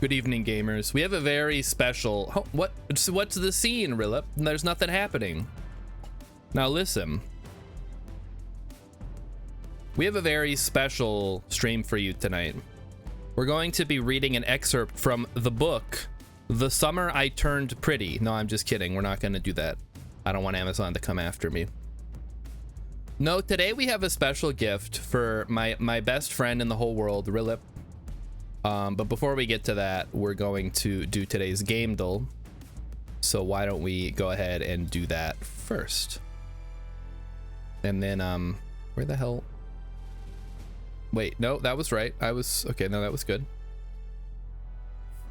Good evening, gamers. We have a very special... Oh, what's the scene, Rillip? There's nothing happening. Now listen. We have a very special stream for you tonight. We're going to be reading an excerpt from the book, The Summer I Turned Pretty. No, I'm just kidding. We're not going to do that. I don't want Amazon to come after me. No, today we have a special gift for my best friend in the whole world, Rillip. But before we get to that, we're going to do today's game duel. So why don't we go ahead and do that first? And then, where the hell? Wait, no, that was right. Okay, no, that was good.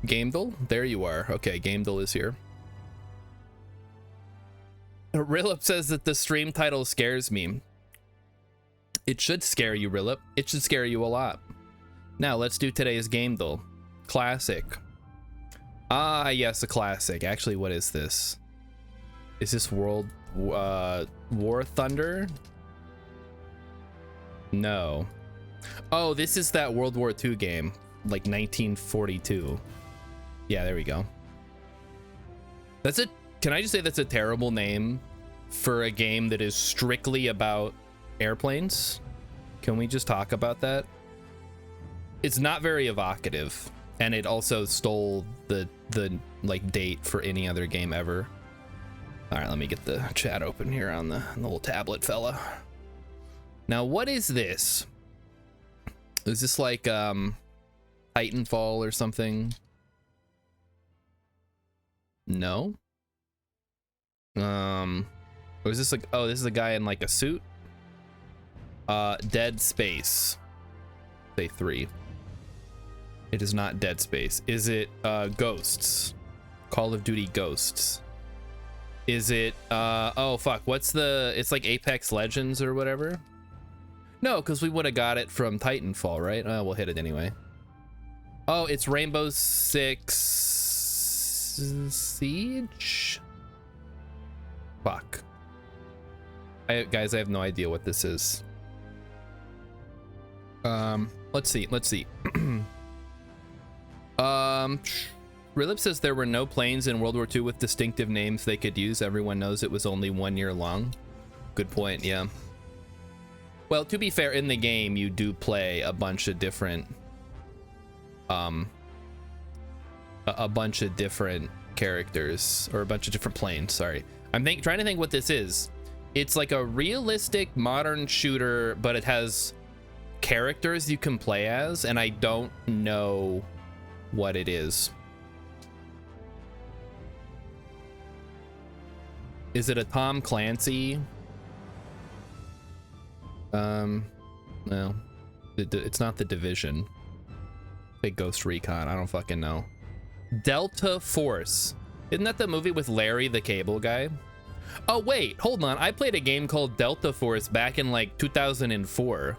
Game duel? There you are. Okay, game duel is here. Rillip says that the stream title scares me. It should scare you, Rillip. It should scare you a lot. Now, let's do today's game duel. Classic. Ah, yes, a classic. Actually, what is this? Is this War Thunder? No. Oh, this is that World War II game, like 1942. Yeah, there we go. Can I just say that's a terrible name for a game that is strictly about airplanes? Can we just talk about that? It's not very evocative, and it also stole the like date for any other game ever. All right, let me get the chat open here on the little tablet fella. Now, what is this? Is this like Titanfall or something? No. Or is this like, oh, this is a guy in like a suit? Dead Space. Say 3. It is not Dead Space. Is it Ghosts? Call of Duty Ghosts. Is it oh fuck, it's like Apex Legends or whatever? No, because we would have got it from Titanfall, right? We'll hit it anyway. Oh, it's Rainbow Six Siege? Fuck. Guys, I have no idea what this is. Let's see. Rillip says there were no planes in World War II with distinctive names they could use. Everyone knows it was only 1 year long. Good point, yeah. Well, to be fair, in the game, you do play a bunch of different, a bunch of different characters, or a bunch of different planes, sorry. I'm trying to think what this is. It's like a realistic modern shooter, but it has characters you can play as, and I don't know what it is. Is it a Tom Clancy? No, it's not The Division. Big Ghost Recon, I don't fucking know. Delta Force. Isn't that the movie with Larry the Cable Guy? Oh wait, hold on. I played a game called Delta Force back in like 2004.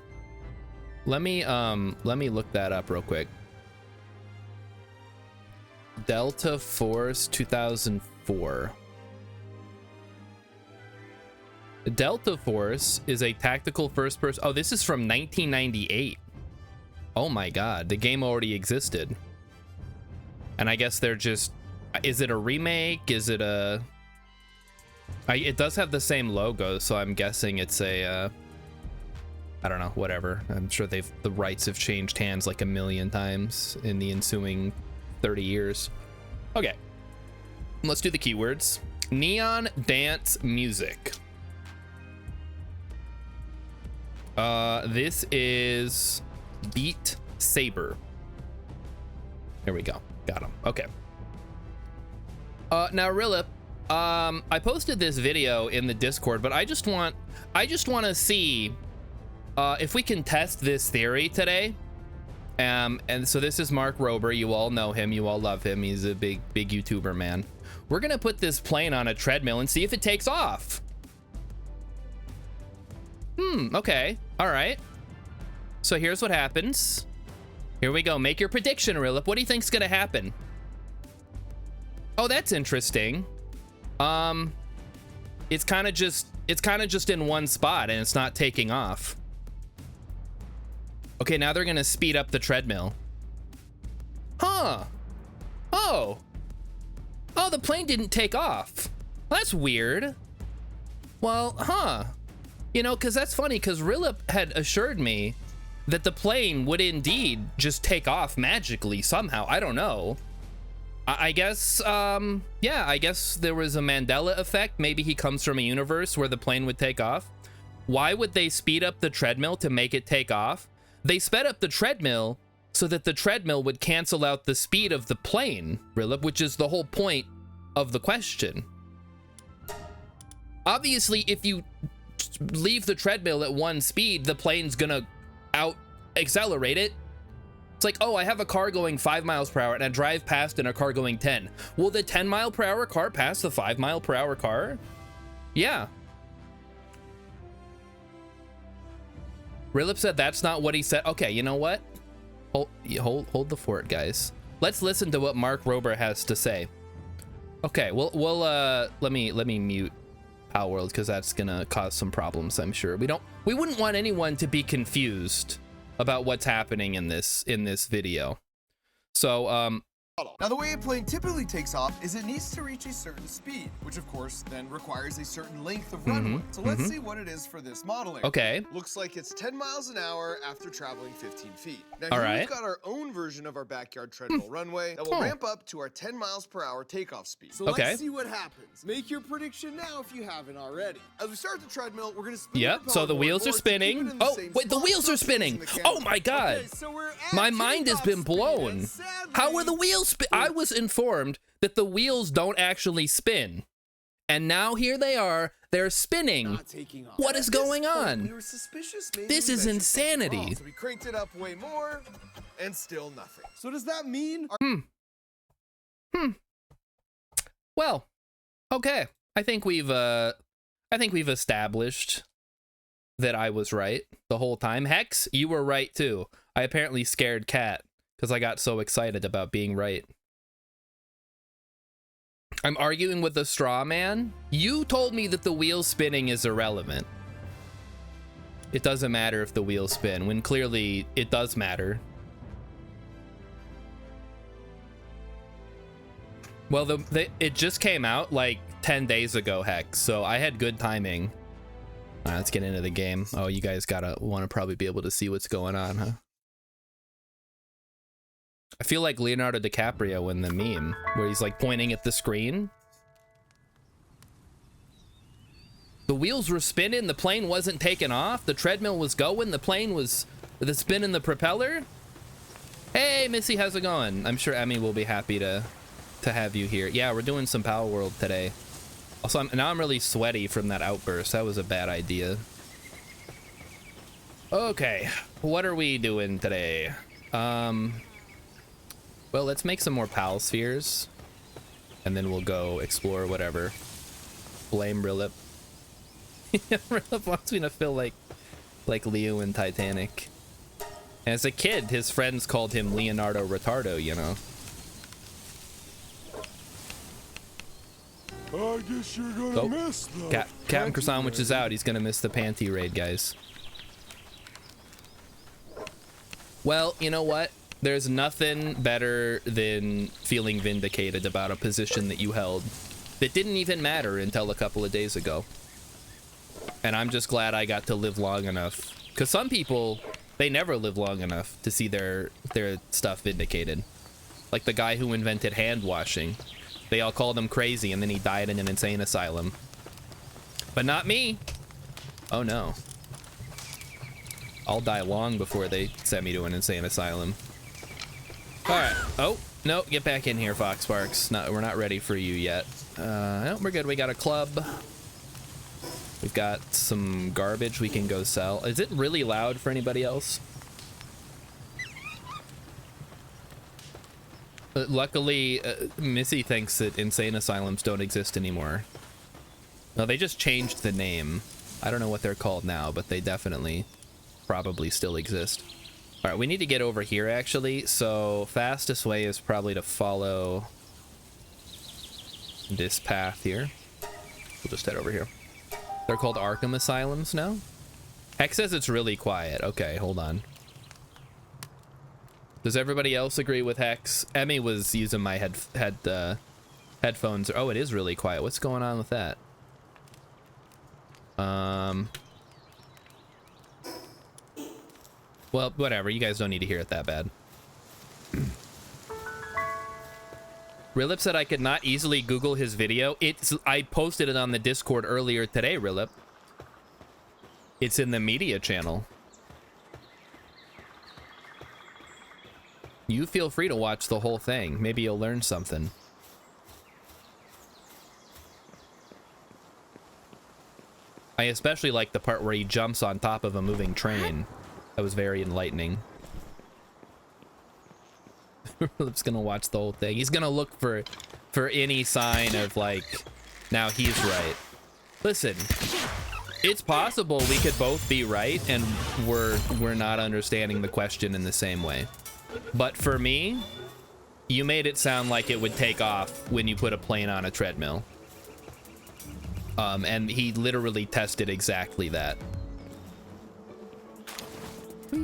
Let me look that up real quick. Delta Force 2004. Delta Force is a tactical first-person... Oh, this is from 1998. Oh my god, the game already existed. And I guess they're just... Is it a remake? Is it a... it does have the same logo, so I'm guessing it's a... I don't know, whatever. I'm sure the rights have changed hands like a million times in the ensuing 30 years. Okay, let's do the keywords. Neon dance music. This is Beat Saber. There we go. Got him. Okay. Now, Rillip, I posted this video in the Discord, but I just want to see if we can test this theory today. And so this is Mark Rober. You all know him. You all love him. He's a big YouTuber, man. We're gonna put this plane on a treadmill and see if it takes off. Okay. All right. So here's what happens. Here we go. Make your prediction, Rillip. What do you think's gonna happen? Oh, that's interesting. It's kind of just in one spot and it's not taking off. Okay, now they're gonna speed up the treadmill. Huh. Oh, the plane didn't take off. That's weird. Well, huh. You know, because that's funny, because Rilip had assured me that the plane would indeed just take off magically somehow. I don't know. I guess, yeah, I guess there was a Mandela effect. Maybe he comes from a universe where the plane would take off. Why would they speed up the treadmill to make it take off? They sped up the treadmill so that the treadmill would cancel out the speed of the plane, Rilip, which is the whole point of the question. Obviously, if you leave the treadmill at one speed, the plane's gonna out accelerate it. It's like, oh, I have a car going 5 miles per hour and I drive past in a car going 10. Will the 10 mile per hour car pass the 5 mile per hour car? Yeah. Rilip said that's not what he said. Okay, you know what? Hold the fort, guys. Let's listen to what Mark Rober has to say. Okay, we'll let me mute Palworld, because that's gonna cause some problems, I'm sure. We wouldn't want anyone to be confused about what's happening in this video. So now, the way a plane typically takes off is it needs to reach a certain speed, which of course then requires a certain length of runway. So let's see what it is for this modeling. Okay. Looks like it's 10 miles an hour after traveling 15 feet. Now, All here right. we've got our own version of our backyard treadmill runway that will ramp up to our 10 miles per hour takeoff speed. So let's see what happens. Make your prediction now if you haven't already. As we start the treadmill, we're going to spin. Yep, so the wheels are spinning. Oh, wait, the wheels are spinning. Oh my God. Okay, so we're at My mind has been takeoff blown. speed, and How are the sadly, wheels spin? I was informed that the wheels don't actually spin. And now here they are, they're spinning. not taking off. What is At this going point, on? We were suspicious maybe This we is measured something insanity. wrong. So we cranked it up way more, and still nothing. So does that mean? Well, okay. I think we've established that I was right the whole time. Hex, you were right too. I apparently scared Cat because I got so excited about being right. I'm arguing with the straw man. You told me that the wheel spinning is irrelevant. It doesn't matter if the wheels spin, when clearly it does matter. Well, it just came out like 10 days ago, Hex, so I had good timing. All right, let's get into the game. Oh, you guys want to probably be able to see what's going on, huh? I feel like Leonardo DiCaprio in the meme, where he's like pointing at the screen. The wheels were spinning, the plane wasn't taking off, the treadmill was going, the plane was spinning the propeller. Hey, Missy, how's it going? I'm sure Emmy will be happy to have you here. Yeah, we're doing some Palworld today. Also, now I'm really sweaty from that outburst. That was a bad idea. Okay, what are we doing today? Well, let's make some more Pal spheres, and then we'll go explore whatever. Blame Rilip. Rilip wants me to feel like Leo in Titanic. As a kid, his friends called him Leonardo Retardo, you know. I guess you're gonna miss the Captain Croissant is out. He's gonna miss the panty raid, guys. Well, you know what? There's nothing better than feeling vindicated about a position that you held that didn't even matter until a couple of days ago. And I'm just glad I got to live long enough. Because some people, they never live long enough to see their stuff vindicated. Like the guy who invented hand washing. They all called him crazy, and then he died in an insane asylum. But not me. Oh no. I'll die long before they send me to an insane asylum. Alright. Oh, no, get back in here, Fox Sparks. No, we're not ready for you yet. No, we're good. We got a club. We've got some garbage we can go sell. Is it really loud for anybody else? Luckily, Missy thinks that insane asylums don't exist anymore. No, they just changed the name. I don't know what they're called now, but they definitely probably still exist. All right, we need to get over here, actually. So fastest way is probably to follow this path here. We'll just head over here. They're called Arkham Asylums now? Hex says it's really quiet. Okay, hold on. Does everybody else agree with Hex? Emmy was using my headphones. Oh, it is really quiet. What's going on with that? Well, whatever. You guys don't need to hear it that bad. Rilip said I could not easily Google his video. I posted it on the Discord earlier today, Rilip. It's in the media channel. You feel free to watch the whole thing. Maybe you'll learn something. I especially like the part where he jumps on top of a moving train. That was very enlightening. Rilip's gonna watch the whole thing. He's gonna look for any sign of like, now he's right. Listen, it's possible we could both be right and we're not understanding the question in the same way. But for me, you made it sound like it would take off when you put a plane on a treadmill. And he literally tested exactly that. All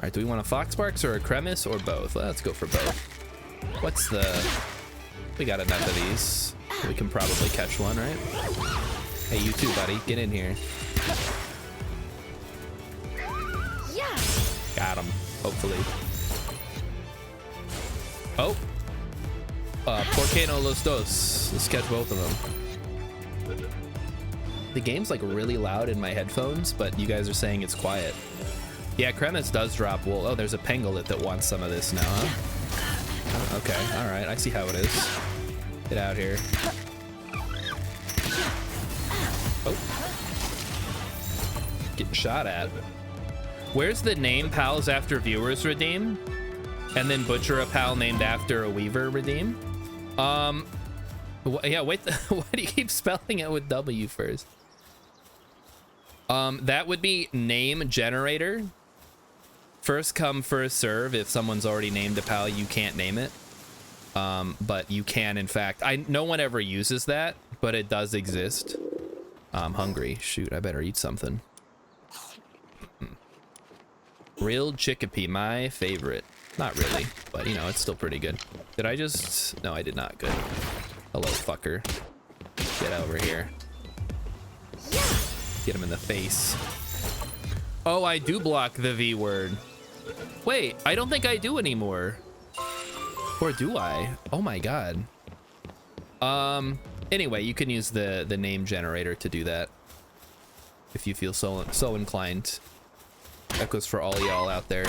right, do we want a Foxbarks or a Cremis or both? Let's go for both. What's the... We got enough of these. We can probably catch one, right? Hey, you too, buddy. Get in here. Yeah. Got him, hopefully. Oh. ¿Por qué no los dos? Let's catch both of them. The game's like really loud in my headphones, but you guys are saying it's quiet. Yeah, Cremis does drop wool. Oh, there's a pangolin that wants some of this now, huh? Okay, all right. I see how it is. Get out here. Oh. Getting shot at. Where's the name pals after viewers redeem? And then butcher a pal named after a weaver redeem? Yeah, wait, why do you keep spelling it with W first? That would be name generator. First come, first serve. If someone's already named a pal, you can't name it. But you can, in fact. No one ever uses that, but it does exist. I'm hungry. Shoot, I better eat something. Grilled chickpea, my favorite. Not really, but you know, it's still pretty good. Did I just... No, I did not. Good. Hello, fucker. Get over here. Get him in the face. Oh, I do block the V word. Wait, I don't think I do anymore. Or do I? Oh my god. Anyway, you can use the name generator to do that. If you feel so inclined. That goes for all y'all out there.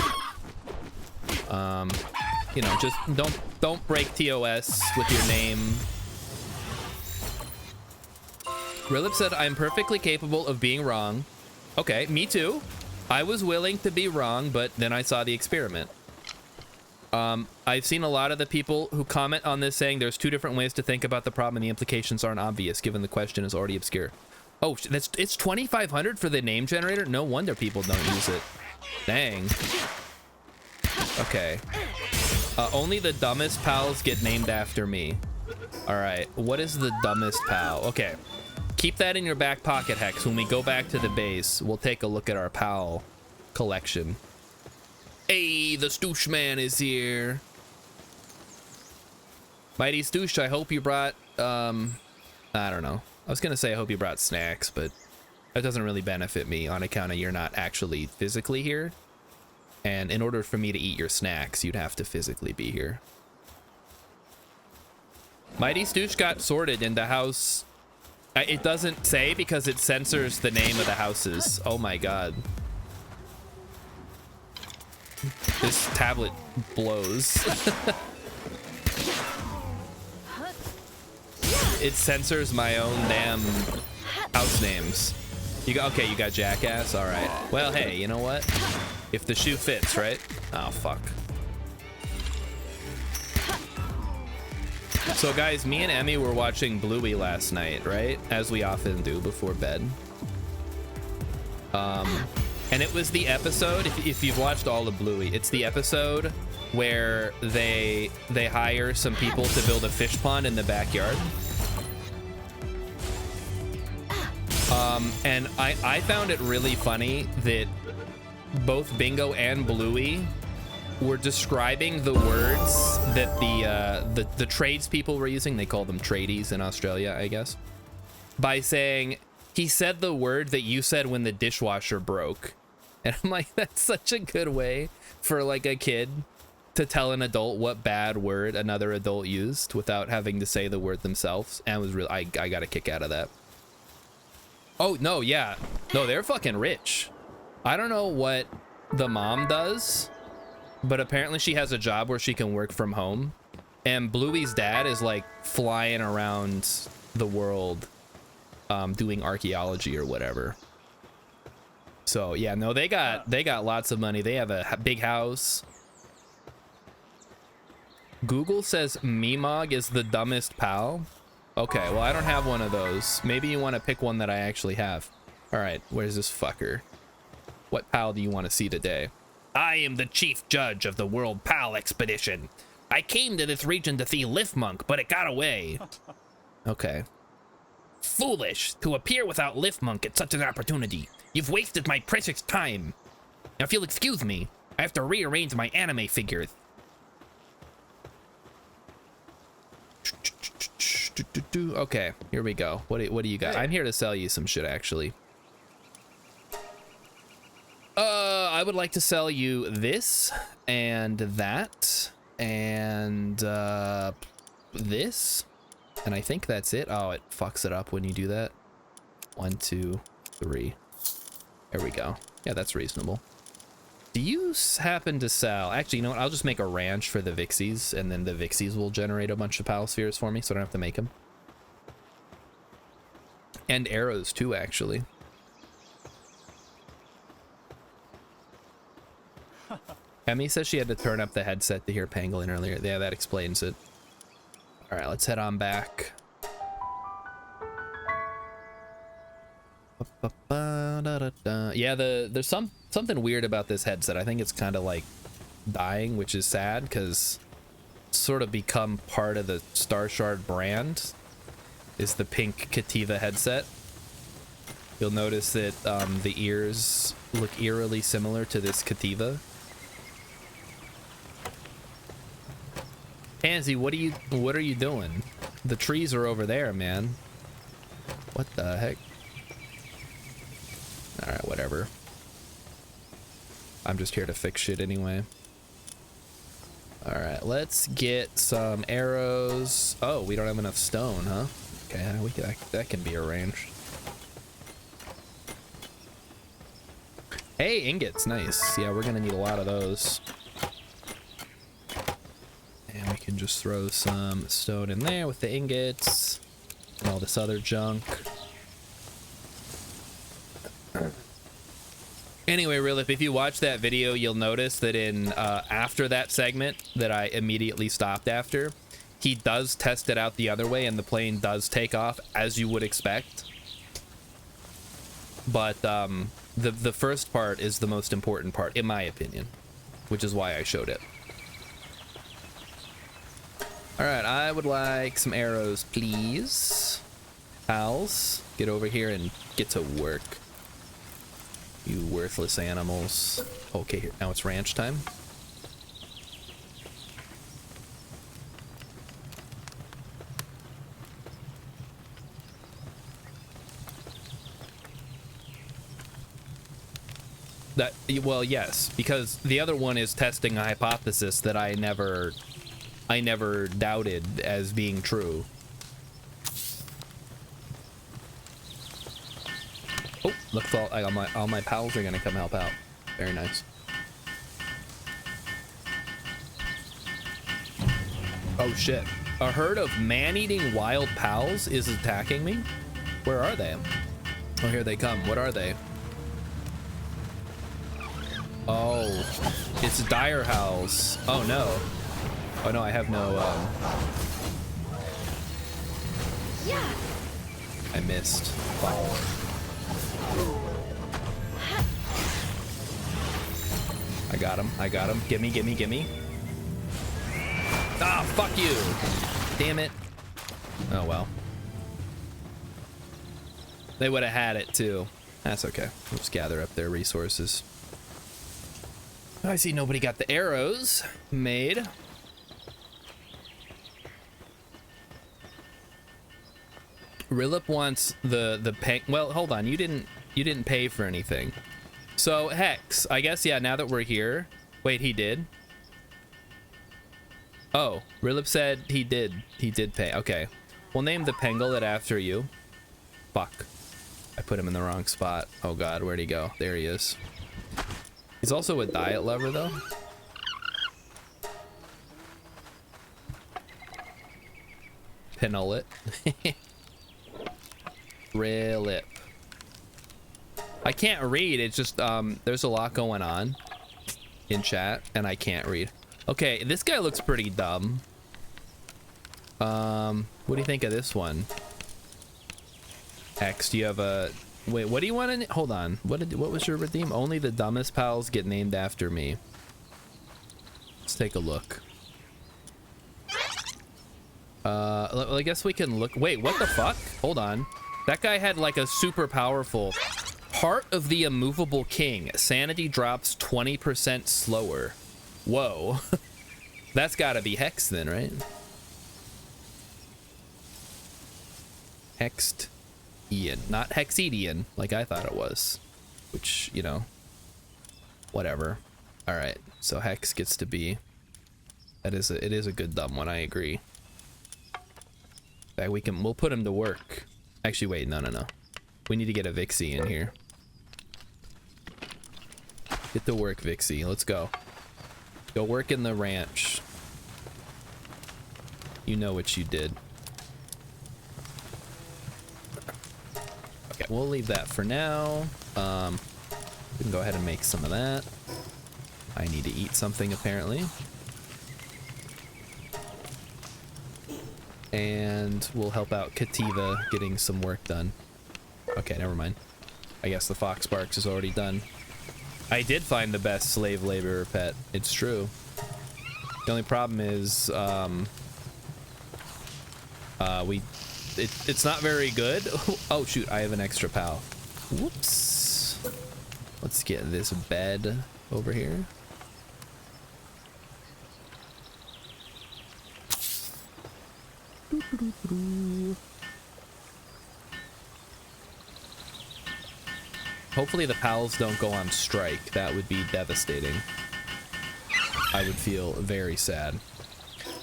You know, just don't break TOS with your name. Rilip said, I'm perfectly capable of being wrong. Okay, me too. I was willing to be wrong, but then I saw the experiment. I've seen a lot of the people who comment on this saying there's two different ways to think about the problem and the implications aren't obvious given the question is already obscure. Oh, it's 2,500 for the name generator? No wonder people don't use it. Dang. Okay. Only the dumbest pals get named after me. All right, what is the dumbest pal? Okay, keep that in your back pocket, Hex. When we go back to the base, we'll take a look at our pal collection. Hey, the Stoosh man is here. Mighty Stoosh, I hope you brought, I don't know. I was gonna say I hope you brought snacks, but that doesn't really benefit me on account of you're not actually physically here. And in order for me to eat your snacks, you'd have to physically be here. Mighty Stoosh got sorted into house. It doesn't say because it censors the name of the houses. Oh my god. This tablet blows. It censors my own damn house names. You got Jackass? All right. Well, hey, you know what? If the shoe fits, right? Oh, fuck. So guys, me and Emmy were watching Bluey last night, right? As we often do before bed. And it was the episode, if you've watched all of Bluey, it's the episode where they hire some people to build a fish pond in the backyard. And I found it really funny that both Bingo and Bluey were describing the words that the tradespeople were using. They call them tradies in Australia, I guess. By saying, he said the word that you said when the dishwasher broke. And I'm like, that's such a good way for like a kid to tell an adult what bad word another adult used without having to say the word themselves. And it was really, I got a kick out of that. Oh, no, yeah. No, they're fucking rich. I don't know what the mom does, but apparently she has a job where she can work from home. And Bluey's dad is like flying around the world doing archaeology or whatever. So yeah, no, they got lots of money. They have a big house. Google says Meemog is the dumbest pal. Okay, well, I don't have one of those. Maybe you want to pick one that I actually have. All right, where's this fucker? What pal do you want to see today? I am the chief judge of the World Pal Expedition. I came to this region to see Liftmonk, but it got away. Okay. Foolish to appear without Liftmonk at such an opportunity. You've wasted my precious time. Now, if you'll excuse me, I have to rearrange my anime figures. Okay, here we go. What do you got? Hey. I'm here to sell you some shit, actually. I would like to sell you this and that and this, and I think that's it. Oh, it fucks it up when you do that. 1, 2, 3. There we go. Yeah, that's reasonable. Do you happen to sell... Actually, you know what? I'll just make a ranch for the Vixies, and then the Vixies will generate a bunch of Pal Spheres for me, so I don't have to make them. And arrows, too, actually. Emmy says she had to turn up the headset to hear Pangolin earlier. Yeah, that explains it. All right, let's head on back. Yeah, there's something weird about this headset. I think it's kind of like dying, which is sad because it's sort of become part of the Star Shard brand is the pink Cativa headset. You'll notice that the ears look eerily similar to this Cativa. Pansy, what are you doing? The trees are over there, man. What the heck? All right, whatever. I'm just here to fix shit anyway. All right, let's get some arrows. Oh, we don't have enough stone, huh? Okay, that can be arranged. Hey, ingots, nice. Yeah, we're gonna need a lot of those. And we can just throw some stone in there with the ingots and all this other junk. Anyway, Rilip, if you watch that video, you'll notice that in after that segment that I immediately stopped after, he does test it out the other way and the plane does take off as you would expect. But the first part is the most important part, in my opinion, which is why I showed it. All right, I would like some arrows, please. Pals, get over here and get to work. You worthless animals. Okay, here, now it's ranch time. Well, yes, because the other one is testing a hypothesis that I never doubted as being true. Oh, looks all my pals are gonna come help out. Very nice. Oh shit. A herd of man-eating wild pals is attacking me? Where are they? Oh, here they come. What are they? Oh, it's dire howls. Oh no. Oh no, I have no, Yeah. I missed. Fuck. I got him. Gimme. Ah, fuck you. Damn it. Oh well. They would have had it too. That's okay. We'll just gather up their resources. I see nobody got the arrows made. Rilip wants the pay. Well, hold on. You didn't pay for anything. So Hex, I guess, yeah, now that we're here. Wait, he did? Oh, Rilip said he did pay. Okay. We'll name the Pangolin after you. Fuck. I put him in the wrong spot. Oh god, where'd he go? There he is. He's also a diet lover, though. Pinolet. Rilip. I can't read. It's just, there's a lot going on in chat, and I can't read. Okay, this guy looks pretty dumb. What do you think of this one? X, do you have a... Wait, what do you want to... Hold on. What was your redeem? Only the dumbest pals get named after me. Let's take a look. Well, I guess we can look... Wait, what the fuck? Hold on. That guy had like a super powerful... Heart of the Immovable King. Sanity drops 20% slower. Whoa. That's gotta be Hex then, right? Hexed Ian. Not Hexedian, like I thought it was. Which, you know, whatever. Alright, so Hex gets to be... it is a good dumb one, I agree. In fact, we'll put him to work. Actually, wait, no. We need to get a Vixie in here. Get to work, Vixie. Let's go. Go work in the ranch. You know what you did. Okay, we'll leave that for now. We can go ahead and make some of that. I need to eat something, apparently. And we'll help out Kativa getting some work done. Okay, never mind. I guess the Fox Barks is already done. I did find the best slave laborer pet. It's true. The only problem is, it's not very good. Oh shoot, I have an extra pal. Whoops. Let's get this bed over here. Hopefully the pals don't go on strike. That would be devastating. I would feel very sad.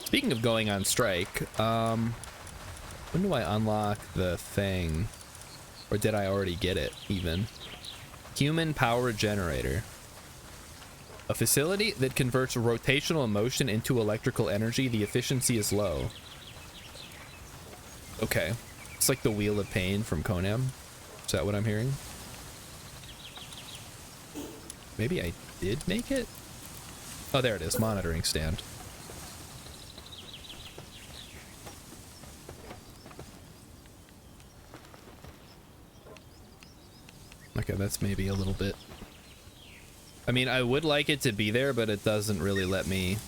Speaking of going on strike, when do I unlock the thing? Or did I already get it, even? Human power generator. A facility that converts rotational motion into electrical energy. The efficiency is low. Okay. It's like the Wheel of Pain from Conan. Is that what I'm hearing? Maybe I did make it? Oh, there it is. Monitoring stand. Okay, that's maybe a little bit... I mean, I would like it to be there, but it doesn't really let me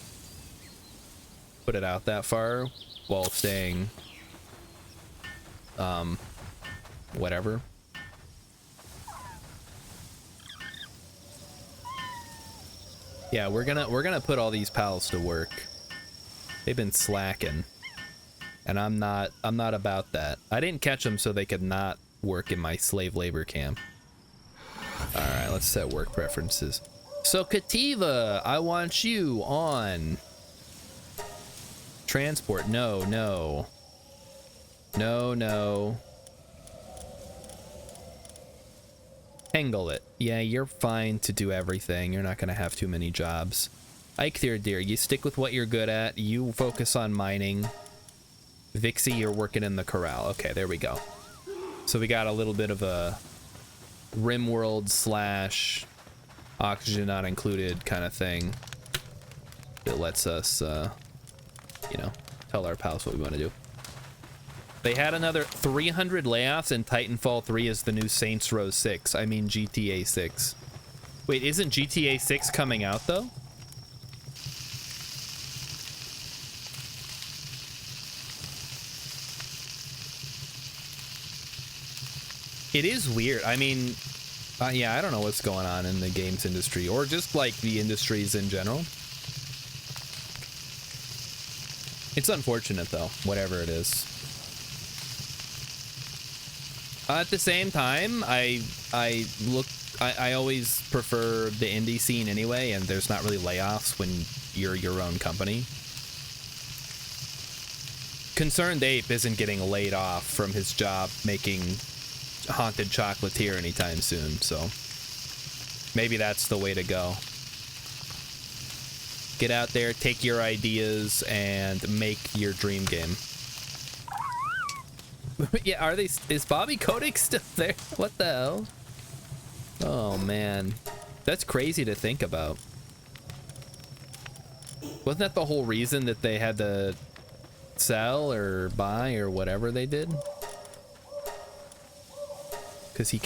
put it out that far while staying... whatever. Yeah, we're gonna put all these pals to work. They've been slacking, and I'm not about that. I didn't catch them so they could not work in my slave labor camp. All right, let's set work preferences. So Kativa, I want you on transport. No. Angle it. Yeah, you're fine to do everything. You're not gonna have too many jobs. Ike dear, you stick with what you're good at. You focus on mining. Vixie, you're working in the corral. Okay, there we go. So we got a little bit of a RimWorld / oxygen not included kind of thing that lets us, you know, tell our pals what we want to do. They had another 300 layoffs, and Titanfall 3 is the new Saints Row 6. I mean GTA 6. Wait, isn't GTA 6 coming out, though? It is weird. I mean, Yeah, I don't know what's going on in the games industry, or just like the industries in general. It's unfortunate though, whatever it is. At the same time, I always prefer the indie scene anyway, and there's not really layoffs when you're your own company. Concerned Ape isn't getting laid off from his job making Haunted Chocolatier anytime soon, so maybe that's the way to go. Get out there, take your ideas, and make your dream game. Yeah, is Bobby Kotick still there? What the hell? Oh man, that's crazy to think about. Wasn't that the whole reason that they had to sell or buy or whatever they did? Because he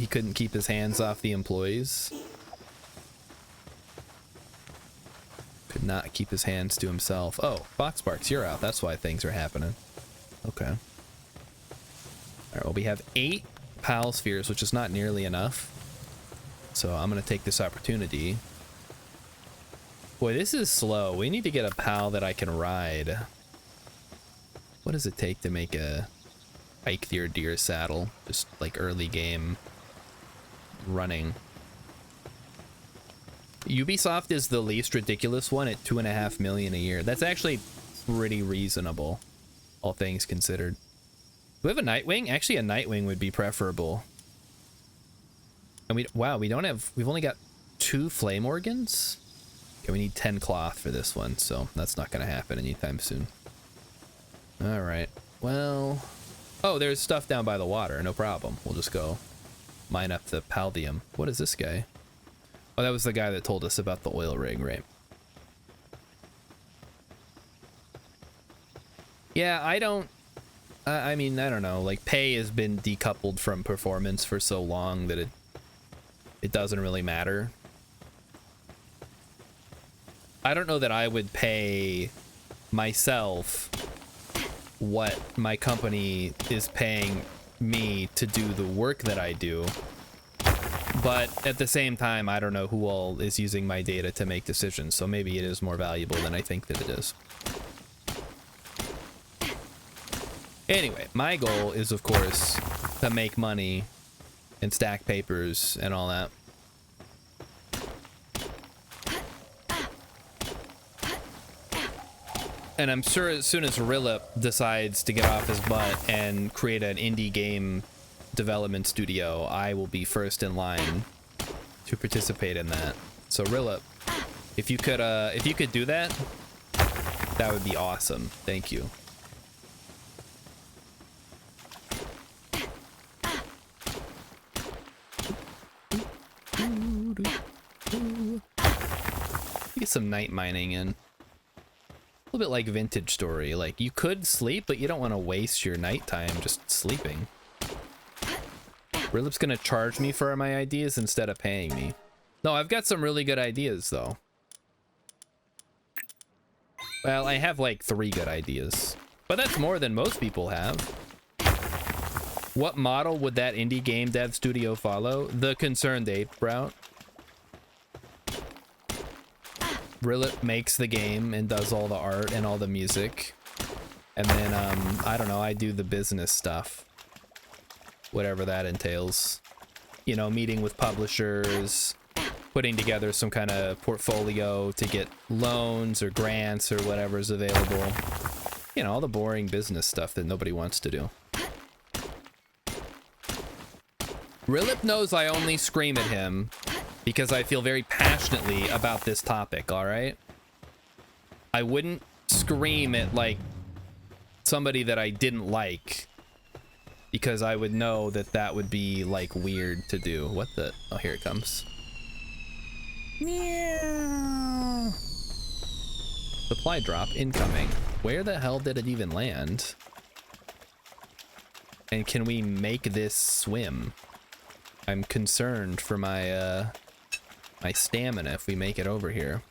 couldn't keep his hands off the employees. Could not keep his hands to himself. Oh, Foxparks, you're out. That's why things are happening. Okay. Alright, well, we have 8 PAL spheres, which is not nearly enough. So I'm going to take this opportunity. Boy, this is slow. We need to get a PAL that I can ride. What does it take to make a Eikthyr deer saddle? Just like early game running. Ubisoft is the least ridiculous one at $2.5 million a year. That's actually pretty reasonable, all things considered. Do we have a Nightwing? Actually, a Nightwing would be preferable. And we've only got 2 flame organs? Okay, we need 10 cloth for this one, so that's not going to happen anytime soon. All right, well... Oh, there's stuff down by the water, no problem. We'll just go mine up the Paldium. What is this guy? Oh, that was the guy that told us about the oil rig, right? Yeah, I mean, I don't know. Like, pay has been decoupled from performance for so long that it doesn't really matter. I don't know that I would pay myself what my company is paying me to do the work that I do. But at the same time, I don't know who all is using my data to make decisions, so maybe it is more valuable than I think that it is. Anyway, my goal is, of course, to make money and stack papers and all that. And I'm sure as soon as Rilip decides to get off his butt and create an indie game development studio, I will be first in line to participate in that. So Rilip, if you could do that, that would be awesome. Thank you. Get some night mining in. A little bit like Vintage Story. Like, you could sleep, but you don't want to waste your nighttime just sleeping. Rilip's gonna charge me for my ideas instead of paying me. No, I've got some really good ideas, though. Well, I have like 3 good ideas. But that's more than most people have. What model would that indie game dev studio follow? The Concerned Ape route. Rilip makes the game and does all the art and all the music. And then, I don't know, I do the business stuff. Whatever that entails. You know, meeting with publishers, putting together some kind of portfolio to get loans or grants or whatever's available. You know, all the boring business stuff that nobody wants to do. Rilip knows I only scream at him because I feel very passionately about this topic, alright? I wouldn't scream at, like, somebody that I didn't like, because I would know that that would be, like, weird to do. What the? Oh, here it comes. Meow. Supply drop incoming. Where the hell did it even land? And can we make this swim? I'm concerned for my, my stamina if we make it over here.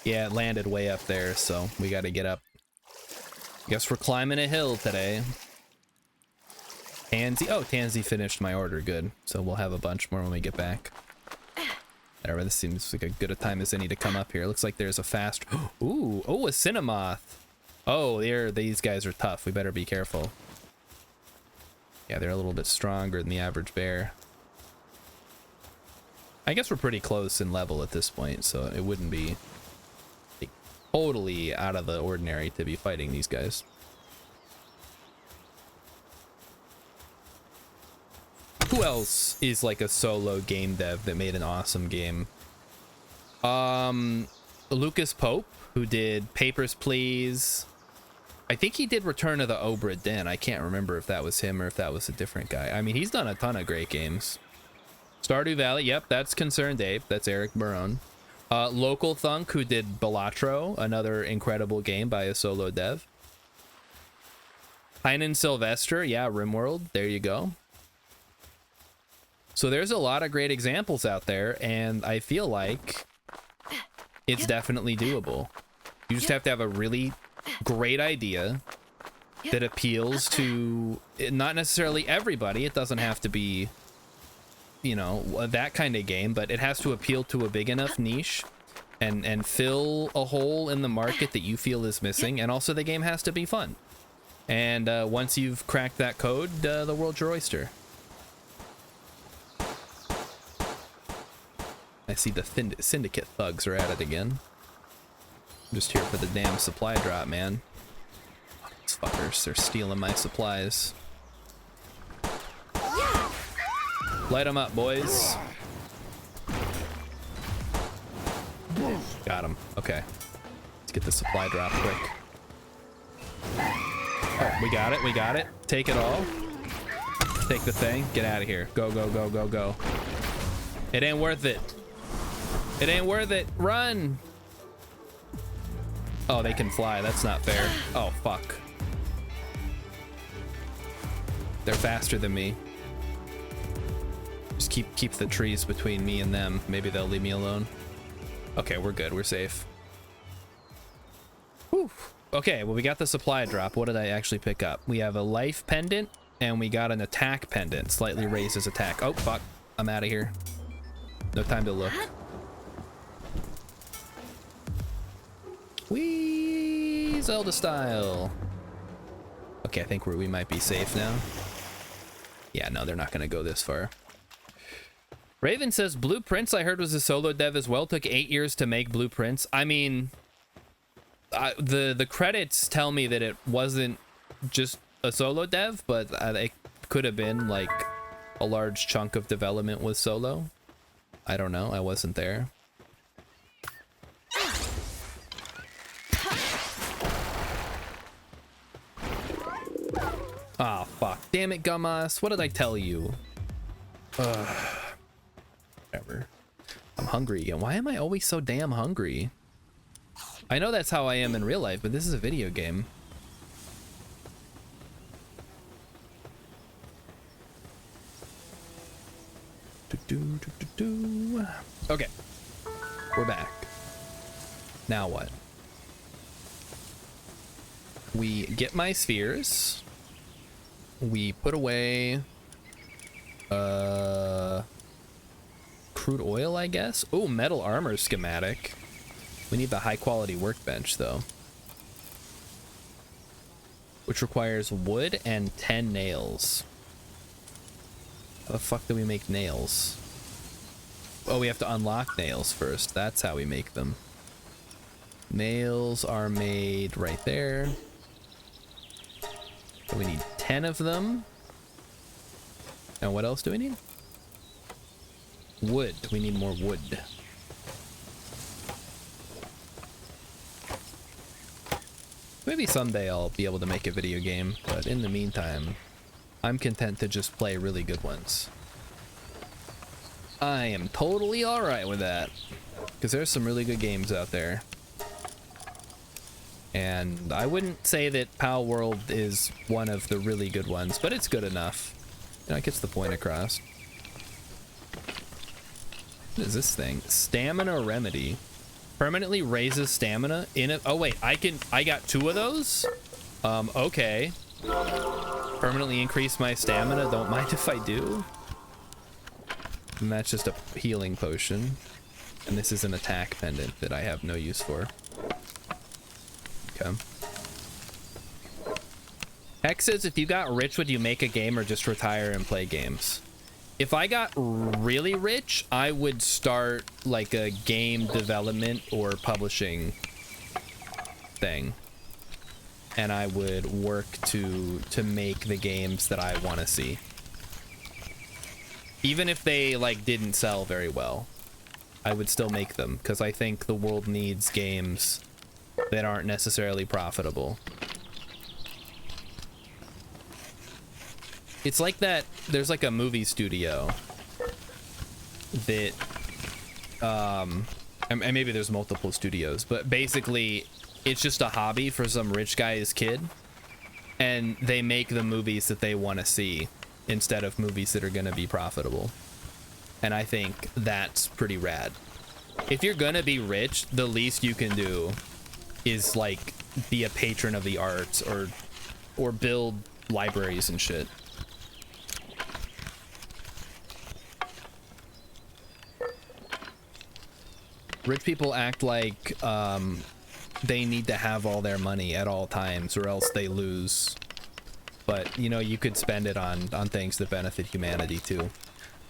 Yeah, it landed way up there, so we gotta get up. Guess we're climbing a hill today. Tansy. Oh, Tansy finished my order. Good. So we'll have a bunch more when we get back. Whatever. This seems like a good a time as any to come up here. Looks like there's a fast. Ooh. Oh, a Cinnamoth. Oh, these guys are tough. We better be careful. Yeah, they're a little bit stronger than the average bear. I guess we're pretty close in level at this point, so it wouldn't be like, totally out of the ordinary to be fighting these guys. Who else is like a solo game dev that made an awesome game? Lucas Pope, who did Papers, Please. I think he did Return of the Obra Dinn. I can't remember if that was him or if that was a different guy. I mean, he's done a ton of great games. Stardew Valley, yep, that's Concerned Ape. That's Eric Barone. Local Thunk, who did Balatro, another incredible game by a solo dev. Heinen Sylvester, yeah, RimWorld, there you go. So there's a lot of great examples out there, and I feel like it's definitely doable. You just have to have a really great idea that appeals to not necessarily everybody. It doesn't have to be, you know, that kind of game, but it has to appeal to a big enough niche and fill a hole in the market that you feel is missing. And also the game has to be fun. And once you've cracked that code, the world's your oyster. I see the Syndicate thugs are at it again. I'm just here for the damn supply drop, man. Oh, these fuckers, they're stealing my supplies. Light them up, boys. Got them. Okay. Let's get the supply drop quick. Oh, we got it. We got it. Take it all. Take the thing. Get out of here. Go, go, go, go, go. It ain't worth it. It ain't worth it. Run. Oh, they can fly. That's not fair. Oh, fuck. They're faster than me. Just keep the trees between me and them. Maybe they'll leave me alone. Okay, we're good. We're safe. Whew. Okay, well, we got the supply drop. What did I actually pick up? We have a life pendant, and we got an attack pendant. Slightly raises attack. Oh, fuck. I'm out of here. No time to look. Whee! Zelda style. Okay, I think we might be safe now. Yeah, no, they're not going to go this far. Raven says, Blueprints, I heard, was a solo dev as well. Took 8 years to make Blueprints. I mean, the credits tell me that it wasn't just a solo dev, but it could have been like a large chunk of development was solo. I don't know. I wasn't there. Ah, oh, fuck. Damn it, Gummas. What did I tell you? Whatever. I'm hungry again. Why am I always so damn hungry? I know that's how I am in real life, but this is a video game. Okay. We're back. Now what? We get my spheres. We put away crude oil, I guess. Oh, metal armor schematic. We need the high quality workbench though, which requires wood and 10 nails. How the fuck do we make nails? Oh, we have to unlock nails first. That's how we make them. Nails are made right there. So we need 10 of them. And what else do we need? Wood. We need more wood. Maybe someday I'll be able to make a video game, but in the meantime, I'm content to just play really good ones. I am totally alright with that, because there's some really good games out there. And I wouldn't say that Palworld is one of the really good ones, but it's good enough. You know, it gets the point across. What is this thing? Stamina Remedy. Permanently raises stamina in it. Oh wait, I got 2 of those? Okay. Permanently increase my stamina. Don't mind if I do. And that's just a healing potion. And this is an attack pendant that I have no use for. Okay. Hex says, if you got rich, would you make a game or just retire and play games? If I got really rich, I would start like a game development or publishing thing. And I would work to make the games that I want to see. Even if they like didn't sell very well, I would still make them because I think the world needs games that aren't necessarily profitable. It's like that there's like a movie studio that and maybe there's multiple studios, but basically it's just a hobby for some rich guy's kid, and they make the movies that they want to see instead of movies that are going to be profitable. And I think that's pretty rad. If you're gonna be rich, the least you can do is like be a patron of the arts or build libraries and shit. Rich people act like they need to have all their money at all times or else they lose. But, you know, you could spend it on things that benefit humanity too.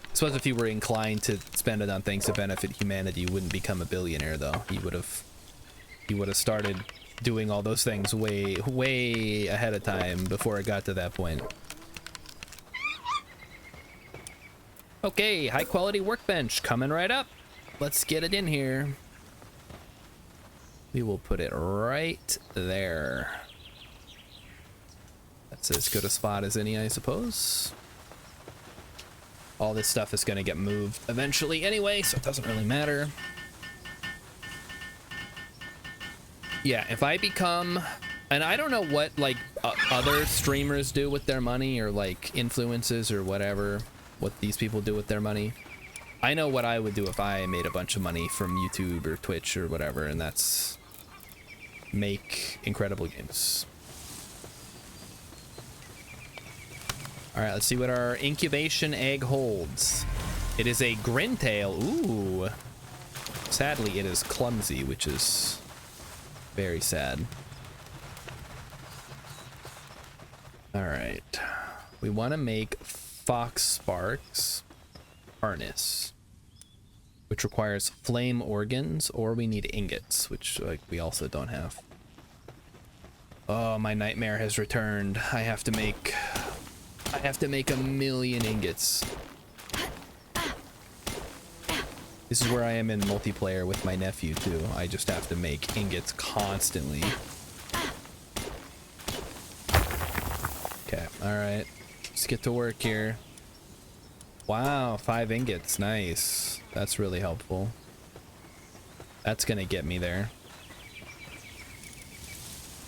I suppose if you were inclined to spend it on things that benefit humanity, you wouldn't become a billionaire though. You would have started doing all those things way ahead of time before it got to that point. Okay, high quality workbench coming right up. Let's get it in here. We will put it right there. That's as good a spot as any, I suppose. All this stuff is going to get moved eventually anyway, so it doesn't really matter. Yeah, if I become... And I don't know what, like, other streamers do with their money, or, like, influences or whatever, what these people do with their money. I know what I would do if I made a bunch of money from YouTube or Twitch or whatever, and that's make incredible games. All right, let's see what our incubation egg holds. It is a grintail. Ooh. Sadly, it is clumsy, which is very sad. All right. We want to make Fox Sparks harness, which requires flame organs, or we need ingots, which like we also don't have. Oh, my nightmare has returned. I have to make a million ingots. This is where I am in multiplayer with my nephew too. I just have to make ingots constantly. Okay, all right. Let's get to work here. Wow, 5 ingots, nice. That's really helpful. That's gonna get me there.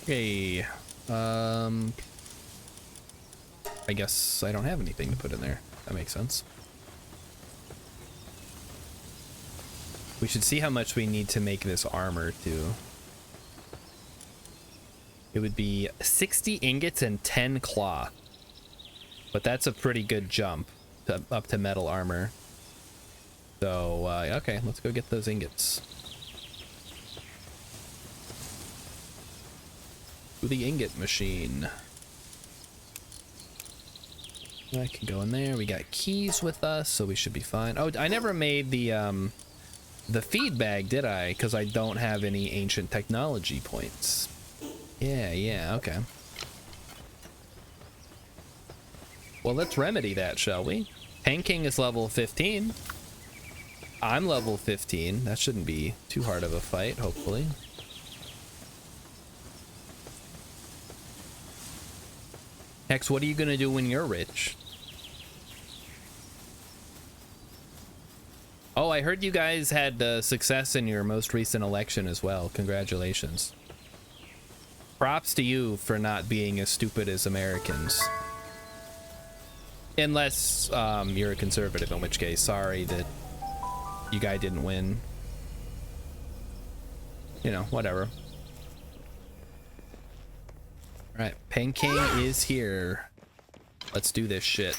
Okay, I guess I don't have anything to put in there. That makes sense. We should see how much we need to make this armor too. It would be 60 ingots and 10 cloth. But that's a pretty good jump up to metal armor. So, okay, let's go get those ingots. To the ingot machine. I can go in there. We got keys with us, so we should be fine. Oh, I never made the feed bag, did I? Because I don't have any ancient technology points. Yeah, okay. Well, let's remedy that, shall we? Tanking is level 15. I'm level 15. That shouldn't be too hard of a fight, hopefully. Hex, what are you gonna do when you're rich? Oh, I heard you guys had success in your most recent election as well. Congratulations. Props to you for not being as stupid as Americans. Unless you're a conservative, in which case, sorry that you guys didn't win. You know, whatever. Alright, Pen King is here. Let's do this shit.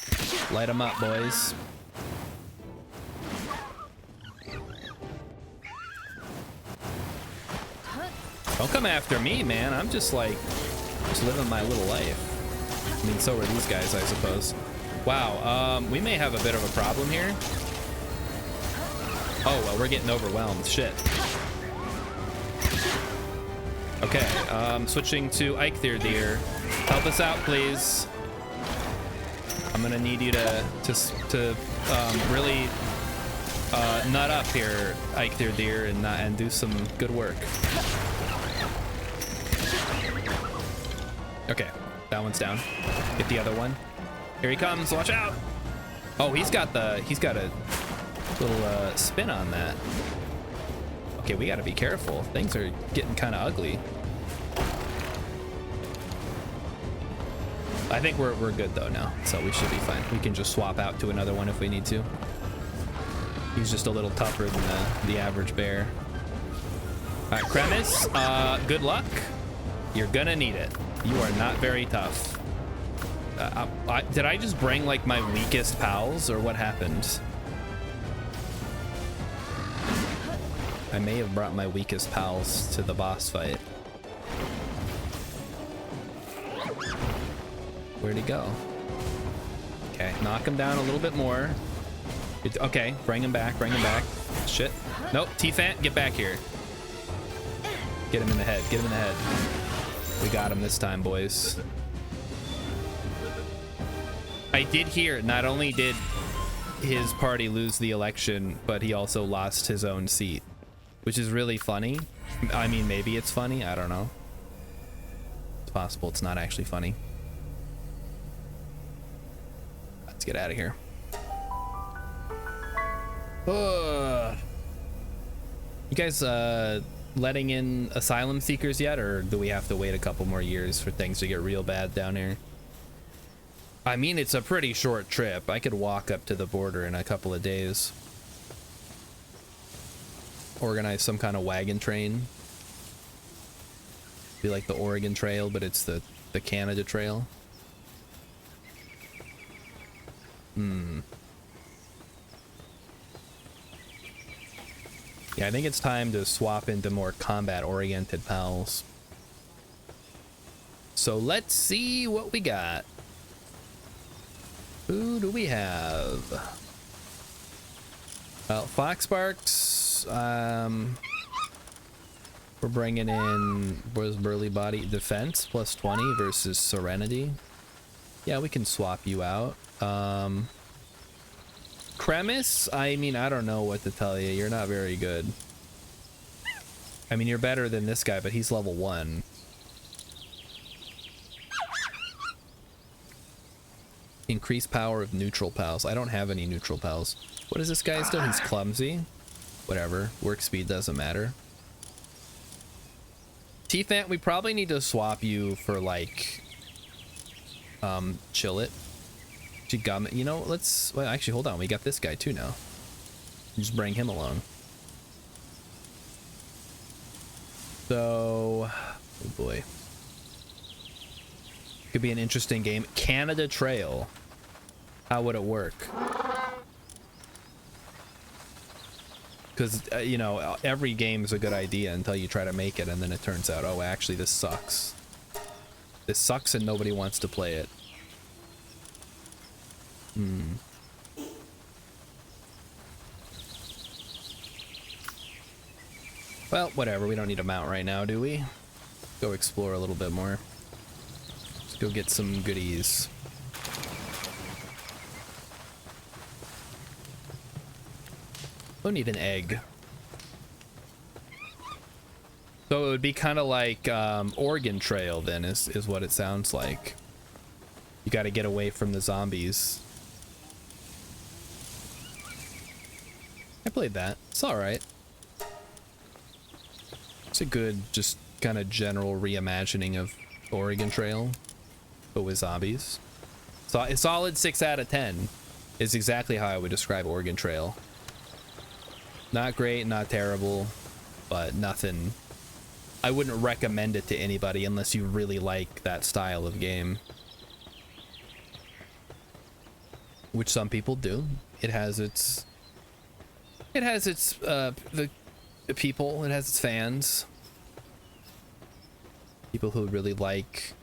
Light them up, boys. Don't come after me, man. I'm just like, just living my little life. I mean, so are these guys, I suppose. Wow, we may have a bit of a problem here. Oh, well, we're getting overwhelmed. Shit. Okay, switching to Eikthyr. Help us out, please. I'm gonna need you to really nut up here, Eikthyr, and do some good work. Okay, that one's down. Get the other one. Here he comes. Watch out! Oh, he's got a little spin on that. Okay, we gotta be careful. Things are getting kind of ugly. I think we're good though now, so we should be fine. We can just swap out to another one if we need to. He's just a little tougher than the average bear. All right, Kremis, good luck. You're gonna need it. You are not very tough. Did I just bring like my weakest pals, or what happened? I may have brought my weakest pals to the boss fight. Where'd he go? Okay, knock him down a little bit more. Okay, bring him back, bring him back. Shit. Nope, T-Fant, get back here. Get him in the head, get him in the head. We got him this time, boys. I did hear, not only did his party lose the election, but he also lost his own seat, which is really funny. I mean, maybe it's funny, I don't know. It's possible it's not actually funny. Let's get out of here. You guys letting in asylum seekers yet, or do we have to wait a couple more years for things to get real bad down here? I mean, it's a pretty short trip. I could walk up to the border in a couple of days. Organize some kind of wagon train. Be like the Oregon Trail, but it's the Canada Trail. Yeah, I think it's time to swap into more combat-oriented pals. So let's see what we got. Who do we have? Well, Foxbarks. We're bringing in, was Burly Body Defense plus 20 versus Serenity. Yeah, we can swap you out. Kremis, I mean, I don't know what to tell you. You're not very good. I mean, you're better than this guy, but he's level 1. Increase power of neutral pals. I don't have any neutral pals. What is this guy's doing? He's clumsy. Whatever. Work speed doesn't matter. T-Fant, we probably need to swap you for like Chill It. You know, let's, well, actually, hold on. We got this guy too now. Just bring him along. So, oh boy. Could be an interesting game. Canada Trail. How would it work? Because, you know, every game is a good idea until you try to make it, and then it turns out, oh, actually, this sucks. This sucks and nobody wants to play it. Well, whatever. We don't need a mount right now, do we? Go explore a little bit more. Let's go get some goodies. We'll need an egg. So it would be kind of like Oregon Trail then, is what it sounds like. You got to get away from the zombies. I played that. It's alright. It's a good, just kind of general reimagining of Oregon Trail, but with zombies. So a solid 6 out of 10 is exactly how I would describe Oregon Trail. Not great, not terrible, but nothing I wouldn't recommend it to anybody unless you really like that style of game. Which some people do. It has its the people, it has its fans. People who really like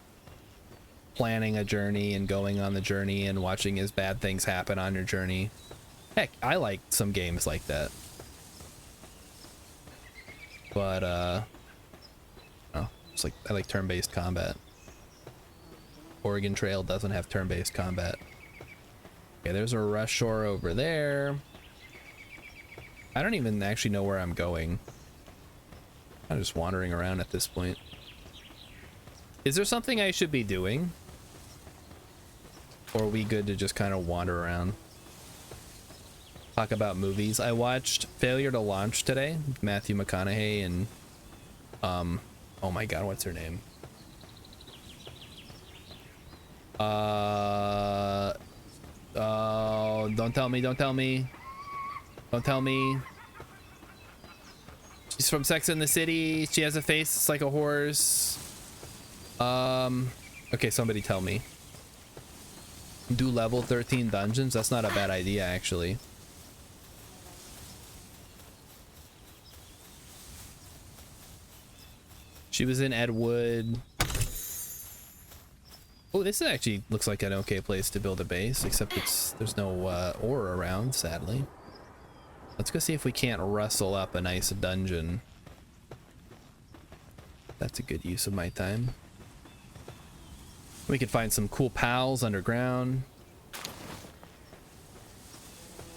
planning a journey and going on the journey and watching as bad things happen on your journey. Heck, I like some games like that. But oh, it's like I like turn-based combat. Oregon Trail doesn't have turn-based combat. Okay, there's a rush shore over there. I don't even actually know where I'm going. I'm just wandering around at this point. Is there something I should be doing? Or are we good to just kind of wander around? Talk about movies. I watched Failure to Launch today. Matthew McConaughey and oh my god, what's her name? Oh, don't tell me, don't tell me. Don't tell me. She's from Sex and the City. She has a face, it's like a horse. Okay, somebody tell me. Do level 13 dungeons? That's not a bad idea, actually. She was in Ed Wood. Oh, this actually looks like an okay place to build a base, except there's no ore around, sadly. Let's go see if we can't rustle up a nice dungeon. That's a good use of my time. We could find some cool pals underground.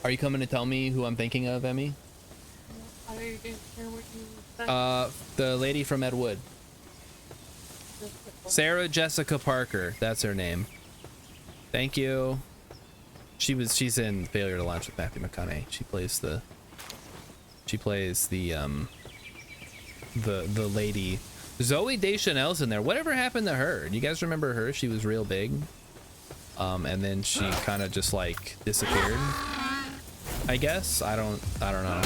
Are you coming to tell me who I'm thinking of, Emmy? I didn't hear what you said. The lady from Ed Wood. Sarah Jessica Parker, that's her name. Thank you. She's in Failure to Launch with Matthew McConaughey. She plays the lady. Zoe Deschanel's in there. Whatever happened to her? Do you guys remember her? She was real big. And then she kind of just like disappeared. I guess. I don't know.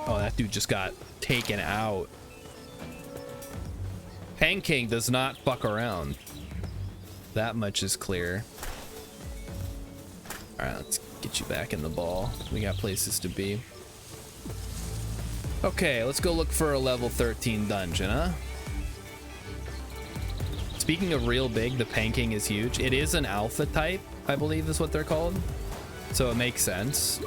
Oh, that dude just got taken out. Pancake does not fuck around. That much is clear. All right, let's get you back in the ball. We got places to be. Okay, let's go look for a level 13 dungeon, huh? Speaking of real big, the Panking is huge. It is an alpha type, I believe is what they're called. So it makes sense.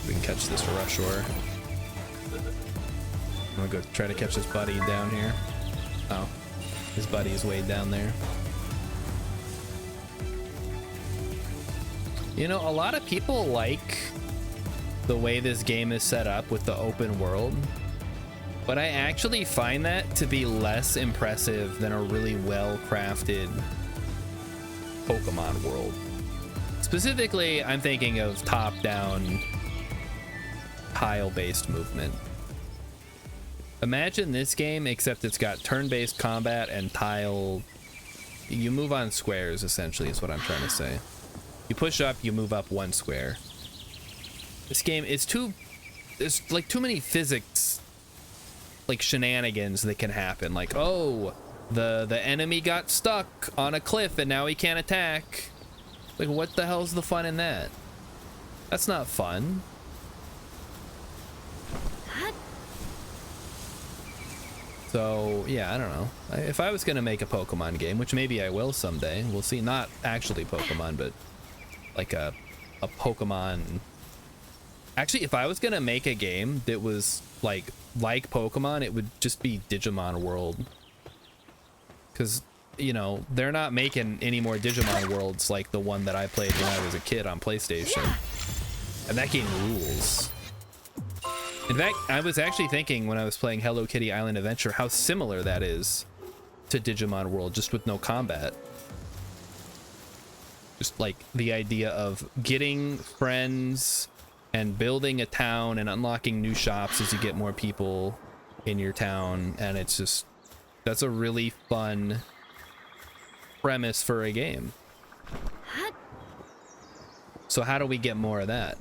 We can catch this rushor. I'm gonna go try to catch this buddy down here. Oh. His buddy is way down there. You know, a lot of people like the way this game is set up with the open world, but I actually find that to be less impressive than a really well-crafted Pokemon world. Specifically, I'm thinking of top-down tile-based movement. Imagine this game, except it's got turn-based combat and tile. You move on squares, essentially, is what I'm trying to say. You push up, you move up one square. This game is there's like too many physics, like shenanigans that can happen. Like, oh, the enemy got stuck on a cliff and now he can't attack. Like, what the hell's the fun in that? That's not fun. So, yeah, I don't know. If I was going to make a Pokemon game, which maybe I will someday, we'll see. Not actually Pokemon, but like a Pokemon. Actually, if I was going to make a game that was like Pokemon, it would just be Digimon World. Because, you know, they're not making any more Digimon Worlds like the one that I played when I was a kid on PlayStation. And that game rules. In fact, I was actually thinking when I was playing Hello Kitty Island Adventure how similar that is to Digimon World, just with no combat. Just like the idea of getting friends and building a town and unlocking new shops as you get more people in your town. And it's just, that's a really fun premise for a game. So how do we get more of that?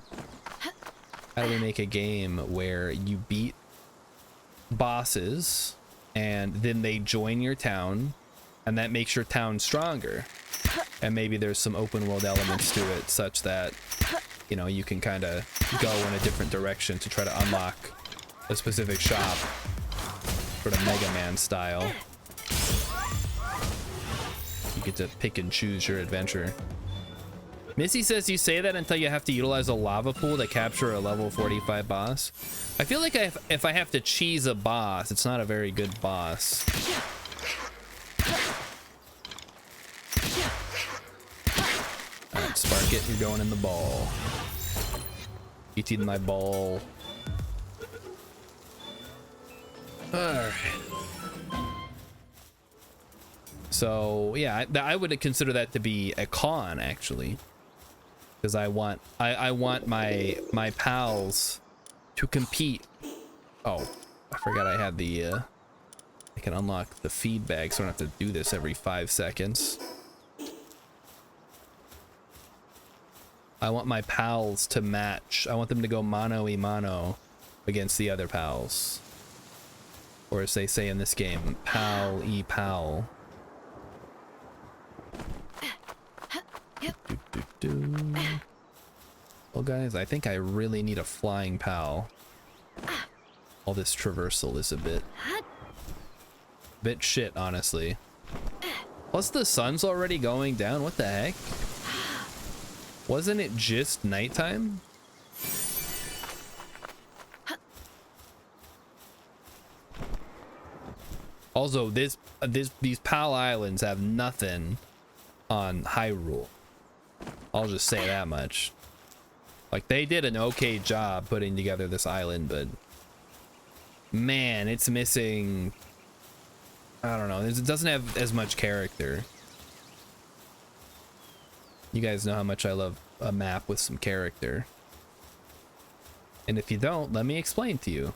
How do we make a game where you beat bosses and then they join your town and that makes your town stronger? And maybe there's some open world elements to it such that, you know, you can kind of go in a different direction to try to unlock a specific shop, sort of Mega Man style. You get to pick and choose your adventure. Missy says you say that until you have to utilize a lava pool to capture a level 45 boss. I feel like if I have to cheese a boss, it's not a very good boss. Alright, Spark it, you're going in the ball. Eating my ball. Alright. So yeah, I would consider that to be a con actually, because I want my pals to compete. Oh, I forgot I had the I can unlock the feedback, so I don't have to do this every 5 seconds. I want my pals to match. I want them to go mano-y-mano against the other pals, or as they say in this game, pal-y-pal. Well guys, I think I really need a flying pal. All this traversal is a bit shit, honestly. Plus the sun's already going down. What the heck? Wasn't it just nighttime? Also, these Pal Islands have nothing on Hyrule. I'll just say that much. Like, they did an okay job putting together this island, but man, it's missing, I don't know, it doesn't have as much character. You guys know how much I love a map with some character. And if you don't, let me explain to you.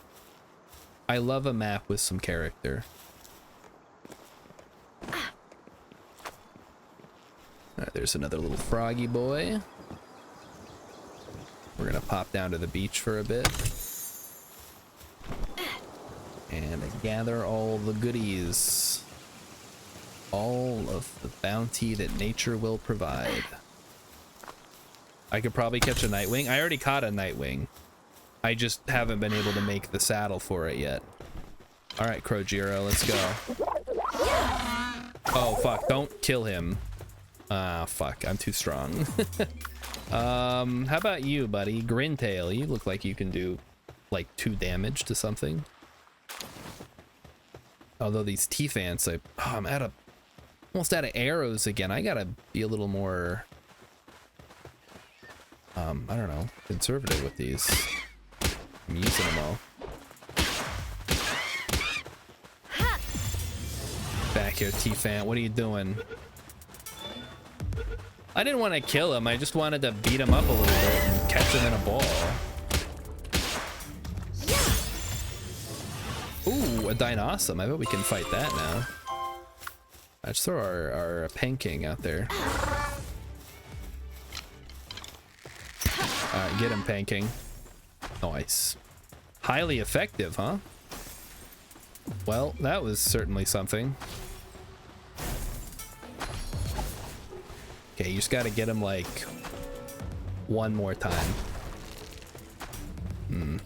I love a map with some character. Alright, there's another little froggy boy. We're gonna pop down to the beach for a bit. And gather all the goodies. All of the bounty that nature will provide. I could probably catch a Nightwing. I already caught a Nightwing. I just haven't been able to make the saddle for it yet. Alright, Krojiro, let's go. Oh, fuck. Don't kill him. Ah, fuck. I'm too strong. How about you, buddy? Grintail, you look like you can do, like, 2 damage to something. Although these T-Fants, I'm almost out of arrows again. I gotta be a little more, I don't know, conservative with these. I'm using them all. Back here, T-Fant, what are you doing? I didn't want to kill him, I just wanted to beat him up a little bit and catch him in a ball. Ooh, a Dinosaur. I bet we can fight that now. Let's throw our Panking out there. Alright, get him, Panking. Nice. Highly effective, huh? Well, that was certainly something. Okay, you just gotta get him, like, one more time.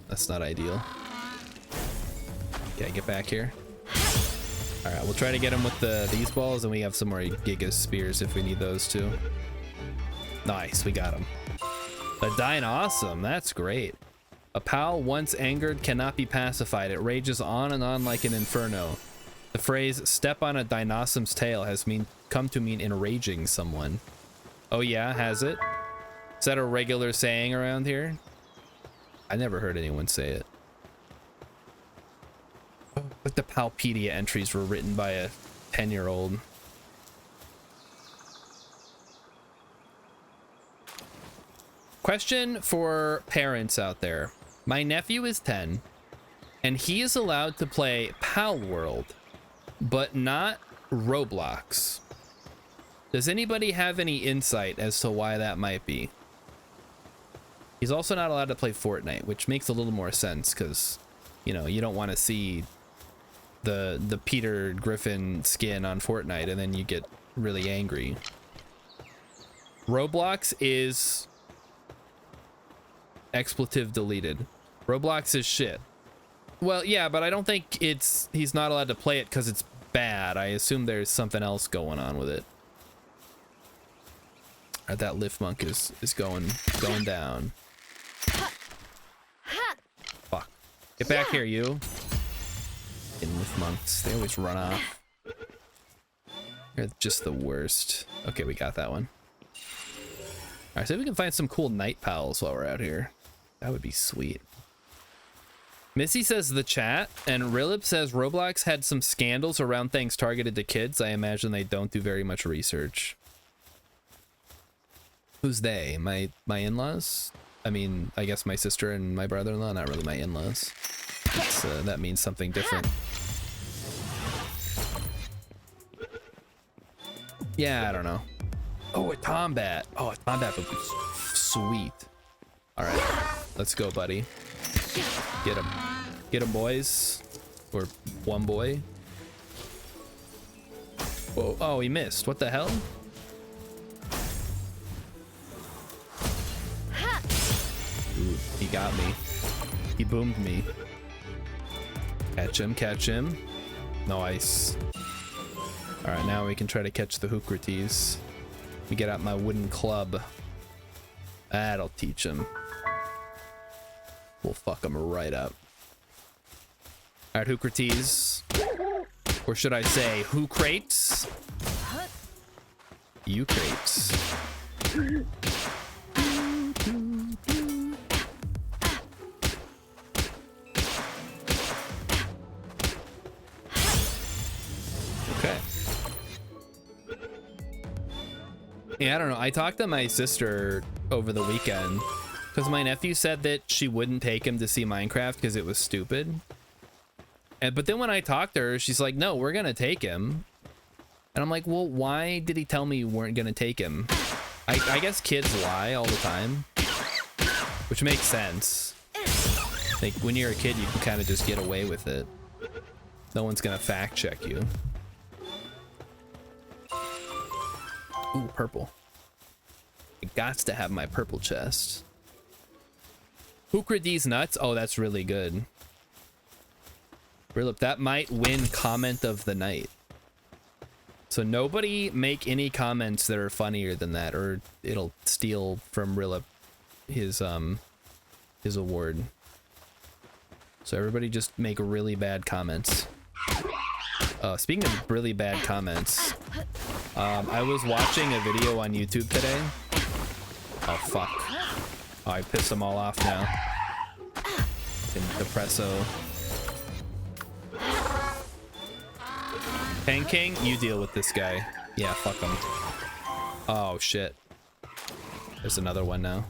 That's not ideal. Okay, get back here. Alright, we'll try to get him with these balls, and we have some more Giga Spears if we need those too. Nice, we got him. A Dine-Awesome, that's great. A pal once angered cannot be pacified. It rages on and on like an inferno. The phrase, step on a Dinosaur's tail, has come to mean enraging someone. Oh yeah, has it? Is that a regular saying around here? I never heard anyone say it. Like the Palpedia entries were written by a 10-year-old. Question for parents out there. My nephew is 10, and he is allowed to play Palworld, but not Roblox. Does anybody have any insight as to why that might be? He's also not allowed to play Fortnite, which makes a little more sense because, you know, you don't want to see the Peter Griffin skin on Fortnite and then you get really angry. Roblox is expletive deleted. Roblox is shit. Well, yeah, but I don't think he's not allowed to play it because it's bad. I assume there's something else going on with it. All right, that lift monk is going down. Fuck. Get back here, you. In lift monks, they always run off. They're just the worst. Okay, we got that one. All right, so if we can find some cool night pals while we're out here, that would be sweet. Missy says the chat, and Rilip says Roblox had some scandals around things targeted to kids. I imagine they don't do very much research. Who's they? My in-laws? I mean, I guess my sister and my brother-in-law, not really my in-laws. That means something different. Yeah, I don't know. Oh, a Tombat. Oh, a Tombat would be sweet. All right, let's go, buddy. Get him. Get him, boys. Or one boy. Whoa. Oh, he missed. What the hell? Ooh, he got me. He boomed me. Catch him, catch him. Nice. All right, now we can try to catch the Hookrates. We get out my wooden club. That'll teach him. We'll fuck him right up. All right, Hookrates. Or should I say, who crates? You crates. Okay. Yeah, I don't know. I talked to my sister over the weekend because my nephew said that she wouldn't take him to see Minecraft because it was stupid. But then when I talked to her, she's like, no, we're going to take him. And I'm like, well, why did he tell me you weren't going to take him? I guess kids lie all the time, which makes sense. Like, when you're a kid, you can kind of just get away with it. No one's going to fact check you. Ooh, purple. I gots to have my purple chest. Hookrades nuts? Oh, that's really good. Rilip, that might win comment of the night. So nobody make any comments that are funnier than that, or it'll steal from Rilip his award. So everybody just make really bad comments. Speaking of really bad comments, I was watching a video on YouTube today. Oh fuck. Oh, I pissed them all off now. In Depresso. Pen King, you deal with this guy. Yeah, fuck him. Oh shit. There's another one now.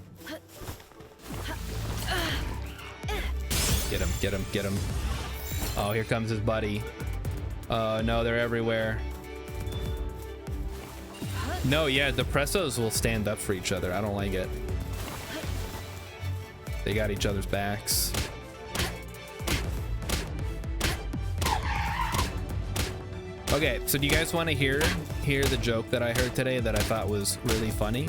Get him, get him, get him. Oh, here comes his buddy. No, they're everywhere. No, yeah, Depressos will stand up for each other. I don't like it. They got each other's backs. Okay, so do you guys want to hear the joke that I heard today that I thought was really funny?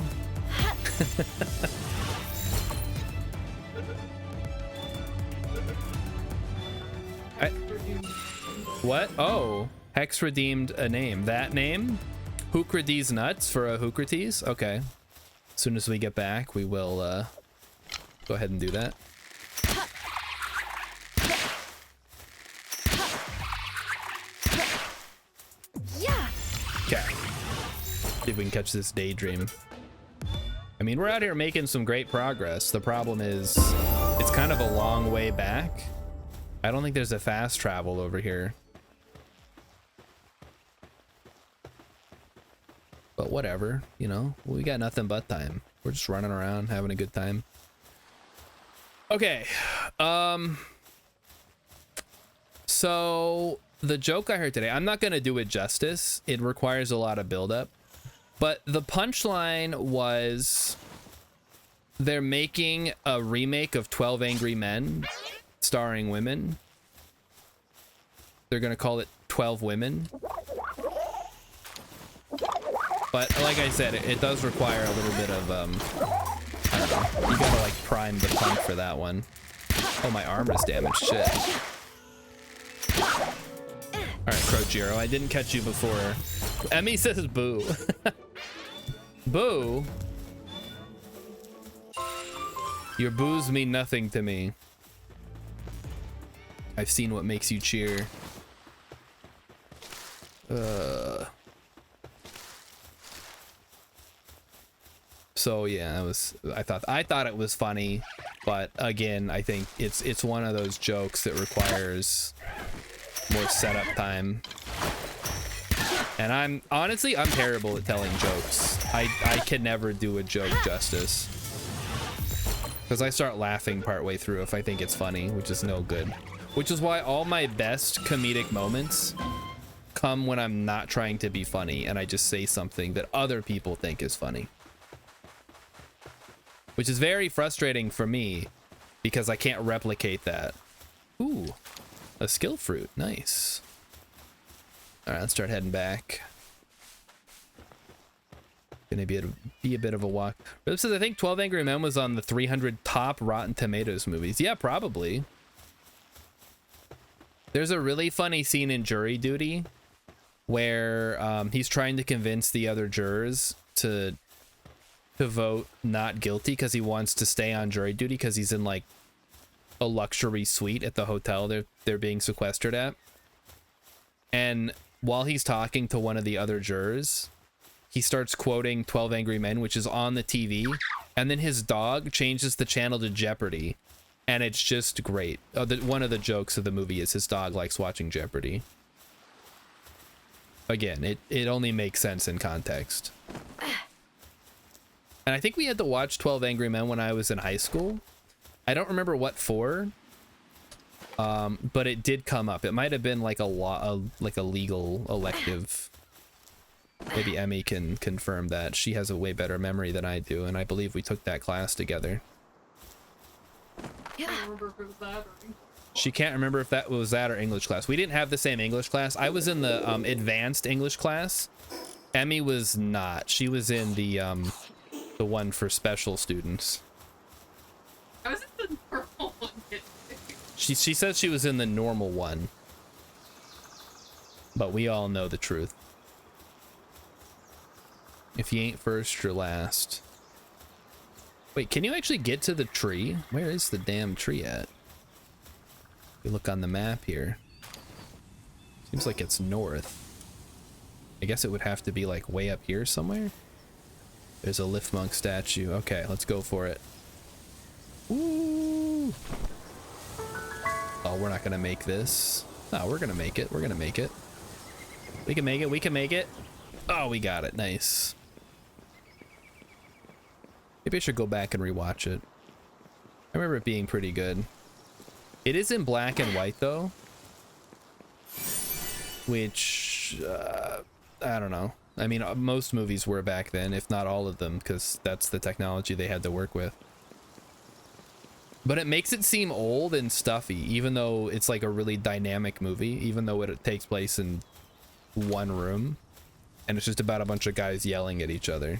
What? Oh, Hex redeemed a name. That name? Hookrates nuts for a Hookrates? Okay. As soon as we get back, we will go ahead and do that. Okay. See if we can catch this daydream. I mean, we're out here making some great progress. The problem is, it's kind of a long way back. I don't think there's a fast travel over here. But whatever, you know, we got nothing but time. We're just running around, having a good time. Okay. So the joke I heard today, I'm not going to do it justice. It requires a lot of buildup. But the punchline was they're making a remake of 12 Angry Men starring women. They're gonna call it 12 Women. But like I said, it does require a little bit of, I don't know. You gotta like prime the pump for that one. Oh, my arm is damaged, shit. Alright, Krojiro, I didn't catch you before. Emmy says boo. Boo? Your boos mean nothing to me. I've seen what makes you cheer. So yeah, that was, I thought it was funny, but again, I think it's one of those jokes that requires more setup time. And I'm terrible at telling jokes. I can never do a joke justice. Because I start laughing partway through if I think it's funny, which is no good. Which is why all my best comedic moments come when I'm not trying to be funny and I just say something that other people think is funny. Which is very frustrating for me because I can't replicate that. Ooh, a skill fruit, nice. All right, let's start heading back. Gonna be a bit of a walk. This says I think 12 Angry Men was on the 300 top Rotten Tomatoes movies. Yeah, probably. There's a really funny scene in Jury Duty where he's trying to convince the other jurors to vote not guilty because he wants to stay on jury duty because he's in like a luxury suite at the hotel they're being sequestered at. And while he's talking to one of the other jurors, he starts quoting 12 Angry Men, which is on the TV, and then his dog changes the channel to Jeopardy, and it's just great. One of the jokes of the movie is his dog likes watching Jeopardy. Again, it only makes sense in context. And I think we had to watch 12 Angry Men when I was in high school. I don't remember what for, but it did come up. It might have been like a legal elective. Maybe Emmy can confirm that. She has a way better memory than I do, and I believe we took that class together. I don't remember if it was that or English. She can't remember if that was that or English class. We didn't have the same English class. I was in the advanced English class. Emmy was not. She was in the one for special students. I was in the normal one. She says she was in the normal one. But we all know the truth. If you ain't first, you're last. Wait, can you actually get to the tree? Where is the damn tree at? We look on the map here. Seems like it's north. I guess it would have to be like way up here somewhere. There's a Lift Monk statue. Okay, let's go for it. Ooh. Oh, we're not gonna make this. No, we're gonna make it. We're gonna make it. We can make it. We can make it. Oh, we got it. Nice. Maybe I should go back and rewatch it. I remember it being pretty good. It is in black and white though, which I don't know. I mean, most movies were back then, if not all of them, because that's the technology they had to work with. But it makes it seem old and stuffy, even though it's like a really dynamic movie, even though it takes place in one room, and it's just about a bunch of guys yelling at each other.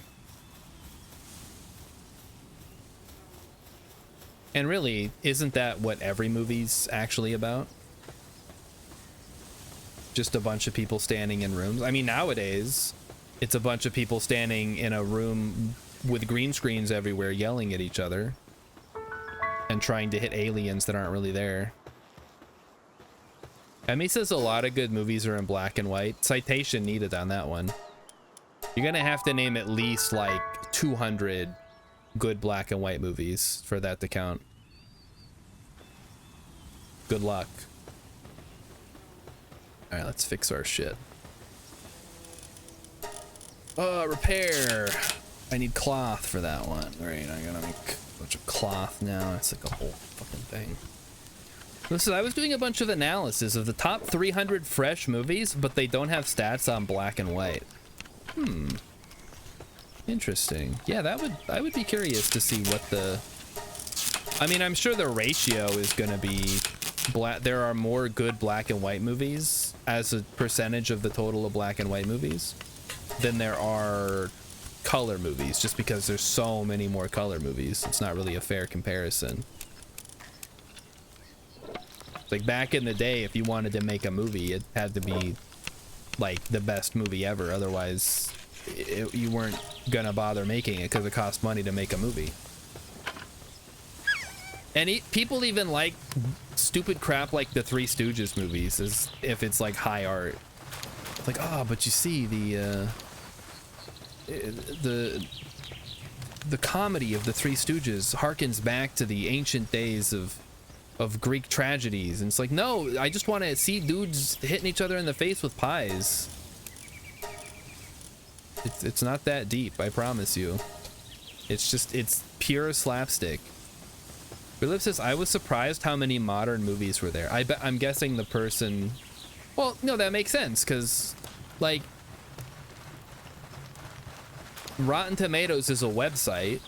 And really, isn't that what every movie's actually about? Just a bunch of people standing in rooms. I mean, nowadays, it's a bunch of people standing in a room with green screens everywhere yelling at each other and trying to hit aliens that aren't really there. Emmy says a lot of good movies are in black and white. Citation needed on that one. You're gonna have to name at least like 200 good black and white movies for that to count. Good luck. All right, let's fix our shit. Repair. I need cloth for that one. All right, I gotta make a bunch of cloth now. It's like a whole fucking thing. Listen, I was doing a bunch of analysis of the top 300 fresh movies, but they don't have stats on black and white. Interesting. Yeah, I would be curious to see what the, I mean, I'm sure the ratio is going to be black. There are more good black and white movies as a percentage of the total of black and white movies than there are color movies, just because there's so many more color movies. It's not really a fair comparison. Like back in the day, if you wanted to make a movie, it had to be like the best movie ever. Otherwise, you weren't gonna bother making it because it cost money to make a movie. And people even like stupid crap like the Three Stooges movies, as if it's like high art. It's like, oh, but you see the comedy of the Three Stooges harkens back to the ancient days of Greek tragedies. And it's like, no, I just want to see dudes hitting each other in the face with pies. It's not that deep, I promise you. It's pure slapstick. Reliv says, I was surprised how many modern movies were there. I'm guessing the person, well, no, that makes sense, because like Rotten Tomatoes is a website.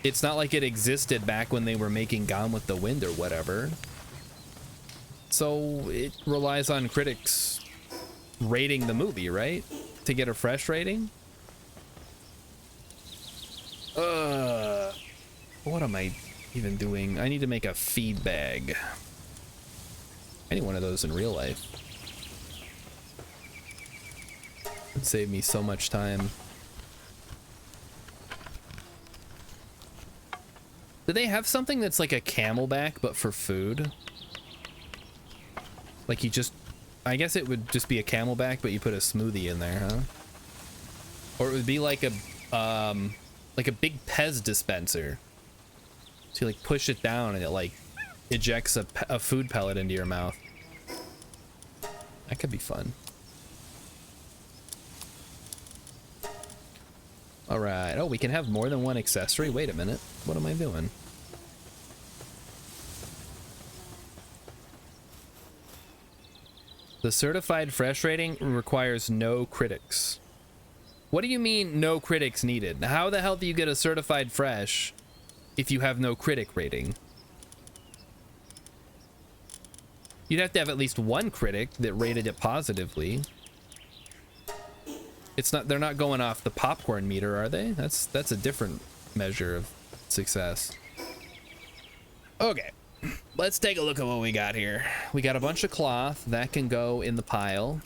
It's not like it existed back when they were making Gone with the Wind or whatever. So it relies on critics rating the movie, right? To get a fresh rating? What am I even doing? I need to make a feed bag. I need one of those in real life. It'd save me so much time. Do they have something that's like a Camelback but for food? Like you just, I guess it would just be a Camelback but you put a smoothie in there, huh? Or it would be like a big Pez dispenser. So you like push it down and it like ejects a food pellet into your mouth. That could be fun. All right. Oh, we can have more than one accessory. Wait a minute. What am I doing? The certified fresh rating requires no critics. What do you mean no critics needed? How the hell do you get a certified fresh if you have no critic rating? You'd have to have at least one critic that rated it positively. It's not, they're not going off the popcorn meter, are they? That's a different measure of success. Okay, let's take a look at what we got here. We got a bunch of cloth that can go in the pile.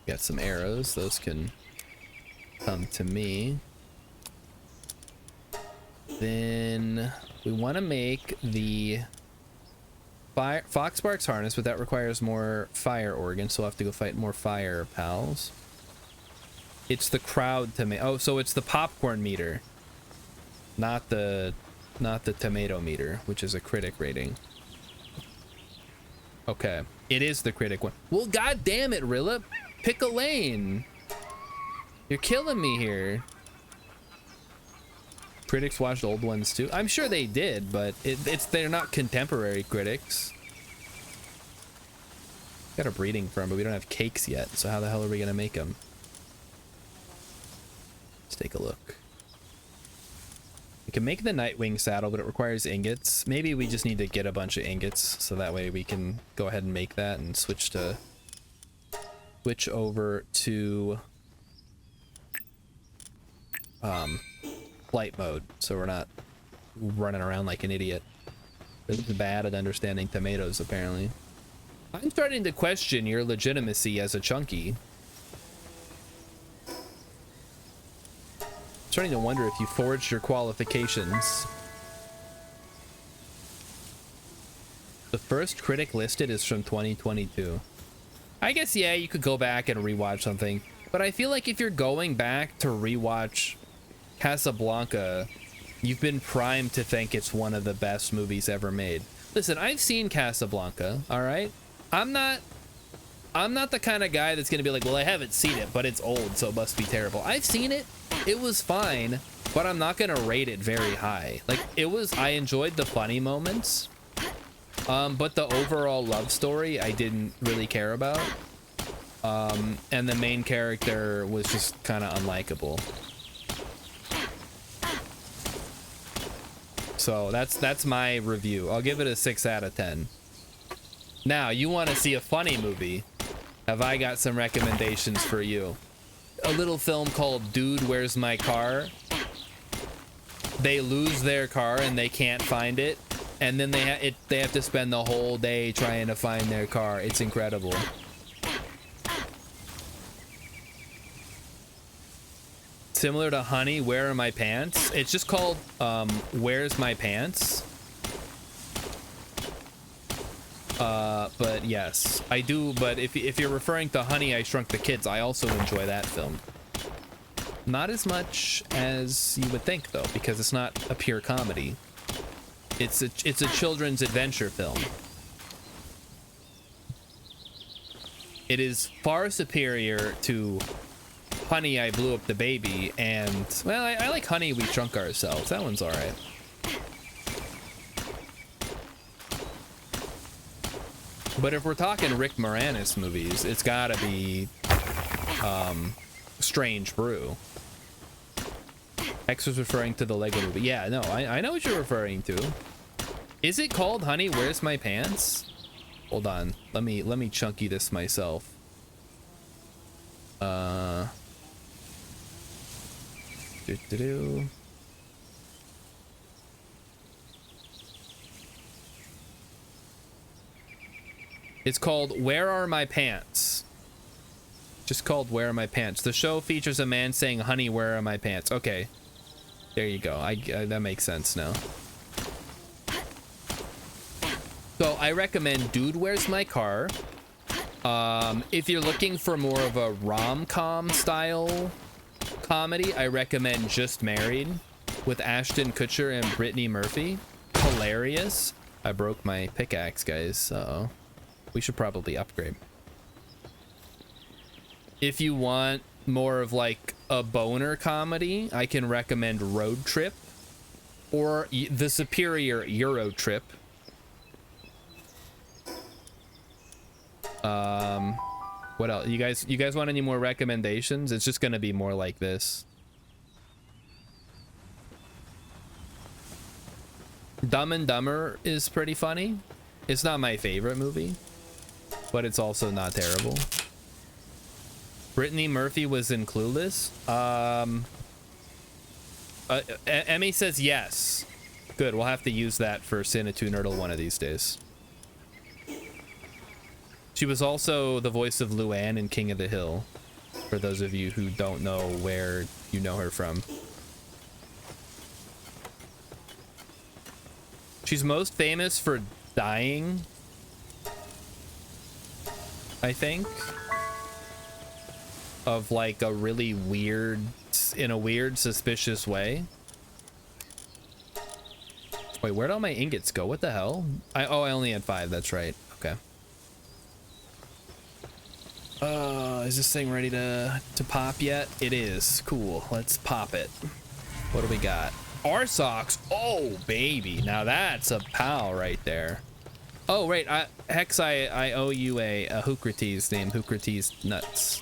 Got some arrows, those can come to me. Then we want to make the Foxbark's harness, but that requires more fire organs, so we'll have to go fight more fire pals. It's the crowd tomato. Oh, so it's the popcorn meter, not the tomato meter, which is a critic rating. Okay, it is the critic one. Well, god damn it, Rilla, pick a lane. You're killing me here. Critics watched old ones too. I'm sure they did, but they're not contemporary critics. Got a breeding farm, but we don't have cakes yet, so how the hell are we gonna make them? Let's take a look. We can make the Nightwing saddle, but it requires ingots. Maybe we just need to get a bunch of ingots, so that way we can go ahead and make that and switch over to flight mode, so we're not running around like an idiot. It's bad at understanding tomatoes, apparently. I'm starting to question your legitimacy as a chunky. Starting to wonder if you forged your qualifications. The first critic listed is from 2022. I guess, yeah, you could go back and rewatch something, but I feel like if you're going back to rewatch Casablanca, you've been primed to think it's one of the best movies ever made. Listen, I've seen Casablanca, all right? I'm not the kind of guy that's gonna be like, well, I haven't seen it, but it's old, so it must be terrible. I've seen it. It was fine, but I'm not gonna rate it very high. Like, I enjoyed the funny moments, but the overall love story I didn't really care about. And the main character was just kind of unlikable. So that's my review. I'll give it a 6 out of 10. Now, you want to see a funny movie? Have I got some recommendations for you? A little film called Dude, Where's My Car? They lose their car and they can't find it, and then they have to spend the whole day trying to find their car. It's incredible. Similar to Honey, Where Are My Pants? It's just called Where's My Pants? But yes, I do. But if you're referring to Honey, I Shrunk the Kids, I also enjoy that film. Not as much as you would think, though, because it's not a pure comedy. It's a children's adventure film. It is far superior to Honey, I Blew Up the Baby, and, well, I like Honey, We Shrunk Ourselves. That one's all right. But if we're talking Rick Moranis movies, it's gotta be Strange Brew. X was referring to the Lego movie. Yeah, no, I know what you're referring to. Is it called Honey, Where's My Pants? Hold on, let me chunky this myself. It's called Where Are My Pants? Just called Where Are My Pants? The show features a man saying, "Honey, where are my pants?" Okay, there you go. That makes sense now. So I recommend Dude, Where's My Car? If you're looking for more of a rom-com style comedy, I recommend Just Married with Ashton Kutcher and Brittany Murphy. Hilarious. I broke my pickaxe, guys. Uh-oh. We should probably upgrade. If you want more of like a boner comedy, I can recommend Road Trip or the superior Euro Trip. What else? You guys want any more recommendations? It's just gonna be more like this. Dumb and Dumber is pretty funny. It's not my favorite movie, but it's also not terrible. Brittany Murphy was in Clueless. Emmy says yes. Good, we'll have to use that for Sin2 Nerdle one of these days. She was also the voice of Luann in King of the Hill, for those of you who don't know where you know her from. She's most famous for dying, I think, of like a really weird, in a weird, suspicious way. Wait, where'd all my ingots go? What the hell? I only had 5, that's right. Okay. Is this thing ready to pop yet? It is. Cool. Let's pop it. What do we got? Our socks. Oh, baby. Now that's a pal right there. Oh, wait. Hex, I owe you a Hookrates named Hookrates Nuts.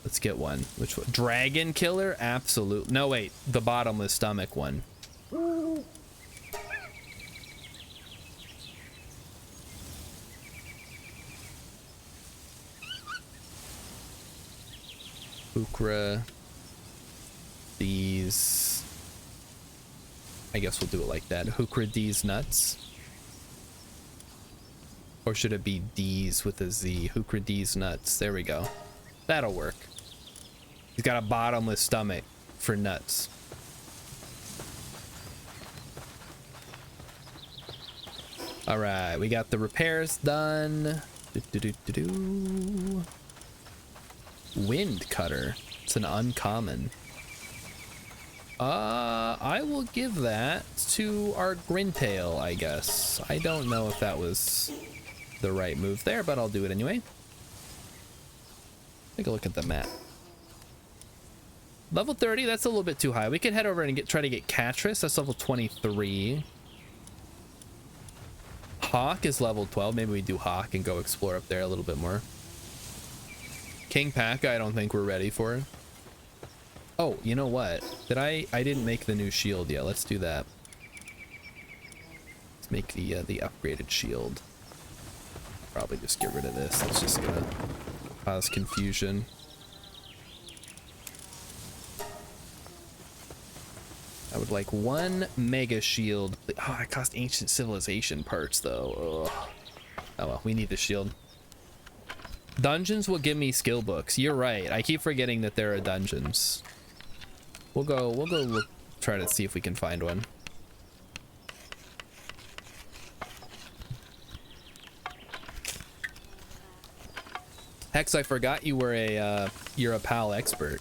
Let's get one. Which one? Dragon Killer? Absolute. No, wait. The bottomless stomach one. Hookra. These. I guess we'll do it like that. Hookrates Nuts. Or should it be D's with a Z? Hookrates Nuts. There we go. That'll work. He's got a bottomless stomach for nuts. All right, we got the repairs done. Wind cutter. It's an uncommon. I will give that to our Grintail, I guess. I don't know if that was the right move there, but I'll do it anyway. Take a look at the map. Level 30, that's a little bit too high. We could head over and try to get Catris. That's level 23. Hawk is level 12. Maybe we do Hawk and go explore up there a little bit more. King Pack, I don't think we're ready for. Oh, you know what? I didn't make the new shield yet. Let's do that. Let's make the upgraded shield. Probably just get rid of this. It's just gonna cause confusion. I would like 1 mega shield. Oh, it cost ancient civilization parts though. Ugh. Oh well, we need the shield. Dungeons will give me skill books. You're right. I keep forgetting that there are dungeons. We'll go look, try to see if we can find one. Hex, I forgot you were you're a PAL expert.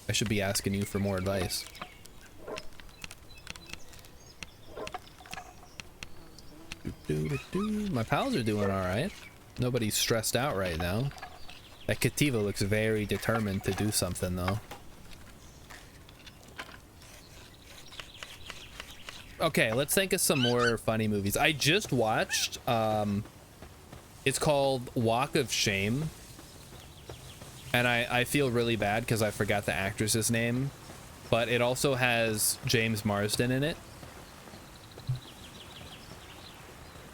I should be asking you for more advice. My pals are doing all right. Nobody's stressed out right now. That Kativa looks very determined to do something though. Okay, let's think of some more funny movies. I just watched, it's called Walk of Shame. And I feel really bad because I forgot the actress's name. But it also has James Marsden in it.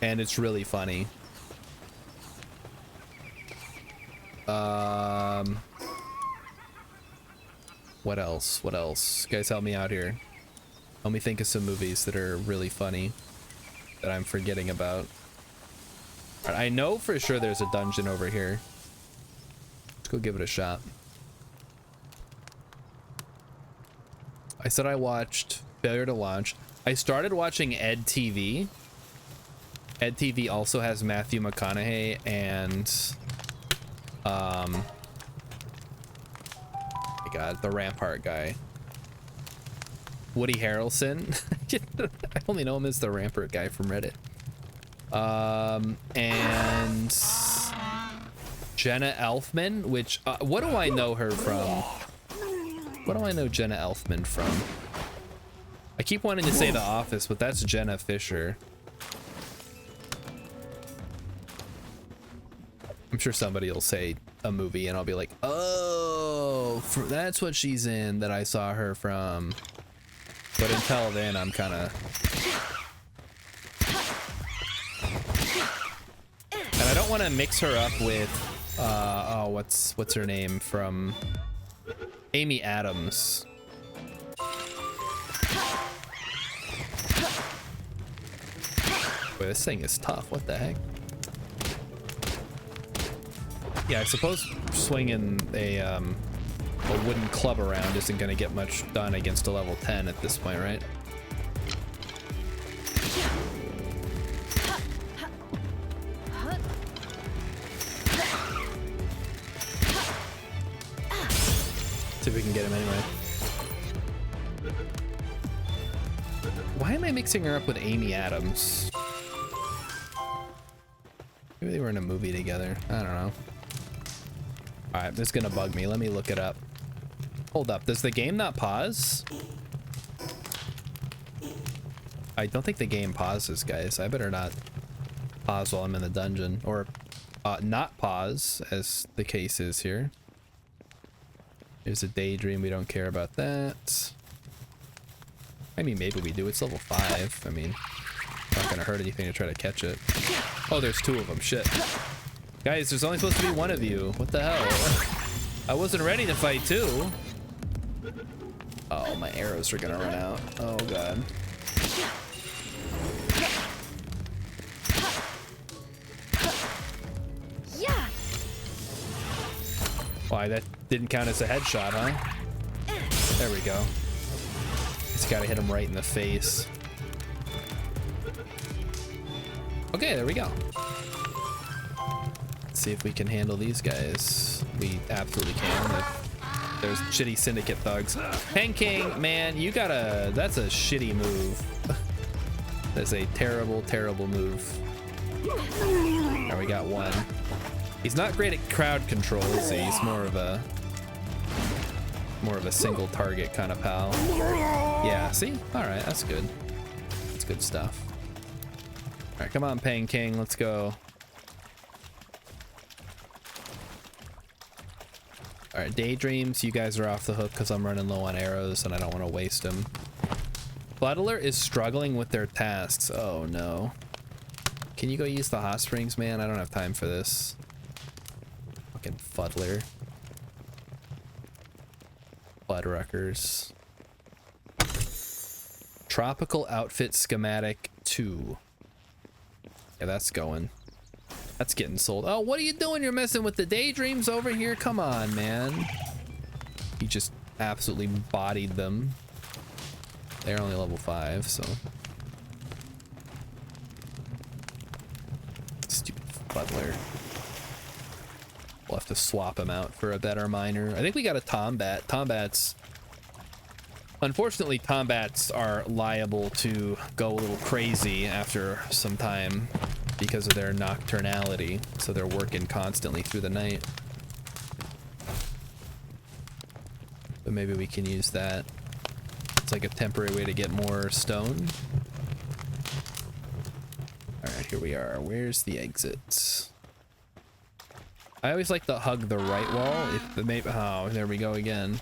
And it's really funny. What else? What else? Guys, help me out here. Help me think of some movies that are really funny that I'm forgetting about. I know for sure there's a dungeon over here. Let's go give it a shot. I said I watched Failure to Launch. I started watching Ed TV. Ed TV also has Matthew McConaughey and oh my god, the Rampart guy. Woody Harrelson. I only know him as the Rampart guy from Reddit. And Jenna Elfman, which what do I know her from? What do I know Jenna Elfman from? I keep wanting to say The Office, but that's Jenna Fisher. I'm sure somebody will say a movie and I'll be like, oh, that's what she's in that I saw her from. But until then, I'm kind of... And I don't want to mix her up with, oh, what's her name from Amy Adams. Boy, this thing is tough. What the heck? Yeah, I suppose swinging a wooden club around isn't going to get much done against a level 10 at this point, right? See if we can get him anyway. Why am I mixing her up with Amy Adams? Maybe they were in a movie together. I don't know. Alright, this is gonna bug me. Let me look it up. Hold up. Does the game not pause? I don't think the game pauses, guys. I better not pause while I'm in the dungeon. Or not pause, as the case is here. There's a daydream. We don't care about that. I mean, maybe we do. It's level 5. I mean, not gonna hurt anything to try to catch it. Oh, there's 2 of them. Shit. Guys, there's only supposed to be 1 of you. What the hell? I wasn't ready to fight 2. Oh, my arrows are gonna run out. Oh, God. Yeah. Why, that didn't count as a headshot, huh? There we go. Just gotta hit him right in the face. Okay, there we go. Let's see if we can handle these guys. We absolutely can. There's shitty syndicate thugs. Hang King, man, you gotta... That's a shitty move. That's a terrible, terrible move. Now we got 1. He's not great at crowd control, is he? He's more of a single target kind of pal. Yeah, see? Alright, that's good. That's good stuff. Alright, come on, Pang King, let's go. All right, daydreams, you guys are off the hook because I'm running low on arrows and I don't want to waste them. Fuddler is struggling with their tasks. Oh no. Can you go use the hot springs, man? I don't have time for this. Fucking Fuddler. Fuddruckers. Tropical outfit schematic 2. Yeah, that's going. That's getting sold. Oh, what are you doing? You're messing with the daydreams over here? Come on, man. You just absolutely bodied them. They're only level 5, so. Stupid Fuddler. We'll have to swap him out for a better miner. I think we got a Tombat. Tombats. Unfortunately, Tombats are liable to go a little crazy after some time because of their nocturnality. So they're working constantly through the night. But maybe we can use that. It's like a temporary way to get more stone. Alright, here we are. Where's the exit? I always like to hug the right wall. If the maybe, oh, there we go again.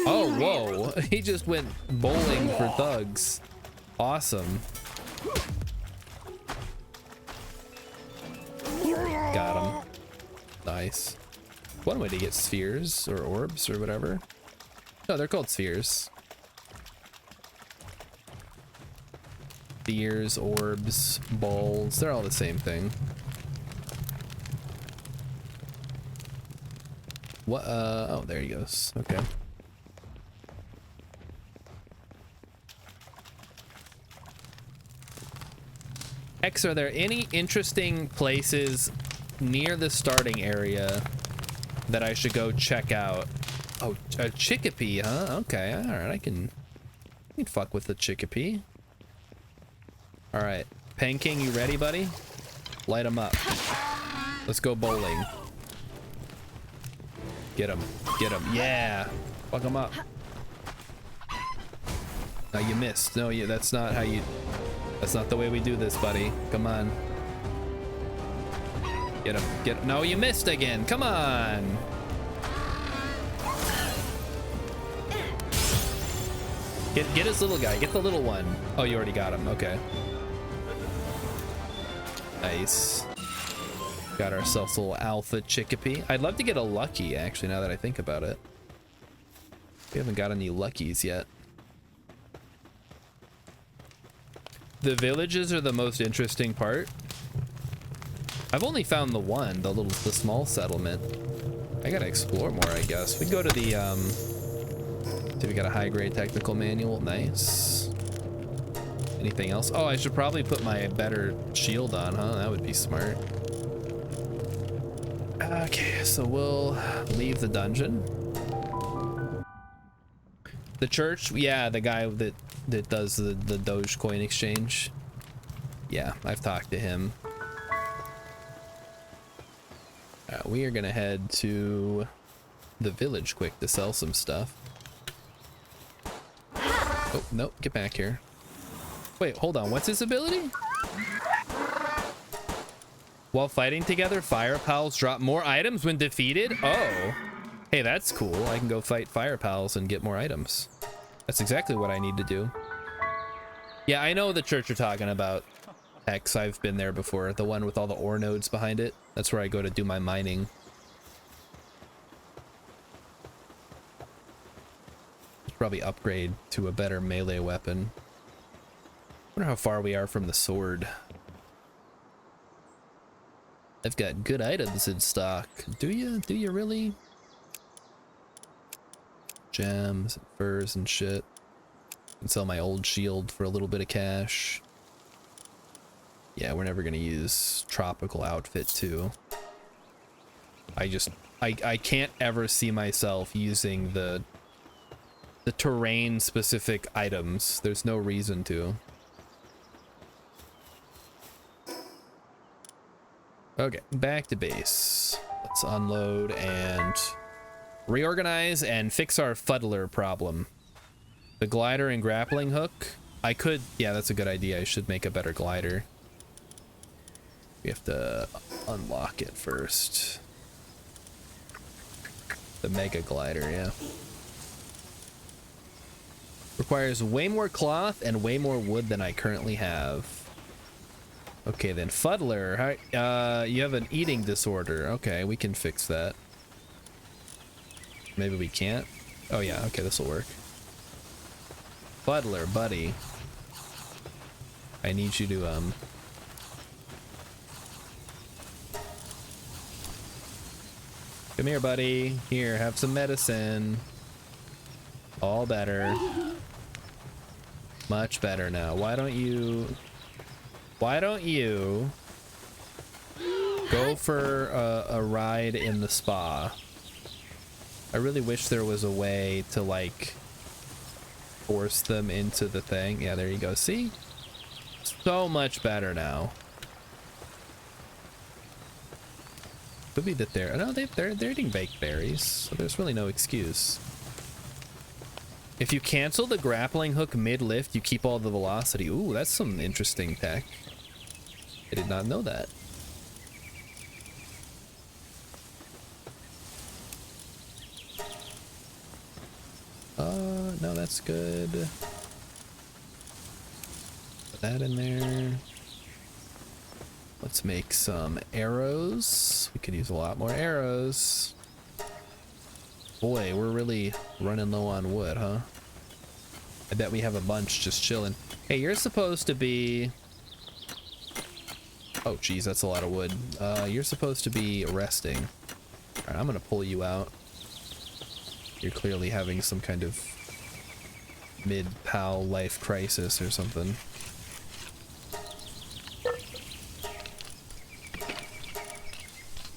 Oh, whoa. He just went bowling for thugs. Awesome. Got him. Nice. One way to get spheres or orbs or whatever. No, they're called spheres. Spheres, orbs, balls, they're all the same thing. What? Oh, there he goes. Okay. X, are there any interesting places near the starting area that I should go check out? Oh, a Chicopee, huh? Okay, all right, I can fuck with the Chicopee. All right, Pen King, you ready, buddy? Light him up. Let's go bowling. Get him, yeah. Fuck him up. No, you missed. No, that's not how you, that's not the way we do this, buddy. Come on. Get him, no, you missed again. Come on. Get his little guy. Get the little one. Oh, you already got him. Okay. Nice. Got ourselves a little alpha Chicopee. I'd love to get a lucky, actually, now that I think about it. We haven't got any luckies yet. The villages are the most interesting part. I've only found the one, the small settlement. I gotta explore more, I guess. We go to the, see, we got a high-grade technical manual. Nice. Anything else? Oh, I should probably put my better shield on, huh? That would be smart. Okay, so we'll leave the dungeon. The church, yeah, the guy that does the Dogecoin exchange. Yeah, I've talked to him. We are gonna head to the village quick to sell some stuff. Oh, nope, get back here. Wait, hold on, what's his ability? While fighting together, fire pals drop more items when defeated? Oh. Hey, that's cool. I can go fight fire pals and get more items. That's exactly what I need to do. Yeah, I know the church you're talking about. X, I've been there before. The one with all the ore nodes behind it. That's where I go to do my mining. Should probably upgrade to a better melee weapon. Wonder how far we are from the sword. I've got good items in stock. Do you? Do you really? Gems, and furs, and shit. Can sell my old shield for a little bit of cash. Yeah, we're never gonna use tropical outfit too. I can't ever see myself using the terrain specific items. There's no reason to. Okay, back to base. Let's unload and reorganize and fix our fuddler problem. The glider and grappling hook. I could, yeah, that's a good idea. I should make a better glider. We have to unlock it first. The Mega Glider, yeah. Requires way more cloth and way more wood than I currently have. Okay, then Fuddler, you have an eating disorder. Okay, we can fix that. Maybe we can't. Oh yeah, okay, this will work. Fuddler, buddy. I need you to come here, buddy. Here, have some medicine. All better. Much better now. Why don't you go for a ride in the spa? I really wish there was a way to like force them into the thing. Yeah, there you go. See? So much better now. Could be that they're eating baked berries, so there's really no excuse. If you cancel the grappling hook mid-lift, you keep all the velocity. Ooh, that's some interesting tech. I did not know that. No, that's good. Put that in there. Let's make some arrows. We could use a lot more arrows. Boy, we're really running low on wood, huh? I bet we have a bunch just chilling. Hey, you're supposed to be... Oh, geez, that's a lot of wood. You're supposed to be resting. All right, I'm gonna pull you out. You're clearly having some kind of mid-pal life crisis or something.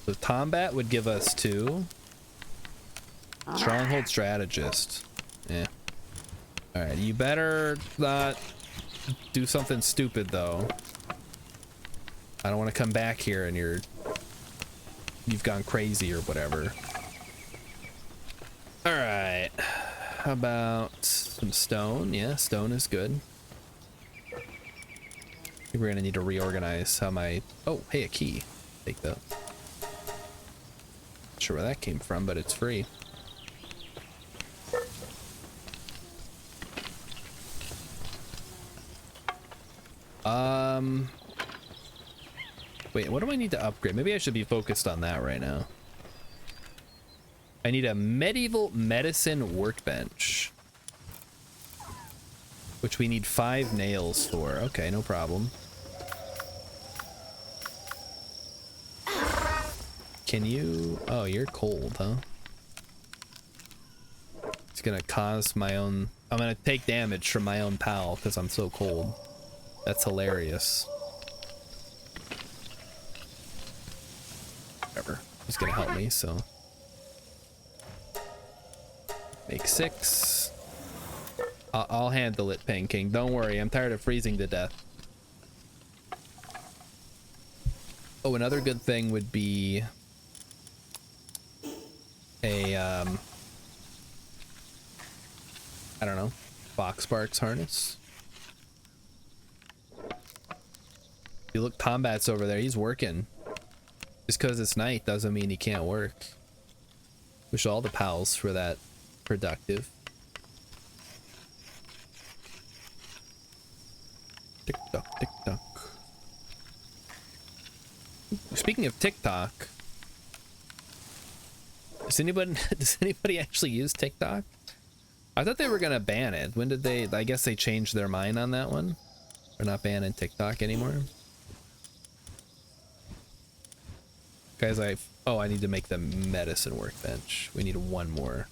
The combat would give us 2. Stronghold strategist. Yeah. Alright, you better not do something stupid though. I don't want to come back here and you've gone crazy or whatever. Alright. How about some stone? Yeah, stone is good. I think we're gonna need to reorganize how my... Oh, hey, a key. Take that. Not sure where that came from, but it's free. Wait, what do I need to upgrade? Maybe I should be focused on that right now. I need a medieval medicine workbench, which we need 5 nails for. Okay, no problem. Can you... Oh, you're cold, huh? It's gonna cause my own... I'm gonna take damage from my own pal because I'm so cold. That's hilarious. Whatever. He's gonna help me, so... Make 6. I'll handle it, Pain King. Don't worry, I'm tired of freezing to death. Oh, another good thing would be a I don't know, Fox Sparks harness. You look, Combat's over there, he's working. Just because it's night doesn't mean he can't work. Wish all the pals were that productive. Tick tock, tick tock. Speaking of TikTok, does anybody actually use TikTok? I thought they were gonna ban it. When did they? I guess they changed their mind on that one. They're not banning TikTok anymore. Guys, I need to make the medicine workbench. We need 1 more.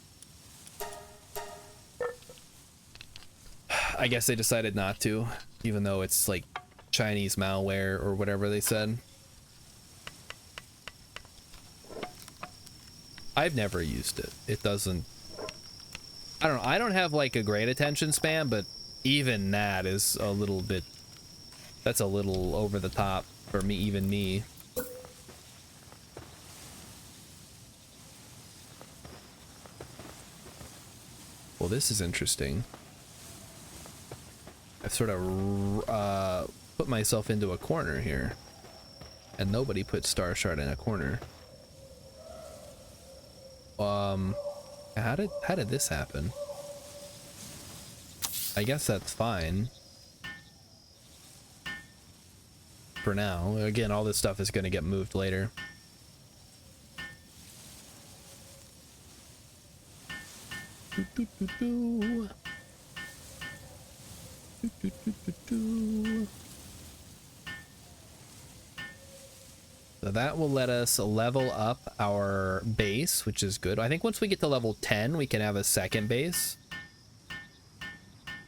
I guess they decided not to, even though it's like Chinese malware or whatever they said. I've never used it. It doesn't... I don't know. I don't have like a great attention span, but even that is a little bit... That's a little over the top for me, even me. Well, this is interesting. I've sort of put myself into a corner here, and nobody put Star Shard in a corner. How did this happen? I guess that's fine. For now. Again, all this stuff is going to get moved later. So that will let us level up our base, which is good. I think once we get to level 10, we can have a second base.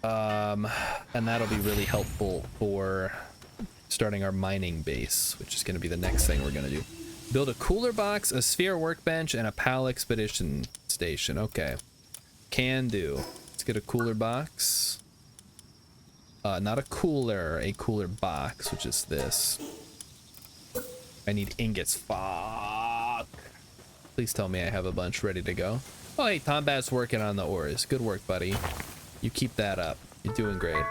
And that'll be really helpful for starting our mining base, which is going to be the next thing we're going to do. Build a cooler box, a sphere workbench, and a PAL expedition station. Okay. Can do. Let's get a cooler box. Not a cooler box, which is this. I need ingots. Fuck. Please tell me I have a bunch ready to go. Oh, hey, Tombat's working on the ores. Good work, buddy. You keep that up. You're doing great.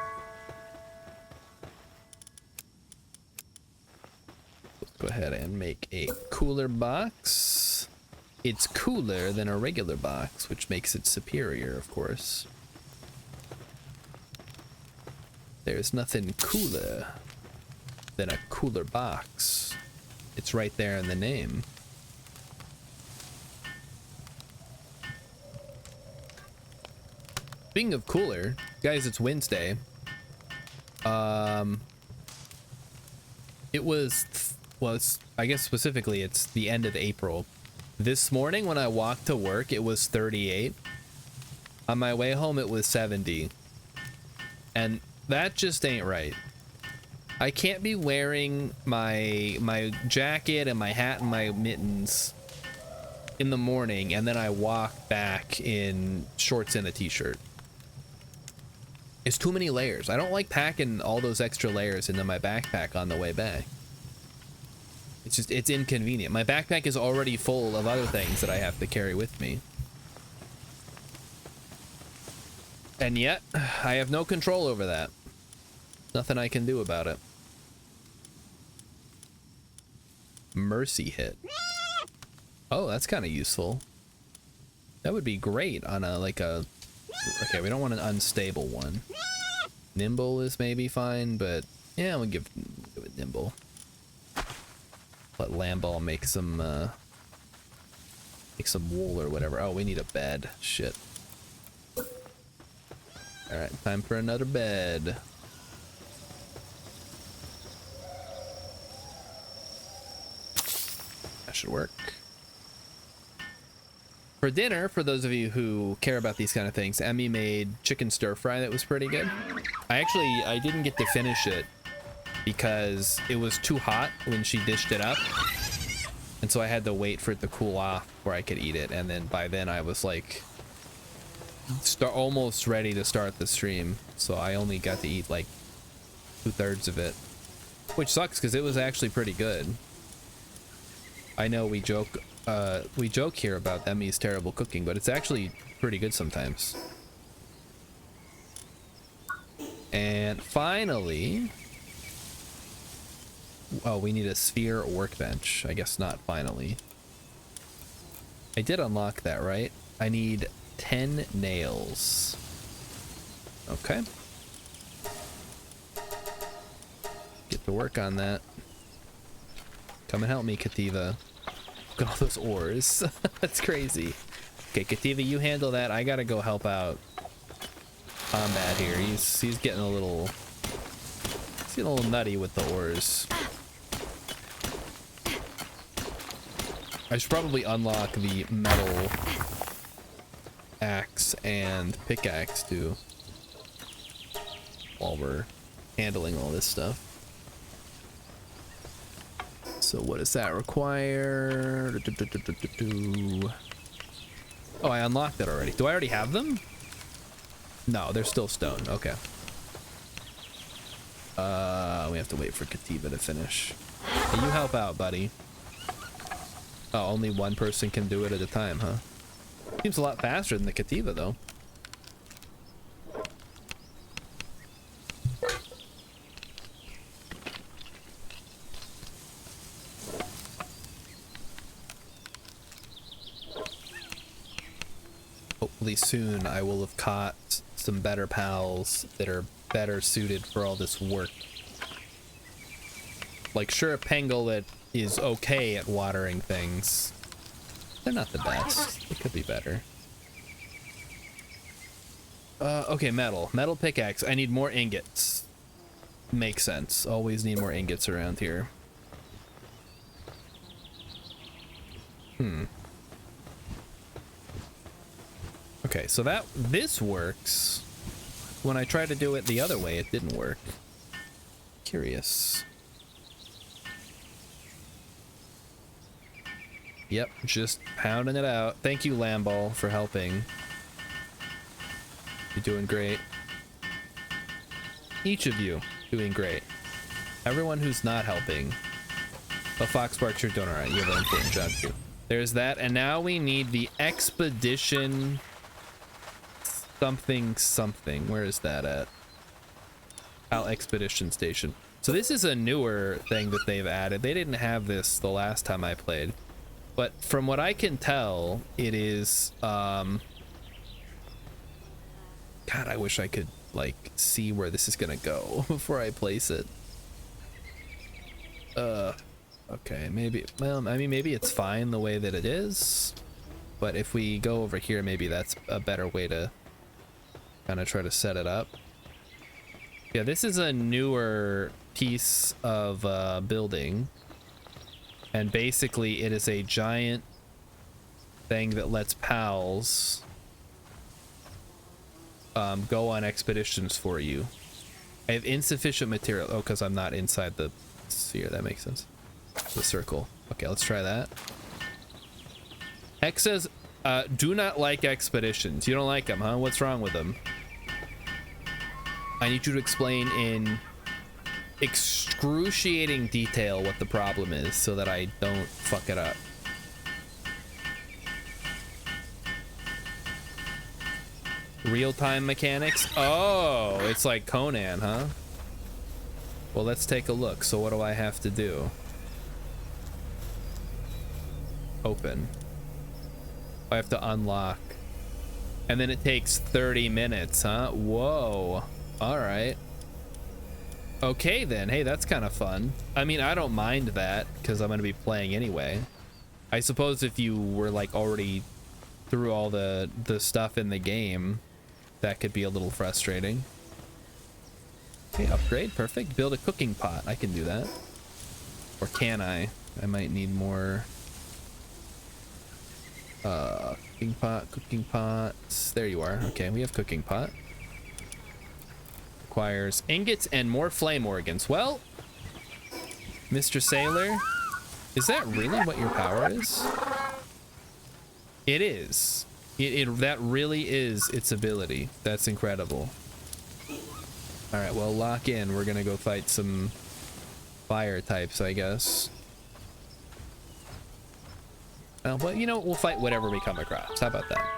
Let's go ahead and make a cooler box. It's cooler than a regular box, which makes it superior, of course. There's nothing cooler than a cooler box. It's right there in the name. Speaking of cooler, guys, it's Wednesday. I guess specifically it's the end of April. This morning when I walked to work, it was 38. On my way home, it was 70. And that just ain't right. I can't be wearing my jacket and my hat and my mittens in the morning, and then I walk back in shorts and a t-shirt. It's too many layers. I don't like packing all those extra layers into my backpack on the way back. It's inconvenient. My backpack is already full of other things that I have to carry with me. And yet, I have no control over that. Nothing I can do about it. Mercy hit. Oh, that's kind of useful. That would be great on a, like a... Okay, we don't want an unstable one. Nimble is maybe fine, but yeah, we'll give it nimble. Let Lamball make some wool or whatever. Oh, we need a bed. Shit. Alright, time for another bed. That should work. For dinner, for those of you who care about these kind of things, Emmy made chicken stir fry that was pretty good. I didn't get to finish it because it was too hot when she dished it up. And so I had to wait for it to cool off before I could eat it. And then by then I was like almost ready to start the stream. So I only got to eat like 2/3 of it, which sucks because it was actually pretty good. I know we joke here about Emmy's terrible cooking, but it's actually pretty good sometimes. And finally, oh, we need a sphere workbench. I guess not finally. I did unlock that, right? I need 10 nails. Okay. Get to work on that. Come and help me, Kativa. Look at all those ores. That's crazy. Okay, Kativa, you handle that. I gotta go help out Combat here. He's getting a little nutty with the ores. I should probably unlock the metal axe and pickaxe too while we're handling all this stuff. So what does that require? Oh, I unlocked it already. Do I already have them? No, they're still stone. Okay. We have to wait for Kativa to finish. Hey, you help out, buddy. Oh, only one person can do it at a time, huh? Seems a lot faster than the Kativa, though. hopefully soon I will have caught some better pals that are better suited for all this work. Like, sure, a Pangolin is okay at watering things. They're not the best. It could be better. Okay, metal. Metal pickaxe. I need more ingots. Makes sense. Always need more ingots around here. Okay, so this works. When I tried to do it the other way, it didn't work. Curious. Yep, just pounding it out. Thank you, Lamball, for helping. You're doing great. Each of you doing great. Everyone who's not helping. But Foxparks, you're doing alright. You have an important job too. There's that, and now we need the expedition something. Where is that at? Expedition Station. So this is a newer thing that they've added. They didn't have this the last time I played. But from what I can tell, it is, God, I wish I could, like, see where this is gonna go before I place it. Okay, maybe, well, I mean, maybe it's fine the way that it is. But if we go over here, maybe that's a better way to kind of try to set it up. Yeah, this is a newer piece of building. And basically, it is a giant thing that lets pals go on expeditions for you. I have insufficient material. Oh, because I'm not inside the sphere. That makes sense. The circle. Okay, let's try that. Hex says, do not like expeditions. You don't like them, huh? What's wrong with them? I need you to explain in excruciating detail what the problem is so that I don't fuck it up. Real-time mechanics? Oh, it's like Conan, huh? Well, let's take a look. So what do I have to do? Open. I have to unlock. And then it takes 30 minutes, huh? Whoa. All right. Okay then, hey, that's kind of fun. I mean, I don't mind that because I'm going to be playing anyway. I suppose if you were like already through all the stuff in the game, that could be a little frustrating. Okay, upgrade, perfect. Build a cooking pot, I can do that. Or can I? I might need more. Cooking pots. There you are. Okay, we have cooking pot. Requires ingots and more flame organs. Well, Mr. Sailor, is that really what your power is? It is. That really is its ability. That's incredible. All right, well, lock in. We're gonna go fight some fire types, I guess. But you know, we'll fight whatever we come across. How about that?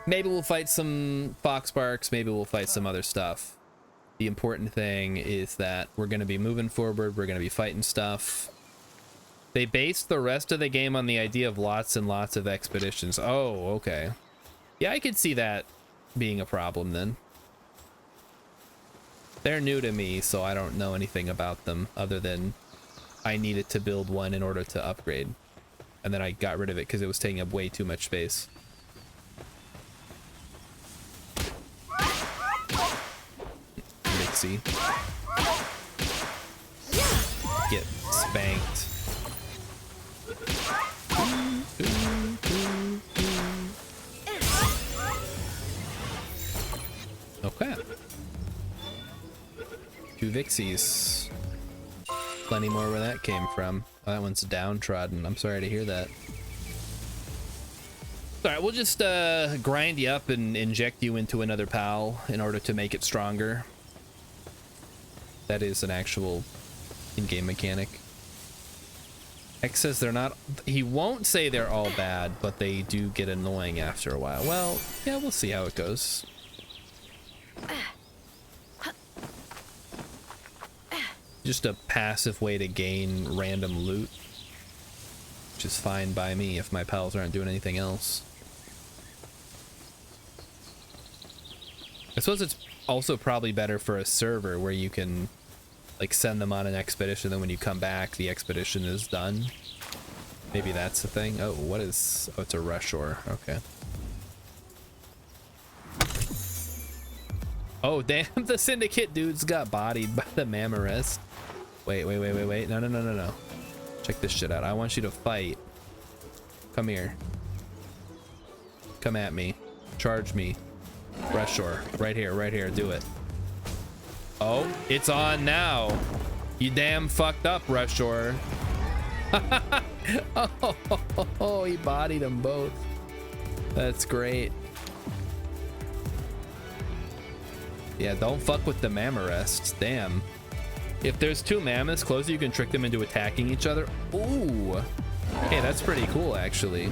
Maybe we'll fight some Foxparks. Maybe we'll fight some other stuff. The important thing is that we're going to be moving forward. We're going to be fighting stuff. They based the rest of the game on the idea of lots and lots of expeditions. Oh, okay. Yeah, I could see that being a problem then. They're new to me, so I don't know anything about them other than I needed to build one in order to upgrade. And then I got rid of it because it was taking up way too much space. Mixie. Get spanked. Okay. 2 Vixies. Plenty more where that came from. Oh, that one's downtrodden. I'm sorry to hear that. Alright, we'll just grind you up and inject you into another pal in order to make it stronger. That is an actual in-game mechanic. X says they're not... He won't say they're all bad, but they do get annoying after a while. Well, yeah, we'll see how it goes. Just a passive way to gain random loot. Which is fine by me if my pals aren't doing anything else. I suppose it's also probably better for a server where you can like send them on an expedition, then when you come back the expedition is done. Maybe that's the thing. Oh, what is... Oh, it's a rush ore. Okay. Oh, damn, the syndicate dudes got bodied by the Mammarest. Wait. No. Check this shit out. I want you to fight. Come here. Come at me. Charge me. Rush ore. Right here. Do it. Oh, it's on now. You damn fucked up, rush ore. Oh, he bodied them both. That's great. Yeah, don't fuck with the Mammarests. Damn. If there's two mammoths close, you can trick them into attacking each other. Ooh. Hey, that's pretty cool, actually.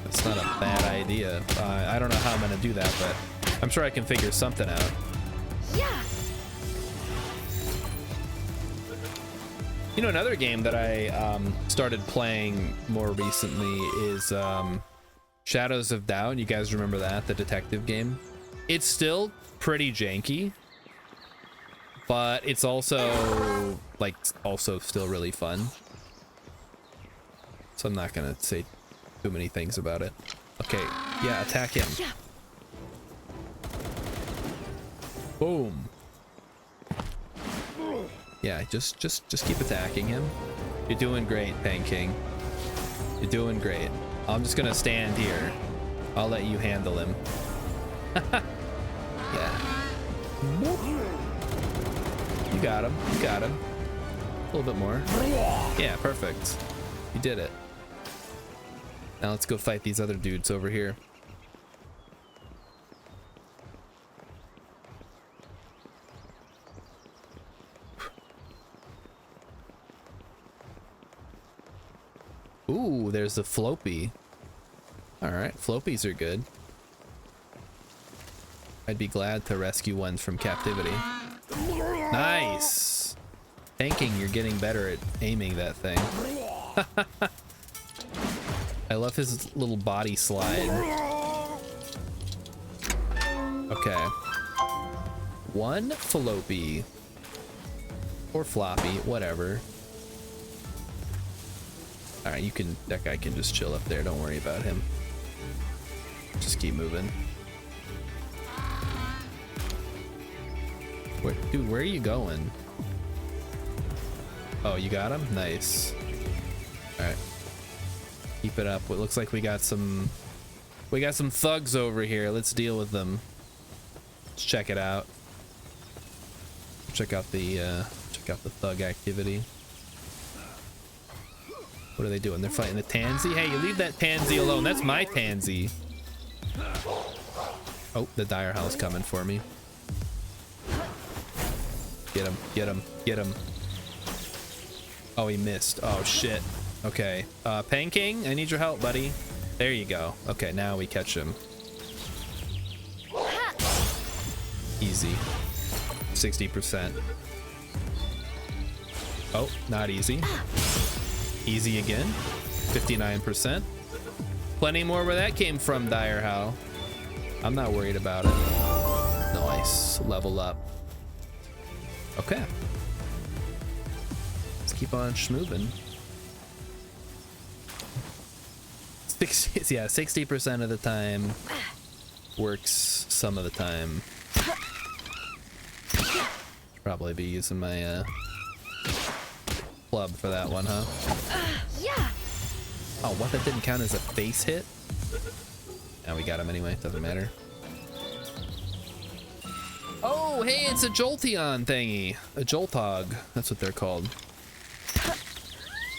That's not a bad idea. I don't know how I'm gonna do that, but I'm sure I can figure something out. Yeah. You know, another game that I started playing more recently is Shadows of Doubt. You guys remember that, the detective game? It's still pretty janky, but it's also like still really fun. So I'm not gonna say too many things about it. Okay, yeah, attack him. Yeah. Boom. Yeah, just keep attacking him. You're doing great, Pang King. You're doing great. I'm just gonna stand here. I'll let you handle him. Yeah. You got him. You got him. A little bit more. Yeah, perfect. You did it. Now let's go fight these other dudes over here. Ooh, there's the Floppy. Alright, Floppies are good. I'd be glad to rescue one from captivity. Nice! Thinking you're getting better at aiming that thing. I love his little body slide. Okay. One Floppy. Or Floppy, whatever. Alright, you can, that guy can just chill up there, don't worry about him. Just keep moving. Dude, where are you going? Oh, you got him? Nice. Alright. Keep it up. It looks like we got some thugs over here. Let's deal with them. Let's check it out. Check out the thug activity. What are they doing? They're fighting the tansy? Hey, you leave that tansy alone. That's my tansy. Oh, the dire howl's coming for me. Get him, get him, get him. Oh, he missed. Oh, shit. Okay. Pang King, I need your help, buddy. There you go. Okay, now we catch him. Easy. 60%. Oh, not easy. Easy again. 59%. Plenty more where that came from, Dire Howl. I'm not worried about it. Nice. Level up. Okay. Let's keep on schmoving. Yeah, 60% of the time works some of the time. Probably be using my club for that one, huh? Yeah. Oh, what? That didn't count as a face hit? Now we got him anyway. Doesn't matter. Oh, hey, it's a Jolteon thingy. A Joltog. That's what they're called.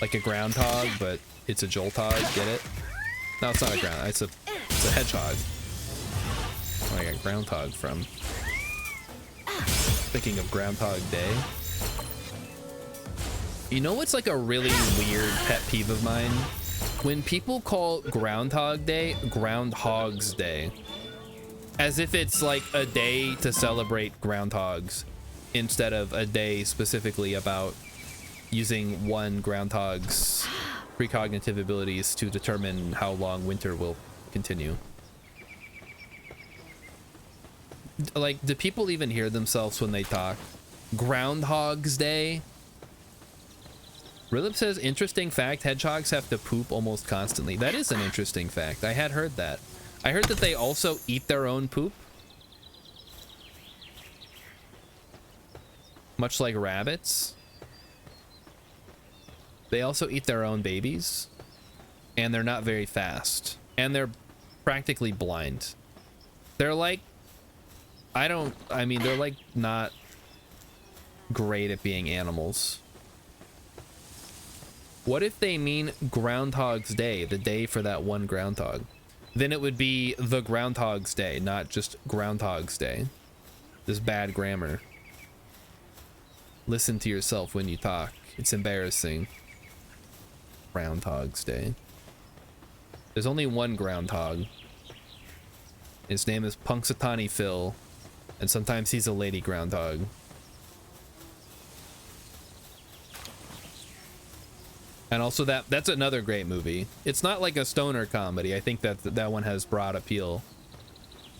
Like a groundhog, but it's a Joltog. Get it? No, it's not a ground. It's a hedgehog. Where I got groundhog from. Thinking of Groundhog Day. You know what's like a really weird pet peeve of mine? When people call Groundhog Day Groundhog's Day. As if it's like a day to celebrate groundhogs instead of a day specifically about using one groundhog's precognitive abilities to determine how long winter will continue. Like, do people even hear themselves when they talk? Groundhog's Day? Rilip says, interesting fact, hedgehogs have to poop almost constantly. That is an interesting fact. I had heard that. I heard that they also eat their own poop. Much like rabbits. They also eat their own babies. And they're not very fast. And they're practically blind. They're like... I mean, they're like not great at being animals. What if they mean Groundhog's Day, the day for that one groundhog? Then it would be the Groundhog's Day, not just Groundhog's Day. This bad grammar. Listen to yourself when you talk. It's embarrassing. Groundhog's Day. There's only one groundhog. His name is Punxsutawney Phil. And sometimes he's a lady groundhog. And also that's another great movie. It's not like a stoner comedy. I think that one has broad appeal.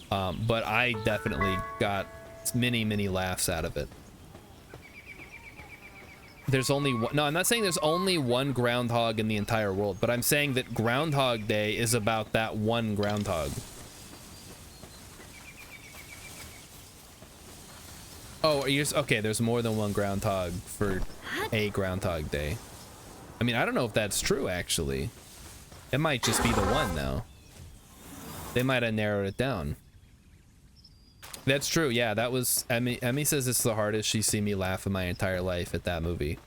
But I definitely got many laughs out of it. There's only one. No, I'm not saying there's only one groundhog in the entire world, but I'm saying that Groundhog Day is about that one groundhog. Oh, you're okay. There's more than one groundhog for a Groundhog Day. I mean, I don't know if that's true, actually. It might just be the one, though. They might have narrowed it down. That's true. Yeah, that was... Emmy says it's the hardest she's seen me laugh in my entire life at that movie.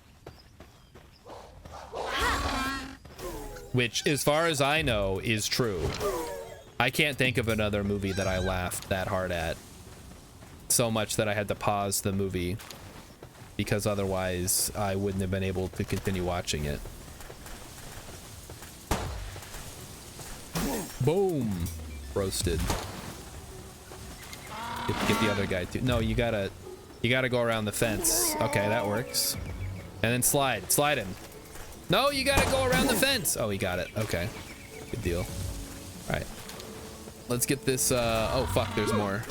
Which, as far as I know, is true. I can't think of another movie that I laughed that hard at. So much that I had to pause the movie. Because otherwise, I wouldn't have been able to continue watching it. Boom! Roasted. Get the other guy too. No, you gotta go around the fence. Okay, that works. And then slide him. No, you gotta go around the fence. Oh, he got it. Okay, good deal. All right, let's get this. Oh fuck, there's more.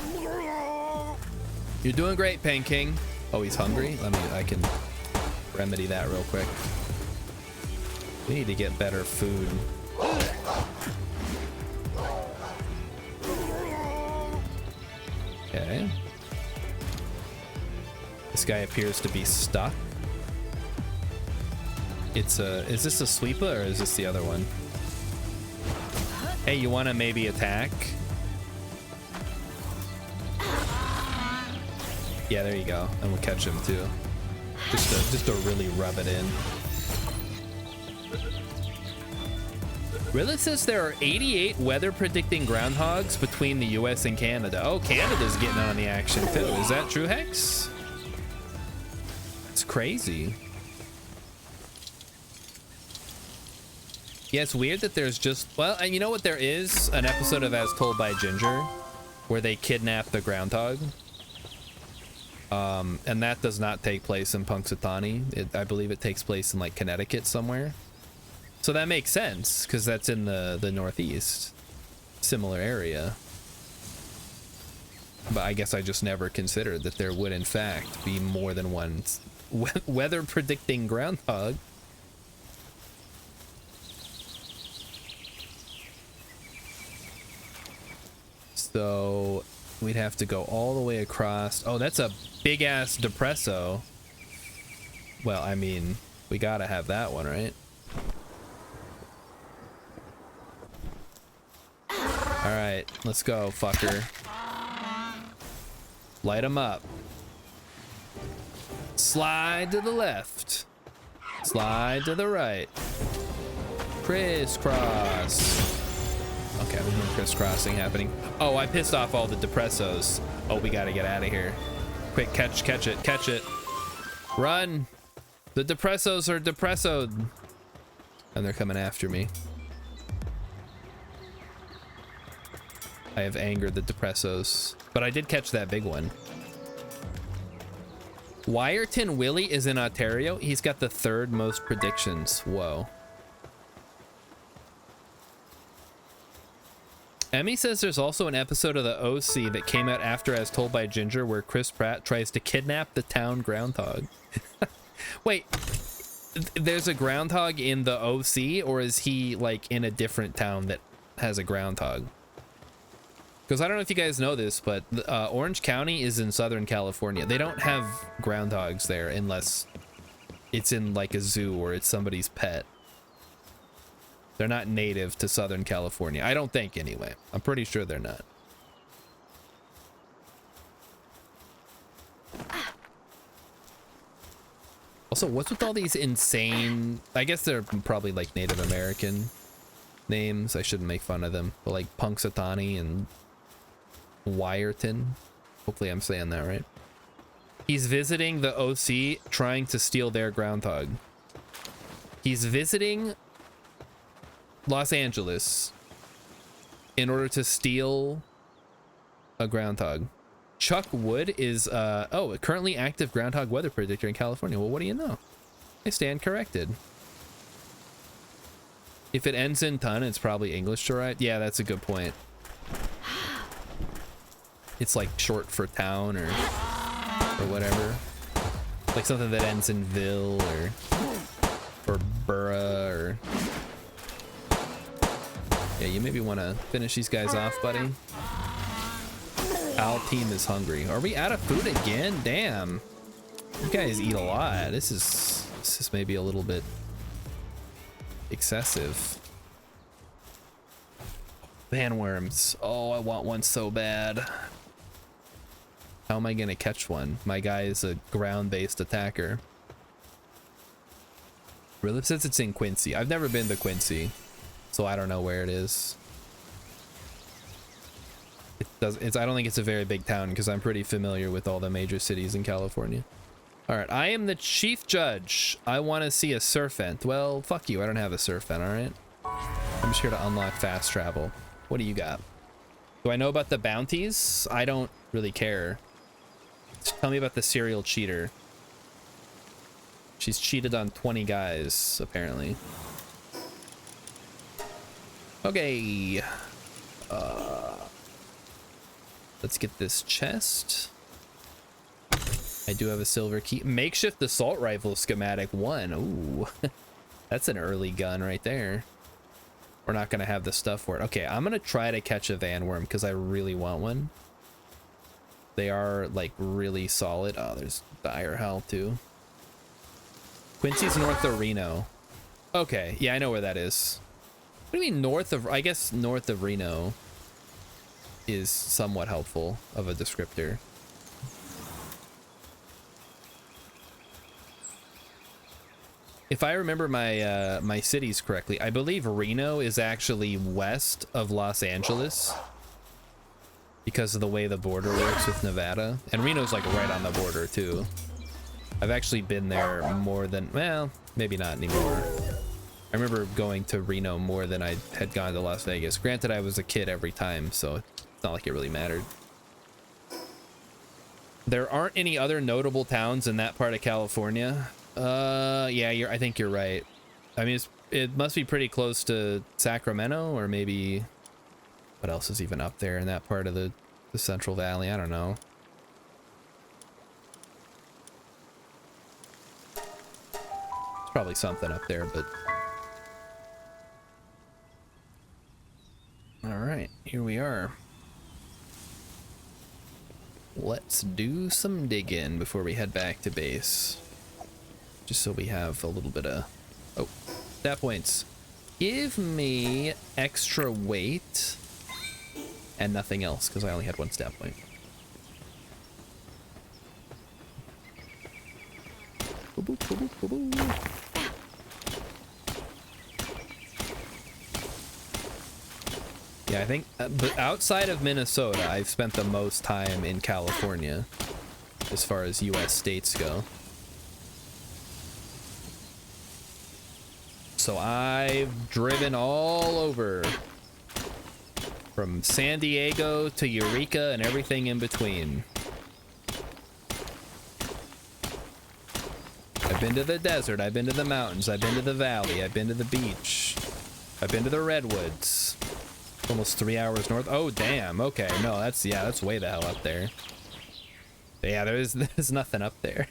You're doing great, Pain King. Oh, he's hungry. I can remedy that real quick. We need to get better food. Okay. This guy appears to be stuck. Is this a sweeper or is this the other one? Hey, you wanna maybe attack? Yeah, there you go. And we'll catch him too. Just to really rub it in. Really says there are 88 weather predicting groundhogs between the US and Canada. Oh, Canada's getting on the action too. Is that true, Hex? It's crazy. Yeah, it's weird that there's just... Well, and you know what there is? An episode of As Told by Ginger where they kidnap the groundhog. And that does not take place in Punxsutawney. I believe it takes place in like Connecticut somewhere. So that makes sense because that's in the Northeast, similar area. But I guess I just never considered that there would in fact be more than one weather predicting groundhog. So we'd have to go all the way across. Oh, that's a big ass depresso. Well, I mean, we gotta have that one, right? All right, let's go, fucker. Light him up. Slide to the left. Slide to the right. Crisscross. Okay, we have crisscrossing happening. Oh, I pissed off all the depressos. Oh, we gotta get out of here. Quick, catch it. Run. The depressos are depressoed. And they're coming after me. I have angered the depressos, but I did catch that big one. Wyerton Willie is in Ontario. He's got the 3rd most predictions. Whoa. Emmy says there's also an episode of the OC that came out after As Told by Ginger where Chris Pratt tries to kidnap the town groundhog. Wait, there's a groundhog in the OC, or is he like in a different town that has a groundhog? Because I don't know if you guys know this, but Orange County is in Southern California. They don't have groundhogs there unless it's in like a zoo or it's somebody's pet. They're not native to Southern California. I don't think, anyway. I'm pretty sure they're not. Also, what's with all these insane... I guess they're probably like Native American names. I shouldn't make fun of them. But like Punxsutawney and Wyerton. Hopefully I'm saying that right. He's visiting the OC trying to steal their groundhog. He's visiting Los Angeles in order to steal a groundhog. Chuck Wood is a currently active groundhog weather predictor in California. Well, what do you know? I stand corrected. If it ends in ton, it's probably English to write. Yeah, that's a good point. It's like short for town or whatever. Like something that ends in ville or borough or... Yeah, you maybe want to finish these guys off, buddy. Our team is hungry. Are we out of food again? Damn. You guys eat a lot. This is maybe a little bit excessive. Bandworms. Oh, I want one so bad. How am I gonna catch one? My guy is a ground-based attacker. Really? Since it's in Quincy. I've never been to Quincy, so I don't know where it is. I don't think it's a very big town because I'm pretty familiar with all the major cities in California. All right, I am the chief judge. I want to see a surf vent. Well, fuck you. I don't have a surf vent, all right? I'm just here to unlock fast travel. What do you got? Do I know about the bounties? I don't really care. Tell me about the serial cheater. She's cheated on 20 guys, apparently. Okay. Let's get this chest. I do have a silver key. Makeshift assault rifle schematic 1. Ooh. That's an early gun right there. We're not gonna have the stuff for it. Okay, I'm gonna try to catch a vanworm because I really want one. They are like really solid. Oh, there's dire hell too. Quincy's north of Reno. Okay, yeah, I know where that is. What do you mean north of? I guess north of Reno is somewhat helpful of a descriptor. If I remember my my cities correctly, I believe Reno is actually west of Los Angeles because of the way the border works with Nevada. And Reno's like right on the border too. I've actually been there more than, well, maybe not anymore. I remember going to Reno more than I had gone to Las Vegas. Granted, I was a kid every time, so it's not like it really mattered. There aren't any other notable towns in that part of California. Yeah, I think you're right. I mean, it must be pretty close to Sacramento, or maybe what else is even up there in that part of the Central Valley? I don't know. It's probably something up there, but all right, here we are. Let's do some digging before we head back to base. Just so we have a little bit of... Oh, stat points. Give me extra weight and nothing else, because I only had one stat point. Boop, boop, boop, boop, boop. Yeah, I think but outside of Minnesota, I've spent the most time in California as far as US states go. So I've driven all over from San Diego to Eureka and everything in between. I've been to the desert, I've been to the mountains, I've been to the valley, I've been to the beach, I've been to the redwoods. Almost 3 hours north. Oh, damn. Okay, no, that's, yeah, that's way the hell up there. Yeah, there's nothing up there.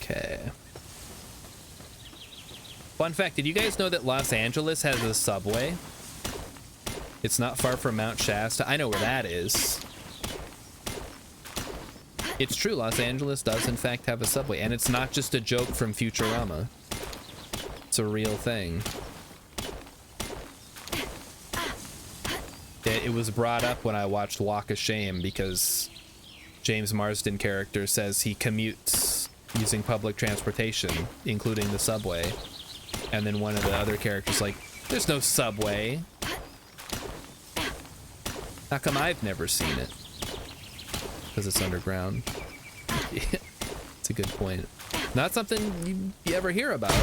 Okay. Fun fact, did you guys know that Los Angeles has a subway? It's not far from Mount Shasta. I know where that is. It's true, Los Angeles does in fact have a subway, and it's not just a joke from Futurama. It's a real thing. It was brought up when I watched Walk of Shame because James Marsden character says he commutes using public transportation, including the subway. And then one of the other characters like, there's no subway. How come I've never seen it? Because it's underground. Yeah, it's a good point. Not something you ever hear about.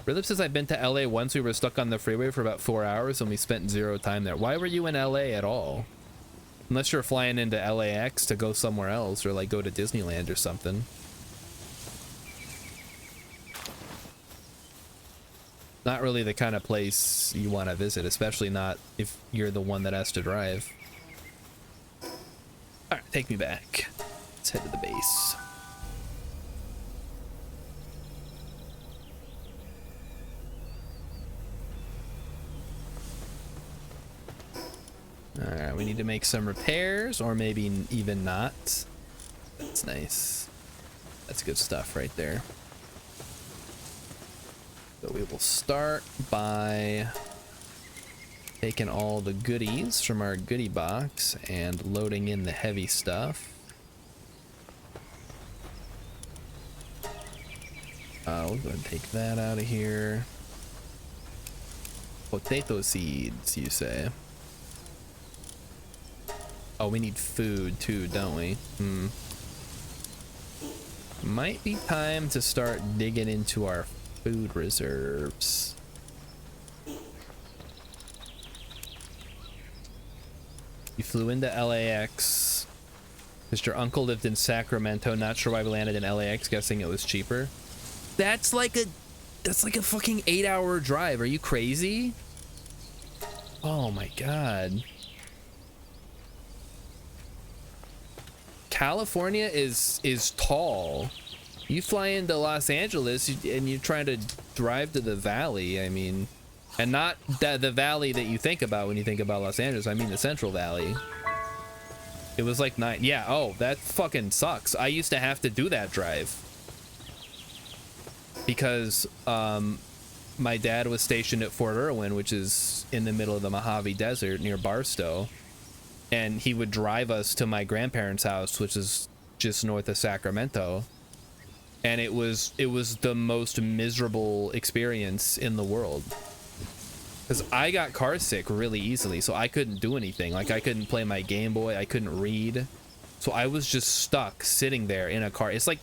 Rilip says, I've been to LA once. We were stuck on the freeway for about 4 hours and we spent 0 time there. Why were you in LA at all? Unless you're flying into LAX to go somewhere else or like go to Disneyland or something. Not really the kind of place you want to visit, especially not if you're the one that has to drive. All right, take me back. Let's head to the base. All right, we need to make some repairs, or maybe even not. That's nice. That's good stuff right there. So we will start by taking all the goodies from our goodie box and loading in the heavy stuff. We'll go ahead and take that out of here. Potato seeds, you say? Oh, we need food too, don't we? Might be time to start digging into our food reserves. You flew into LAX because your uncle lived in Sacramento. Not sure why we landed in LAX, guessing it was cheaper. That's like a fucking 8-hour drive. Are you crazy? Oh my god. California is tall. You fly into Los Angeles and you're trying to drive to the valley. I mean, and not the valley that you think about when you think about Los Angeles. I mean the Central Valley. It was like 9. Yeah. Oh, that fucking sucks. I used to have to do that drive because my dad was stationed at Fort Irwin, which is in the middle of the Mojave Desert near Barstow. And he would drive us to my grandparents' house, which is just north of Sacramento. And it was the most miserable experience in the world. Because I got car sick really easily, so I couldn't do anything. Like, I couldn't play my Game Boy, I couldn't read. So I was just stuck sitting there in a car. It's like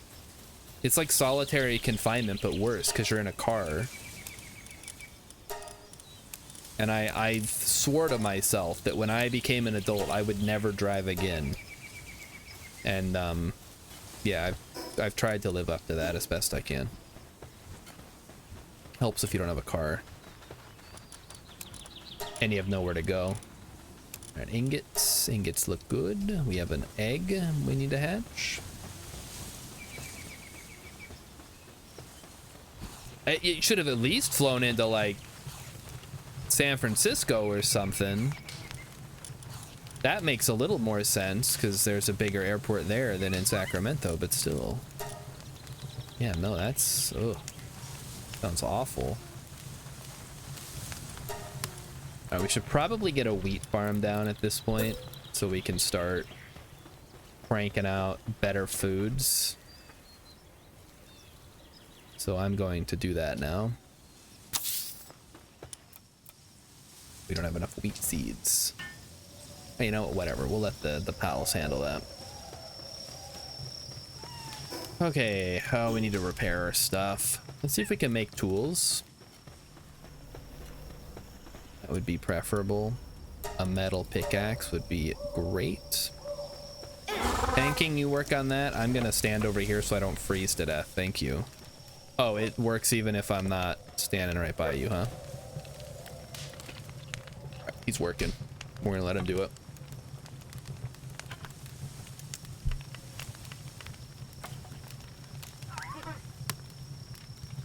solitary confinement, but worse, because you're in a car. And I swore to myself that when I became an adult, I would never drive again. And, yeah, I've tried to live up to that as best I can. Helps if you don't have a car. And you have nowhere to go. Alright, ingots. Ingots look good. We have an egg we need to hatch. You should have at least flown into, like, San Francisco or something. That makes a little more sense because there's a bigger airport there than in Sacramento, but still. Yeah, no, that's, ugh, sounds awful. All right, we should probably get a wheat farm down at this point so we can start cranking out better foods. So I'm going to do that now. We don't have enough wheat seeds. You know, whatever. We'll let the pals handle that. Okay, we need to repair our stuff. Let's see if we can make tools. That would be preferable. A metal pickaxe would be great. Tanking, you work on that. I'm gonna stand over here so I don't freeze to death. Thank you. Oh, it works even if I'm not standing right by you, huh? Right, he's working. We're gonna let him do it.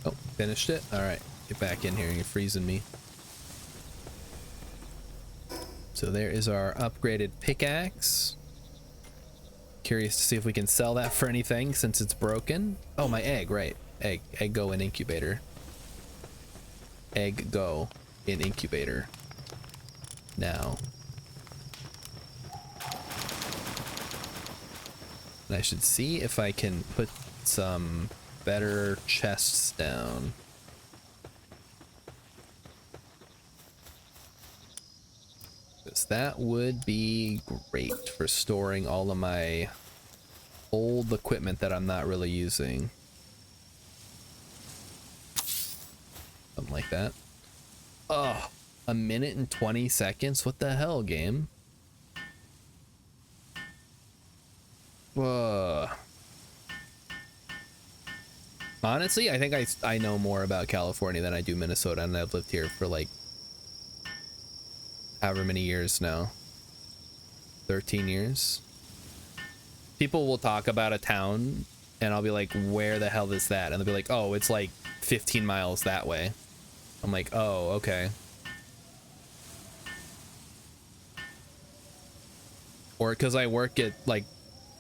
Oh, finished it? All right, get back in here. You're freezing me. So there is our upgraded pickaxe. Curious to see if we can sell that for anything since it's broken. Oh, my egg, right. Egg go in incubator. Egg go in incubator. Now. And I should see if I can put some better chests down. Because that would be great for storing all of my old equipment that I'm not really using. Something like that. Oh, 1 minute and 20 seconds? What the hell, game? Whoa. Honestly, I think I know more about California than I do Minnesota, and I've lived here for like however many years now. 13 years. People will talk about a town and I'll be like, where the hell is that? And they'll be like, oh, it's like 15 miles that way. I'm like, oh, okay. Or because I work at like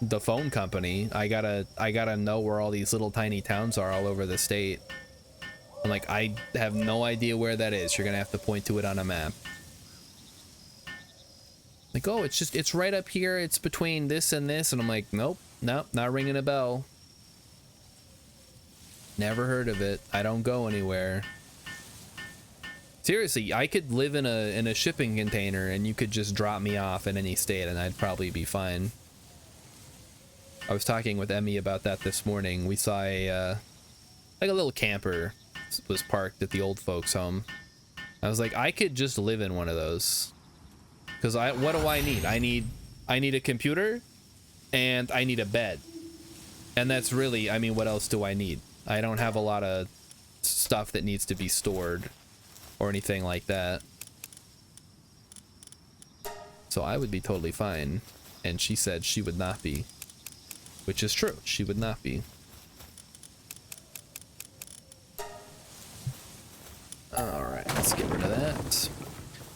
the phone company, I gotta know where all these little tiny towns are all over the state. I'm like, I have no idea where that is. You're gonna have to point to it on a map. Like, oh, it's right up here. It's between this and this. And I'm like, nope, not ringing a bell. Never heard of it. I don't go anywhere. Seriously, I could live in a shipping container and you could just drop me off in any state and I'd probably be fine. I was talking with Emmy about that this morning. We saw like a little camper was parked at the old folks' home. I was like, I could just live in one of those. Because what do I need? I need a computer and I need a bed. And that's really, I mean, what else do I need? I don't have a lot of stuff that needs to be stored or anything like that. So I would be totally fine. And she said she would not be. Which is true. She would not be. Alright, let's get rid of that.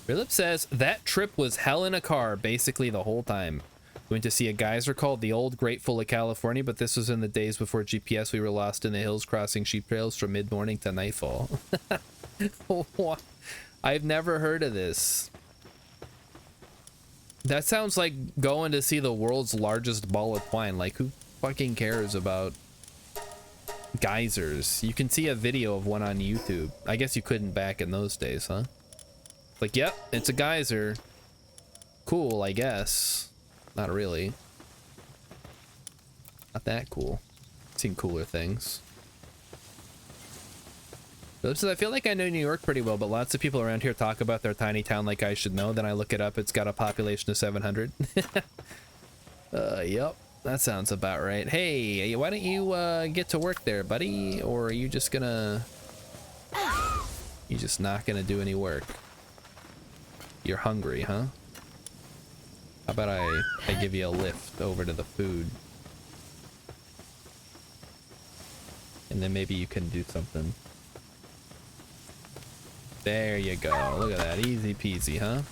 Philip says, that trip was hell in a car basically the whole time. We went to see a geyser called the Old Grateful of California, but this was in the days before GPS. We were lost in the hills crossing sheep trails from mid-morning to nightfall. What? I've never heard of this. That sounds like going to see the world's largest ball of twine. Like, who fucking cares about geysers? You can see a video of one on YouTube. I guess you couldn't back in those days, huh? Like, yep, it's a geyser. Cool, I guess. Not really. Not that cool. Seen cooler things. Philip says, I feel like I know New York pretty well, but lots of people around here talk about their tiny town like I should know. Then I look it up, it's got a population of 700. Yep, that sounds about right. Hey, why don't you get to work there, buddy? Or are you just gonna... You're just not gonna do any work? You're hungry, huh? How about I give you a lift over to the food? And then maybe you can do something. There you go. Look at that. Easy peasy, huh?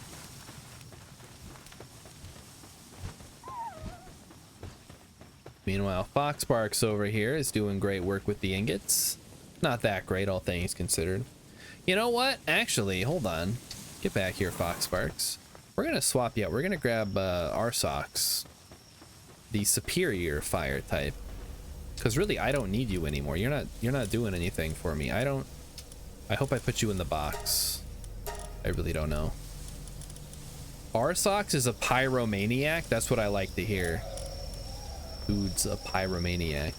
Meanwhile, Foxbarks over here is doing great work with the ingots. Not that great, all things considered. You know what? Actually, hold on. Get back here, Foxbarks. We're gonna swap you out. We're gonna grab our socks, the superior fire type, because really I don't need you anymore. You're not doing anything for me. I hope I put you in the box. I really don't know. Arsox is a pyromaniac. That's what I like to hear. Dude's a pyromaniac.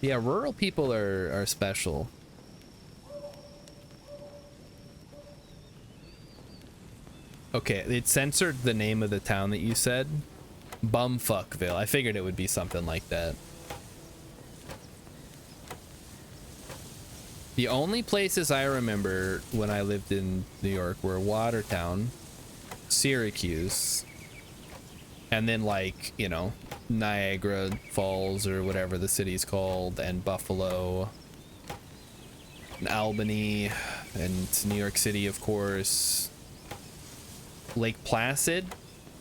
Yeah, rural people are special. Okay, it censored the name of the town that you said. Bumfuckville. I figured it would be something like that. The only places I remember when I lived in New York were Watertown, Syracuse, and then, like, you know, Niagara Falls or whatever the city's called, and Buffalo, and Albany, and New York City, of course. Lake Placid,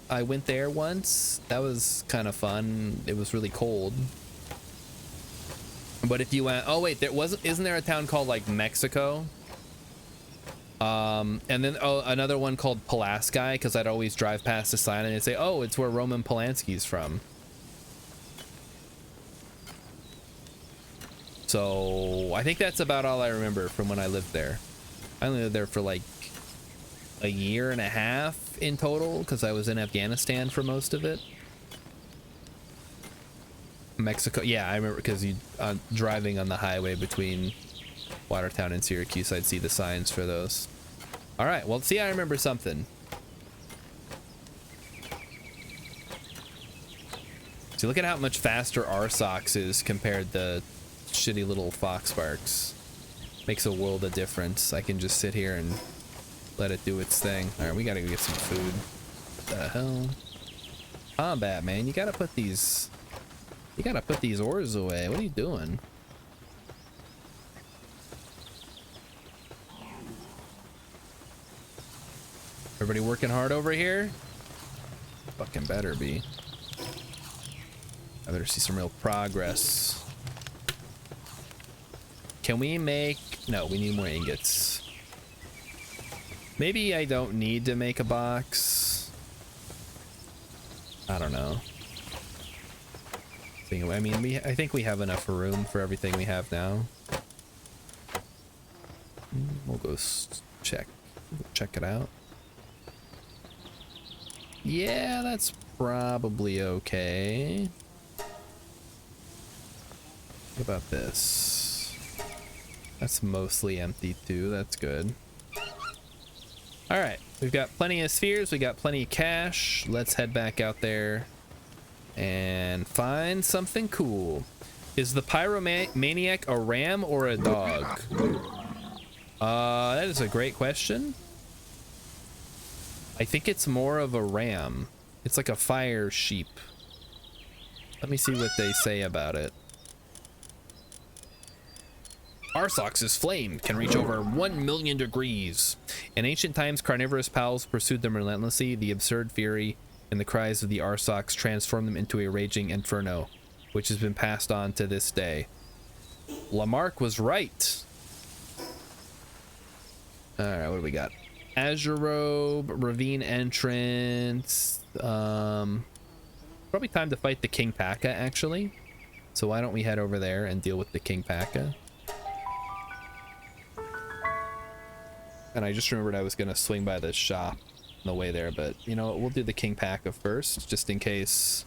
I went there once. That was kind of fun. It was really cold. But if you went, oh wait, isn't there a town called like Mexico? And then another one called Pulaski, because I'd always drive past the sign and they'd say, oh, it's where Roman Polanski's from. So I think that's about all I remember from when I lived there. I only lived there for like a year and a half in total, because I was in Afghanistan for most of it. Mexico, yeah, I remember, because you driving on the highway between Watertown and Syracuse, I'd see the signs for those. All right, well, see, I remember something. See, look at how much faster RSox is compared to shitty little Foxparks. Makes a world of difference. I can just sit here and let it do its thing. All right, we gotta go get some food. What the hell? Combat, man, you gotta put these ores away. What are you doing? Everybody working hard over here? Fucking better be. I better see some real progress. Can we make... No, we need more ingots. Maybe I don't need to make a box. I don't know. I mean, I think we have enough room for everything we have now. We'll go check it out. Yeah, that's probably okay. What about this? That's mostly empty too. That's good. All right, we've got plenty of spheres. We got plenty of cash. Let's head back out there and find something cool. Is the pyromaniac a ram or a dog? That is a great question. I think it's more of a ram. It's like a fire sheep. Let me see what they say about it. RSox's flame can reach over 1 million degrees. In ancient times, carnivorous pals pursued them relentlessly. The absurd fury and the cries of the RSox transformed them into a raging inferno, which has been passed on to this day. Lamarck was right. All right, what do we got? Azure Robe, Ravine Entrance. Probably time to fight the King Paka, actually. So why don't we head over there and deal with the King Paka? And I just remembered I was gonna swing by the shop on the way there, but you know, we'll do the King Paka first, just in case,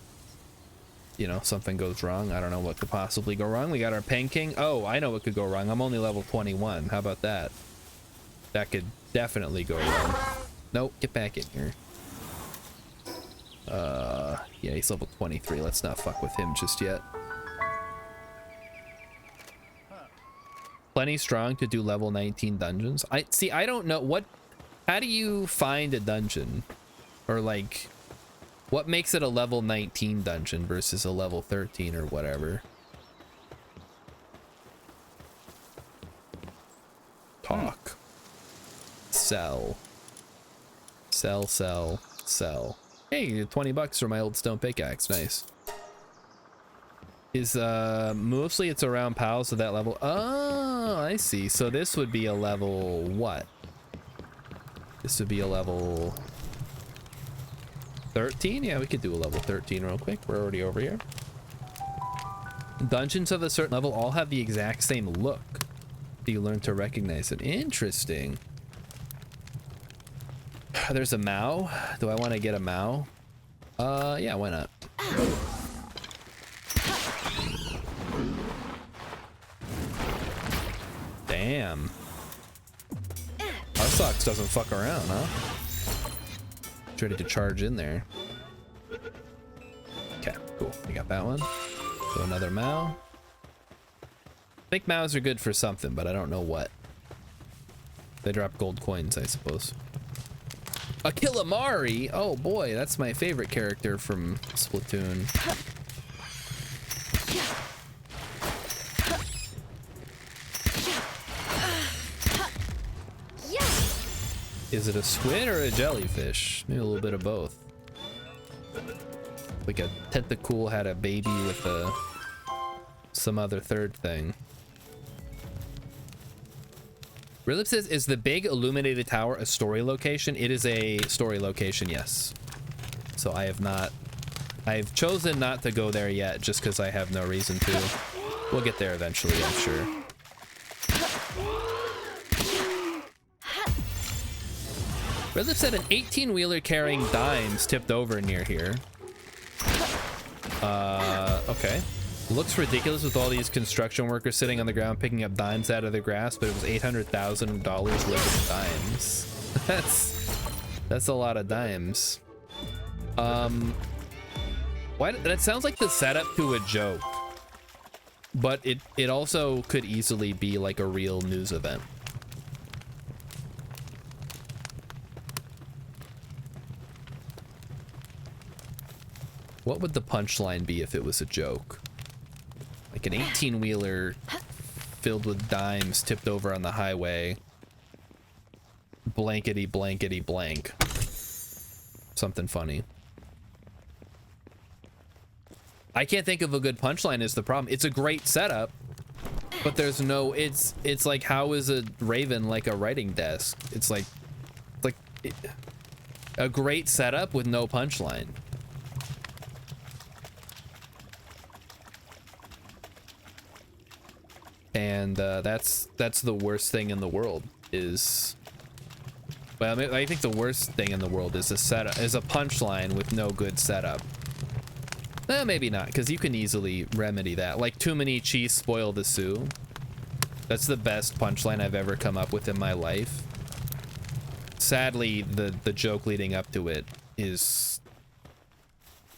you know, something goes wrong. I don't know what could possibly go wrong. We got our Pen King. Oh, I know what could go wrong. I'm only level 21. How about that? That could definitely go wrong. Nope, get back in here. Yeah, he's level 23. Let's not fuck with him just yet. Plenty strong to do level 19 dungeons. I don't know how do you find a dungeon, or like what makes it a level 19 dungeon versus a level 13 or whatever. Talk. Sell. Sell. Hey, 20 bucks for my old stone pickaxe. Nice. Is mostly it's around pals of that level. Oh, I see. So this would be a level what? This would be a level 13? Yeah, we could do a level 13 real quick. We're already over here. Dungeons of a certain level all have the exact same look. Do you learn to recognize it? Interesting. There's a Mao. Do I want to get a Mao? Yeah, why not? Damn. Our socks doesn't fuck around, huh? It's ready to charge in there. Okay, cool. We got that one. So another Mao. I think Maos are good for something, but I don't know what. They drop gold coins, I suppose. A Killamari! Oh boy, that's my favorite character from Splatoon. Is it a squid or a jellyfish? Maybe a little bit of both. Like a tentacle had a baby with some other third thing. Rilip says, is the big illuminated tower a story location? It is a story location, yes. So I've chosen not to go there yet just because I have no reason to. We'll get there eventually, I'm sure. Rilip said an 18-wheeler carrying dimes tipped over near here. Okay. Looks ridiculous with all these construction workers sitting on the ground picking up dimes out of the grass, but it was $800,000 worth of dimes. That's a lot of dimes. Why? That sounds like the setup to a joke, but it also could easily be like a real news event. What would the punchline be if it was a joke? Like an 18-wheeler filled with dimes tipped over on the highway. Blankety blankety blank. Something funny. I can't think of a good punchline is the problem. It's a great setup, but there's no, it's like, how is a raven like a writing desk? It's like a great setup with no punchline. And that's the worst thing in the world is, well, I mean, I think the worst thing in the world is a punchline with no good setup. Maybe not, because you can easily remedy that. Like, too many cheese spoil the stew. That's the best punchline I've ever come up with in my life. Sadly, the joke leading up to it is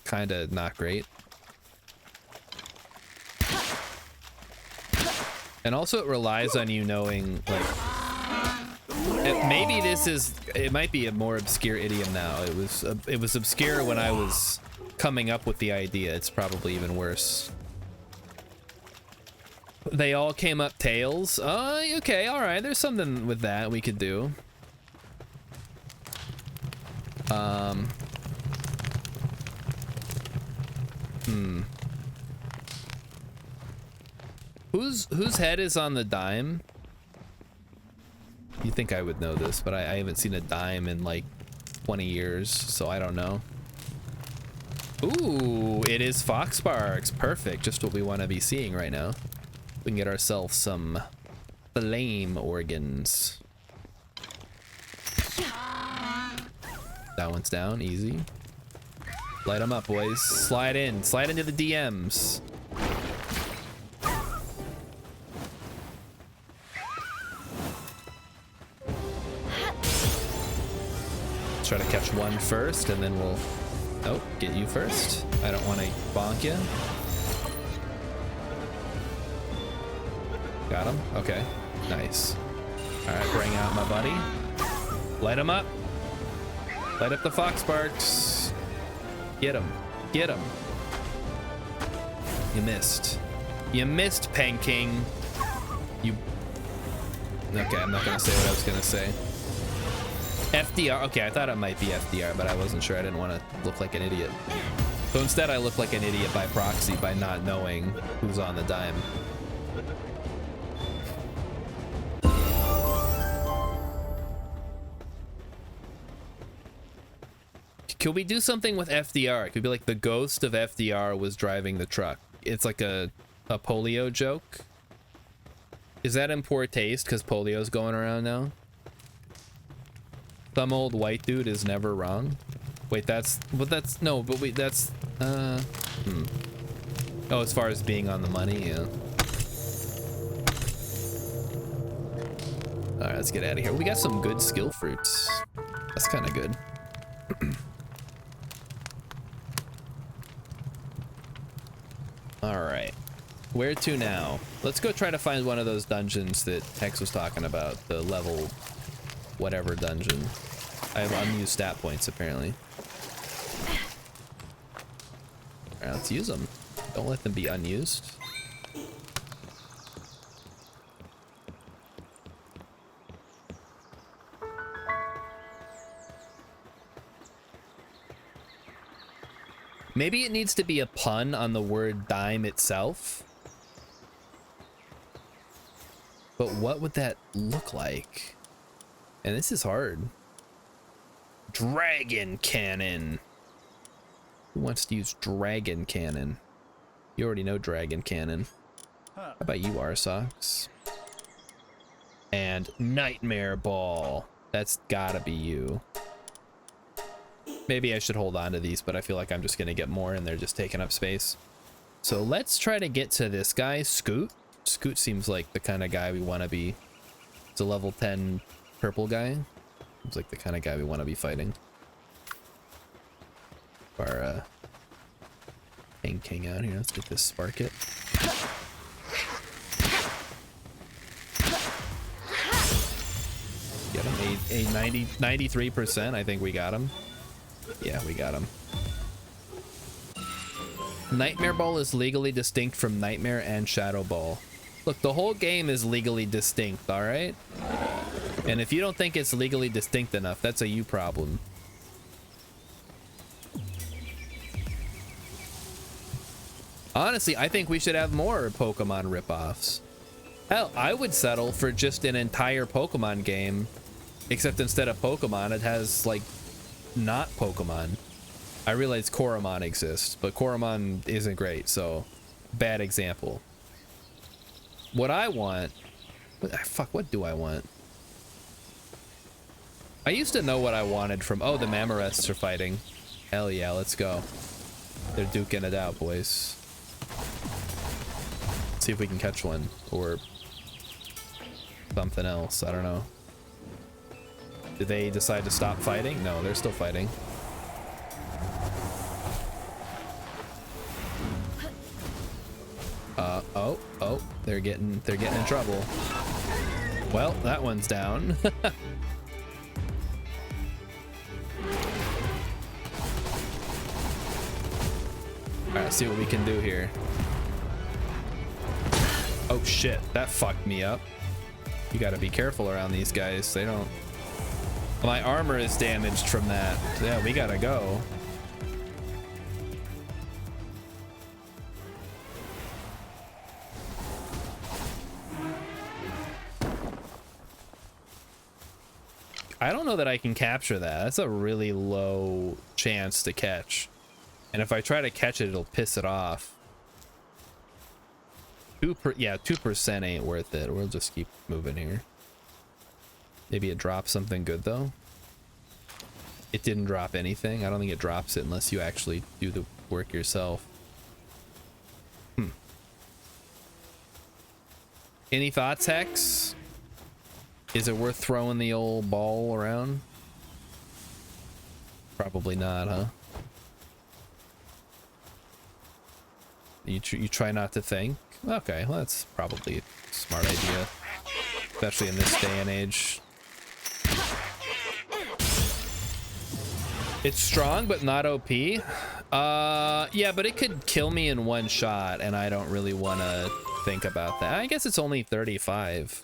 kind of not great. And also it relies on you knowing, like, maybe it might be a more obscure idiom now. It was obscure when I was coming up with the idea. It's probably even worse. They all came up tails. Okay, all right. There's something with that we could do. Whose head is on the dime? You think I would know this, but I haven't seen a dime in like 20 years, so I don't know. Ooh, it is Foxparks. Perfect. Just what we want to be seeing right now. We can get ourselves some flame organs. That one's down. Easy. Light them up, boys. Slide in. Slide into the DMs. Let's try to catch one first, and then we'll... Oh, get you first. I don't want to bonk you. Got him? Okay. Nice. Alright, bring out my buddy. Light him up. Light up the Foxparks. Get him. Get him. You missed. You missed, Pen King. You... Okay, I'm not gonna say what I was gonna say. FDR. Okay, I thought it might be FDR, but I wasn't sure. I didn't want to look like an idiot. So instead, I look like an idiot by proxy by not knowing who's on the dime. Could we do something with FDR? It could be like the ghost of FDR was driving the truck. It's like a polio joke. Is that in poor taste because polio's going around now? Some old white dude is never wrong. Wait, that's no, but wait, that's oh, as far as being on the money, yeah. All right, let's get out of here. We got some good skill fruits. That's kind of good. All right, where to now? Let's go try to find one of those dungeons that Hex was talking about, the level whatever dungeon. I have unused stat points apparently. All right, let's use them. Don't let them be unused. Maybe it needs to be a pun on the word dime itself. But what would that look like? And this is hard. Dragon cannon. Who wants to use dragon cannon? You already know dragon cannon. How about you, Arsox? And nightmare ball. That's gotta be you. Maybe I should hold on to these, but I feel like I'm just gonna get more and they're just taking up space. So let's try to get to this guy, Scoot. Scoot seems like the kind of guy we want to be. It's a level 10 purple guy. Seems like the kind of guy we want to be fighting. Our king out here. Let's get this spark it. Get him a 93%. I think we got him. Yeah, we got him. Nightmare Ball is legally distinct from Nightmare and Shadow Ball. Look, the whole game is legally distinct, all right? And if you don't think it's legally distinct enough, that's a you problem. Honestly, I think we should have more Pokemon ripoffs. Hell, I would settle for just an entire Pokemon game, except instead of Pokemon, it has, like, not Pokemon. I realize Koromon exists, but Koromon isn't great, so bad example. What I want... what do I want? I used to know what I wanted from... Oh, the Mamorests are fighting. Hell yeah, let's go. They're duking it out, boys. Let's see if we can catch one, or something else. I don't know. Did they decide to stop fighting? No, they're still fighting. Oh, they're getting in trouble. Well, that one's down. All right, let's see what we can do here. Oh shit, that fucked me up. You gotta be careful around these guys. They don't... My armor is damaged from that. Yeah, we gotta go. I don't know that I can capture that. That's a really low chance to catch. And if I try to catch it, it'll piss it off. 2% ain't worth it. We'll just keep moving here. Maybe it drops something good though. It didn't drop anything. I don't think it drops it unless you actually do the work yourself. Any thoughts, Hex? Is it worth throwing the old ball around? Probably not, huh? You try not to think? Okay, well, that's probably a smart idea. Especially in this day and age. It's strong, but not OP. Yeah, but it could kill me in one shot, and I don't really want to think about that. I guess it's only 35.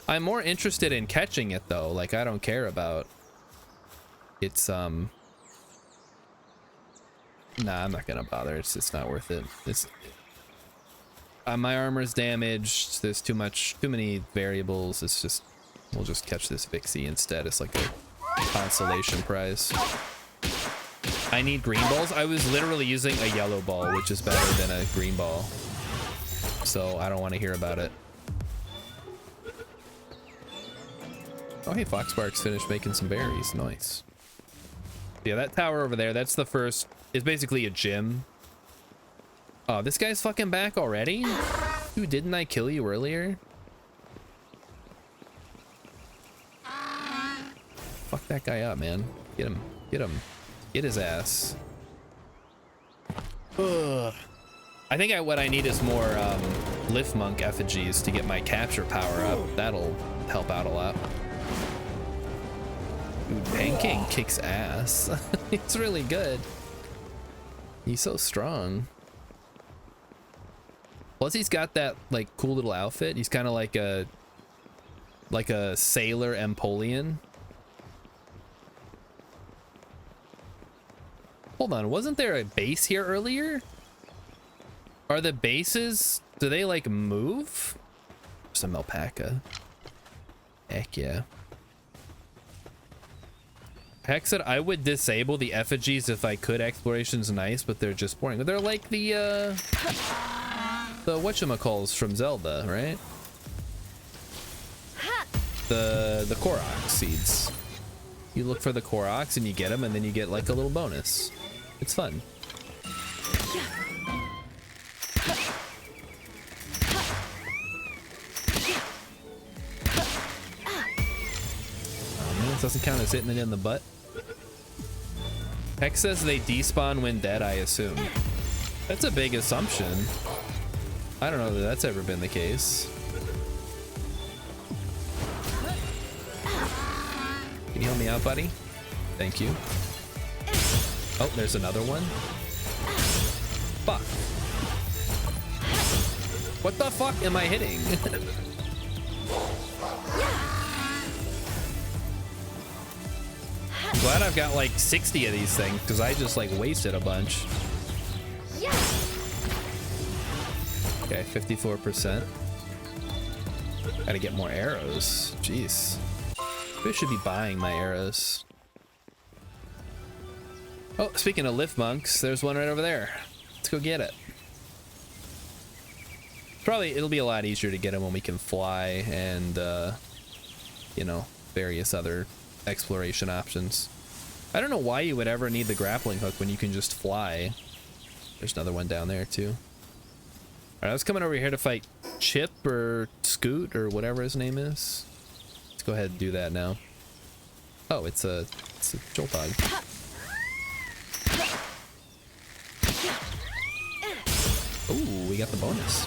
I'm more interested in catching it, though. Like, I don't care about... It's, Nah, I'm not gonna bother. It's not worth it. It's... my armor's damaged. There's too many variables. It's just... We'll just catch this Vixie instead. It's like a consolation prize. I need green balls. I was literally using a yellow ball, which is better than a green ball. So I don't want to hear about it. Oh, hey, Foxbark's finished making some berries. Nice. Yeah, that tower over there, that's the first... It's basically a gym. Oh, this guy's fucking back already? Dude, didn't I kill you earlier? that guy up, man. Get him. Get him. Get his ass. Ugh. I think what I need is more Lift Monk effigies to get my capture power up. That'll help out a lot. Dude, Pancake kicks ass. He's really good. He's so strong. Plus he's got that like cool little outfit. He's kind of like a sailor Empoleon. Hold on, wasn't there a base here earlier? Are the bases, do they like move? Some alpaca. Heck yeah. Heck said I would disable the effigies if I could. Exploration's nice, but they're just boring. They're like the whatchamacalls from Zelda, right? The Korok seeds. You look for the Koroks and you get them, and then you get like a little bonus. It's fun. Oh man, this doesn't count as hitting it in the butt. Hex says they despawn when dead, I assume. That's a big assumption. I don't know that that's ever been the case. Can you help me out, buddy? Thank you. Oh, there's another one. Fuck. What the fuck am I hitting? Glad I've got like 60 of these things because I just like wasted a bunch. Okay, 54%. Gotta get more arrows. Jeez. I should be buying my arrows. Oh, speaking of lift monks, there's one right over there. Let's go get it. Probably it'll be a lot easier to get them when we can fly and you know, various other exploration options. I don't know why you would ever need the grappling hook when you can just fly. There's another one down there too. All right, I was coming over here to fight Chip or Scoot or whatever his name is. Let's go ahead and do that now. Oh, it's a Joltog. Ooh, we got the bonus.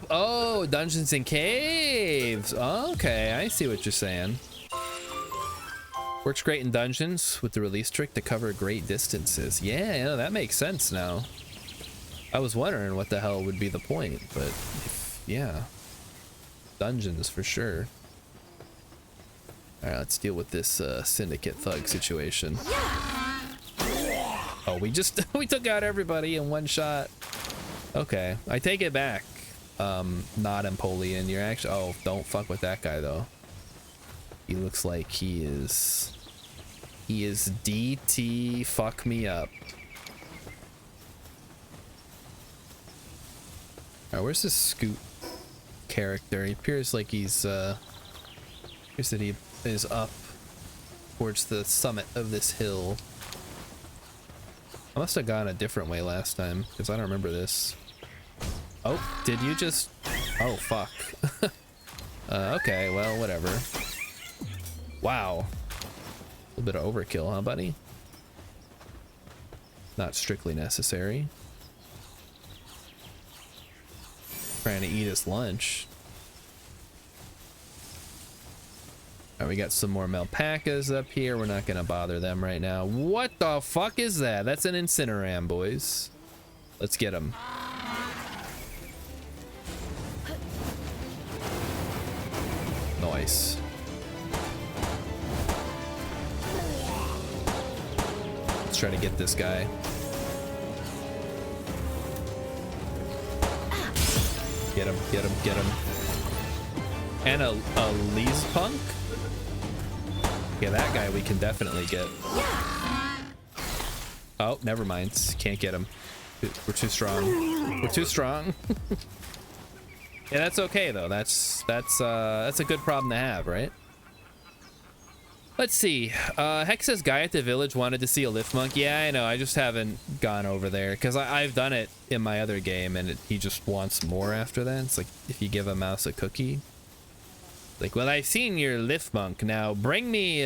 Oh, dungeons and caves. Okay, I see what you're saying. Works great in dungeons with the release trick to cover great distances. Yeah, that makes sense now. I was wondering what the hell would be the point, but yeah. Dungeons for sure. All right, let's deal with this syndicate thug situation. Oh, we took out everybody in one shot. Okay, I take it back. Not Empoleon. You're actually, oh, don't fuck with that guy though. He looks like he is DT fuck me up. Alright, where's this Scoot character? He appears like he's appears that he is up towards the summit of this hill. I must have gone a different way last time because I don't remember this. Oh, did you just? Oh fuck. Okay, well, whatever. Wow. A little bit of overkill, huh, buddy? Not strictly necessary. Trying to eat his lunch. All right, we got some more Melpacas up here. We're not gonna bother them right now. What the fuck is that? That's an Incineram, boys. Let's get him. Nice. Let's try to get this guy. Get him, get him, get him. And a Lee's Punk? Yeah, that guy we can definitely get. Oh, never mind. Can't get him. We're too strong. We're too strong. Yeah, that's okay though. That's a good problem to have, right? Let's see. Hex says guy at the village wanted to see a lift monk. Yeah, I know. I just haven't gone over there because I've done it in my other game, and he just wants more after that. It's like if you give a mouse a cookie. Like, well, I've seen your lift monk. Now bring me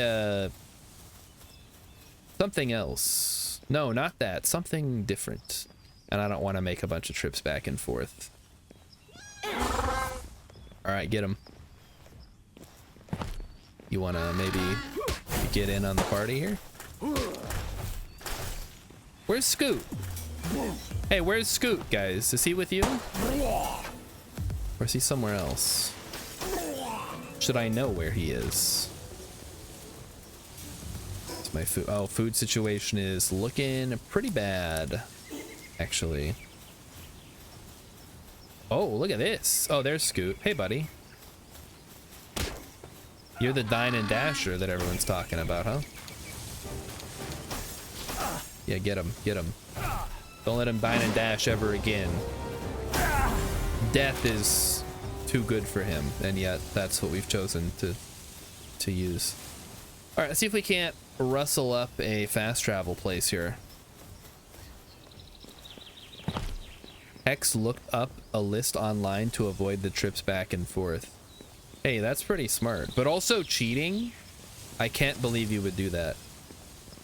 something else. No, not that. Something different. And I don't want to make a bunch of trips back and forth. All right, get him. You want to maybe get in on the party here? Where's Scoot? Hey, where's Scoot, guys? Is he with you? Or is he somewhere else? Should I know where he is? It's my food. Oh, food situation is looking pretty bad, actually. Oh, look at this. Oh, there's Scoot. Hey, buddy. You're the Dine and Dasher that everyone's talking about, huh? Yeah, get him. Get him. Don't let him dine and dash ever again. Death is too good for him, and yet that's what we've chosen to use. All right, let's see if we can't rustle up a fast travel place here. Hex looked up a list online to avoid the trips back and forth. Hey, that's pretty smart, but also cheating. I can't believe you would do that.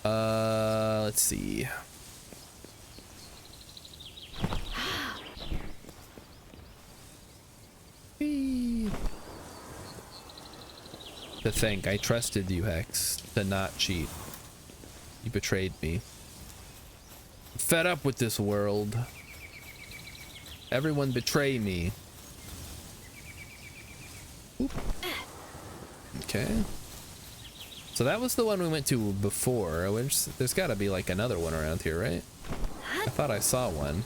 Let's see. To think I trusted you, Hex, to not cheat. You betrayed me. I'm fed up with this world. Everyone betray me. Oop. Okay. So that was the one we went to before. There's got to be like another one around here, right? I thought I saw one.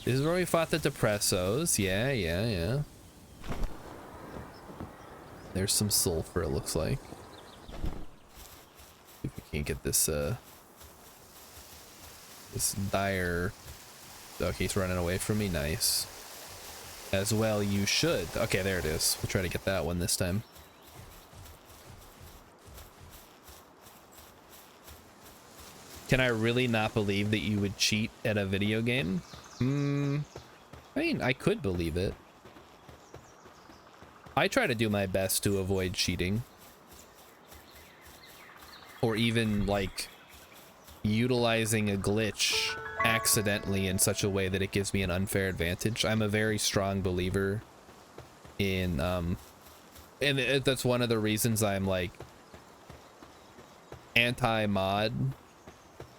This is where we fought the Depressos. Yeah. There's some sulfur, it looks like. If we can't get this this dire. Okay, he's running away from me. Nice. As well you should. Okay, there it is. We'll try to get that one this time. Can I really not believe that you would cheat at a video game? I mean, I could believe it. I try to do my best to avoid cheating. Or even, like, utilizing a glitch accidentally in such a way that it gives me an unfair advantage. I'm a very strong believer in, and that's one of the reasons I'm, like, anti-mod,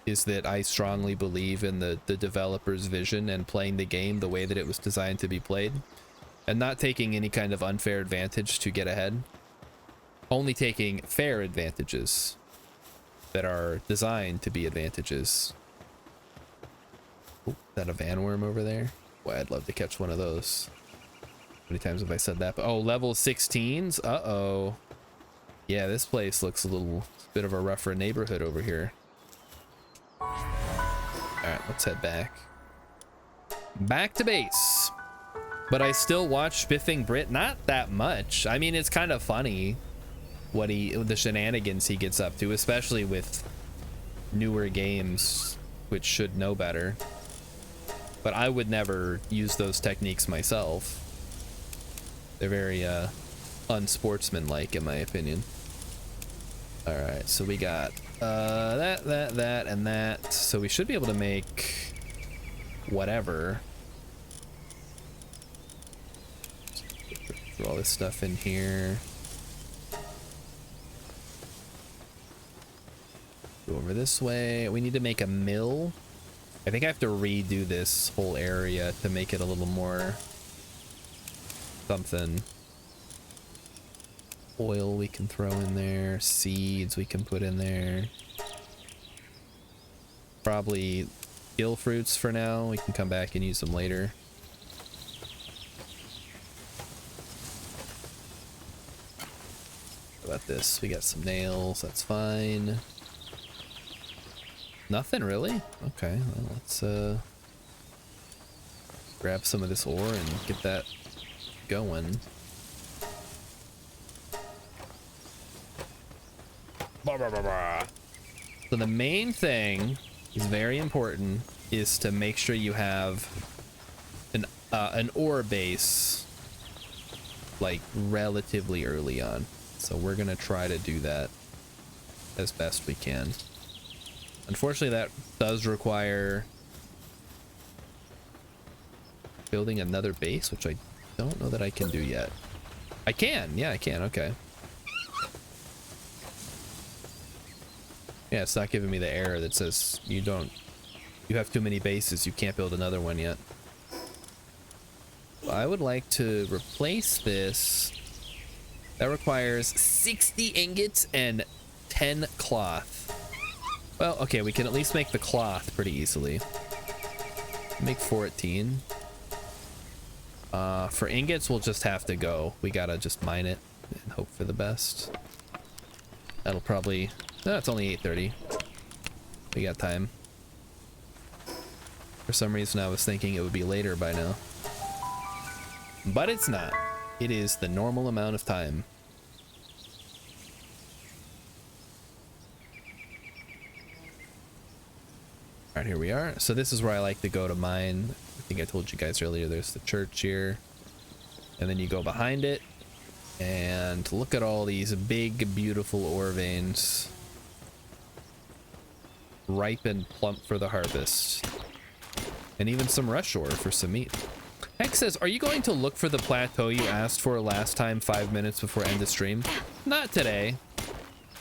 is that I strongly believe in the developer's vision and playing the game the way that it was designed to be played. And not taking any kind of unfair advantage to get ahead. Only taking fair advantages that are designed to be advantages. Oh, is that a vanworm over there? Boy, I'd love to catch one of those. How many times have I said that? But, oh, level 16s? Uh-oh. Yeah, this place looks a little bit of a rougher neighborhood over here. Alright, let's head back. Back to base. But I still watch Spiffing Brit, not that much. I mean, it's kind of funny what the shenanigans he gets up to, especially with newer games, which should know better. But I would never use those techniques myself. They're very unsportsmanlike, in my opinion. All right, so we got that, and that. So we should be able to make whatever. All this stuff in here. Go over this way. We need to make a mill. I think I have to redo this whole area to make it a little more something. Oil we can throw in there. Seeds we can put in there. Probably gill fruits for now. We can come back and use them later. About this, we got some nails, that's fine. Nothing really? Okay, well, let's grab some of this ore and get that going. So the main thing is very important, is to make sure you have an ore base like relatively early on. So we're gonna try to do that as best we can. Unfortunately, that does require building another base, which I don't know that I can do yet. I can, yeah, I can, okay. Yeah, it's not giving me the error that says you have too many bases, you can't build another one yet. I would like to replace this. That requires 60 ingots and 10 cloth. Well, okay, we can at least make the cloth pretty easily. Make 14. For ingots, we'll just have to go. We gotta just mine it and hope for the best. That'll probably... No, it's only 8:30. We got time. For some reason, I was thinking it would be later by now. But it's not. It is the normal amount of time. Alright, here we are. So this is where I like to go to mine. I think I told you guys earlier, there's the church here. And then you go behind it. And look at all these big, beautiful ore veins. Ripe and plump for the harvest. And even some rush ore for some meat. Hex says, are you going to look for the plateau you asked for last time 5 minutes before end of stream? Not today.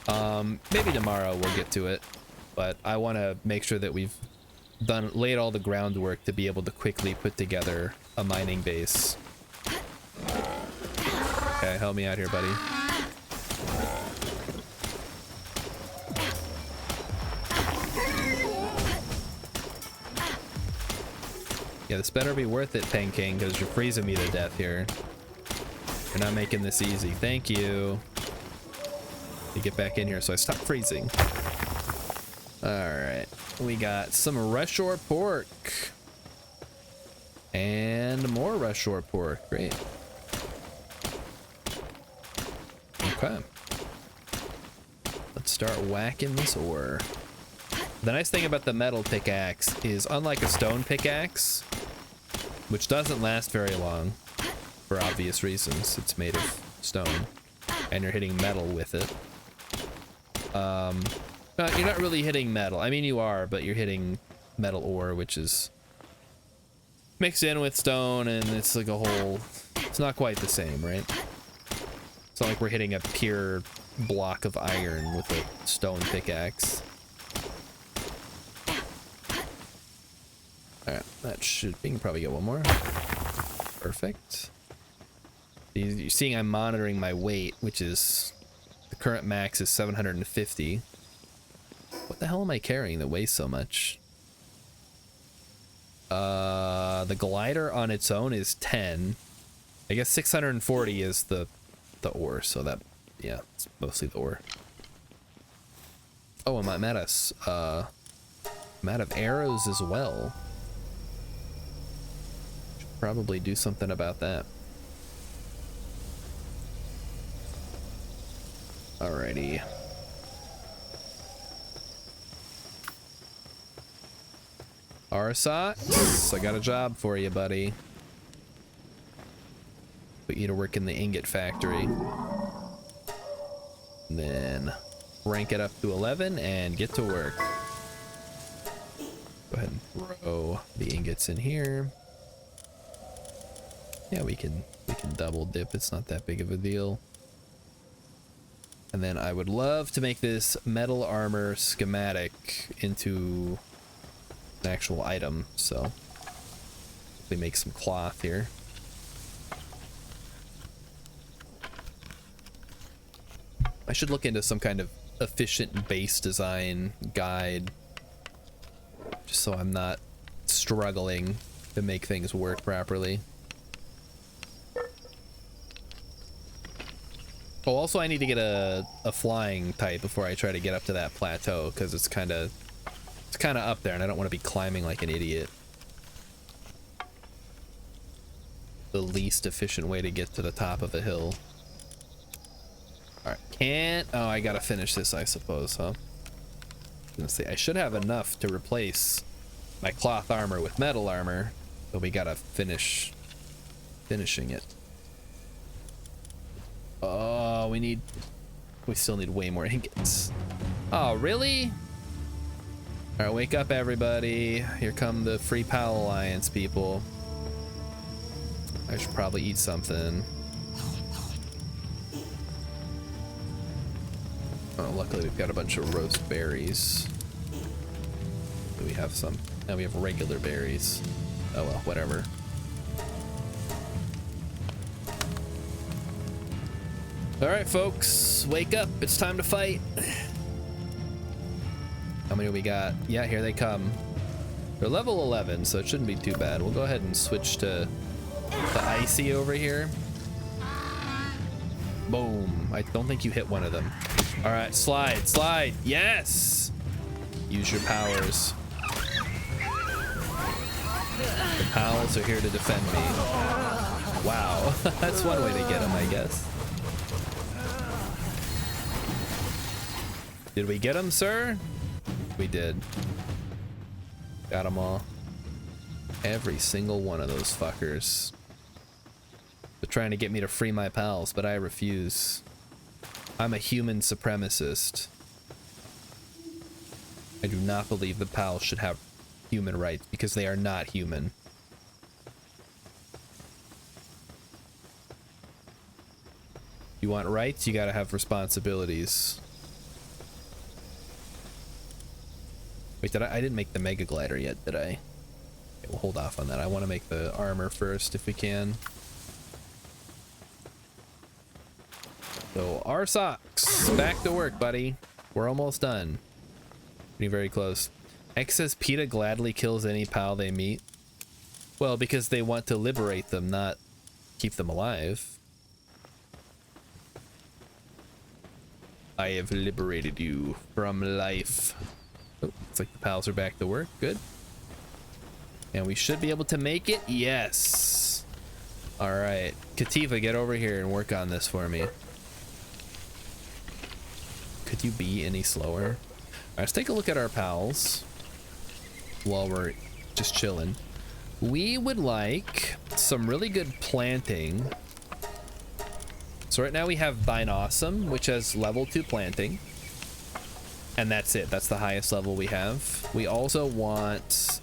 Maybe tomorrow we'll get to it. But I want to make sure that we've laid all the groundwork to be able to quickly put together a mining base. Okay, help me out here, buddy. Yeah, this better be worth it, Peng King, because you're freezing me to death here. You're not making this easy. Thank you. You get back in here so I stop freezing. Alright. We got some rush ore pork. And more rush ore pork. Great. Okay. Let's start whacking this ore. The nice thing about the metal pickaxe is, unlike a stone pickaxe, which doesn't last very long for obvious reasons, it's made of stone and you're hitting metal with it. You're not really hitting metal. I mean, you are, but you're hitting metal ore, which is mixed in with stone, and it's like a whole... It's not quite the same, right? It's not like we're hitting a pure block of iron with a stone pickaxe. Alright, that should... We can probably get one more. Perfect. You're seeing I'm monitoring my weight, which is... The current max is 750. What the hell am I carrying that weighs so much? The glider on its own is 10. I guess 640 is the ore, so that, yeah, it's mostly the ore. Oh, I'm out of arrows as well. Should probably do something about that. Alrighty. Arsax, I got a job for you, buddy. Put you to work in the ingot factory. And then rank it up to 11 and get to work. Go ahead and throw the ingots in here. Yeah, we can double dip. It's not that big of a deal. And then I would love to make this metal armor schematic into an actual item, so we make some cloth here. I should look into some kind of efficient base design guide, just so I'm not struggling to make things work properly. Oh, also I need to get a flying type before I try to get up to that plateau, because it's kind of up there and I don't want to be climbing like an idiot. The least efficient way to get to the top of a hill. Alright, oh, I gotta finish this, I suppose, huh? I was gonna say, I should have enough to replace my cloth armor with metal armor, but we gotta finishing it. Oh, we still need way more ingots. Oh, really? All right, wake up, everybody. Here come the Free Pal Alliance people. I should probably eat something. Oh, luckily we've got a bunch of roast berries. We have some. Now we have regular berries. Oh well, whatever. All right, folks, wake up. It's time to fight. How many we got? Yeah, here they come. They're level 11, so it shouldn't be too bad. We'll go ahead and switch to Icy over here. Boom. I don't think you hit one of them. All right, slide, slide. Yes. Use your powers. The pals are here to defend me. Wow, that's one way to get them, I guess. Did we get them, sir? We did. Got them all. Every single one of those fuckers. They're trying to get me to free my pals, but I refuse. I'm a human supremacist. I do not believe the pals should have human rights because they are not human. You want rights, you gotta have responsibilities. Wait, I didn't make the Mega Glider yet, did I? Okay, we'll hold off on that. I want to make the armor first if we can. So, our socks. Back to work, buddy. We're almost done. Getting very close. X says PETA gladly kills any pal they meet. Well, because they want to liberate them, not keep them alive. I have liberated you from life. Oh, looks like the pals are back to work. Good. And we should be able to make it. Yes. All right. Katifa, get over here and work on this for me. Could you be any slower? All right, let's take a look at our pals while we're just chilling. We would like some really good planting. So right now we have Thine Awesome, which has level 2 planting. And that's it. That's the highest level we have. We also want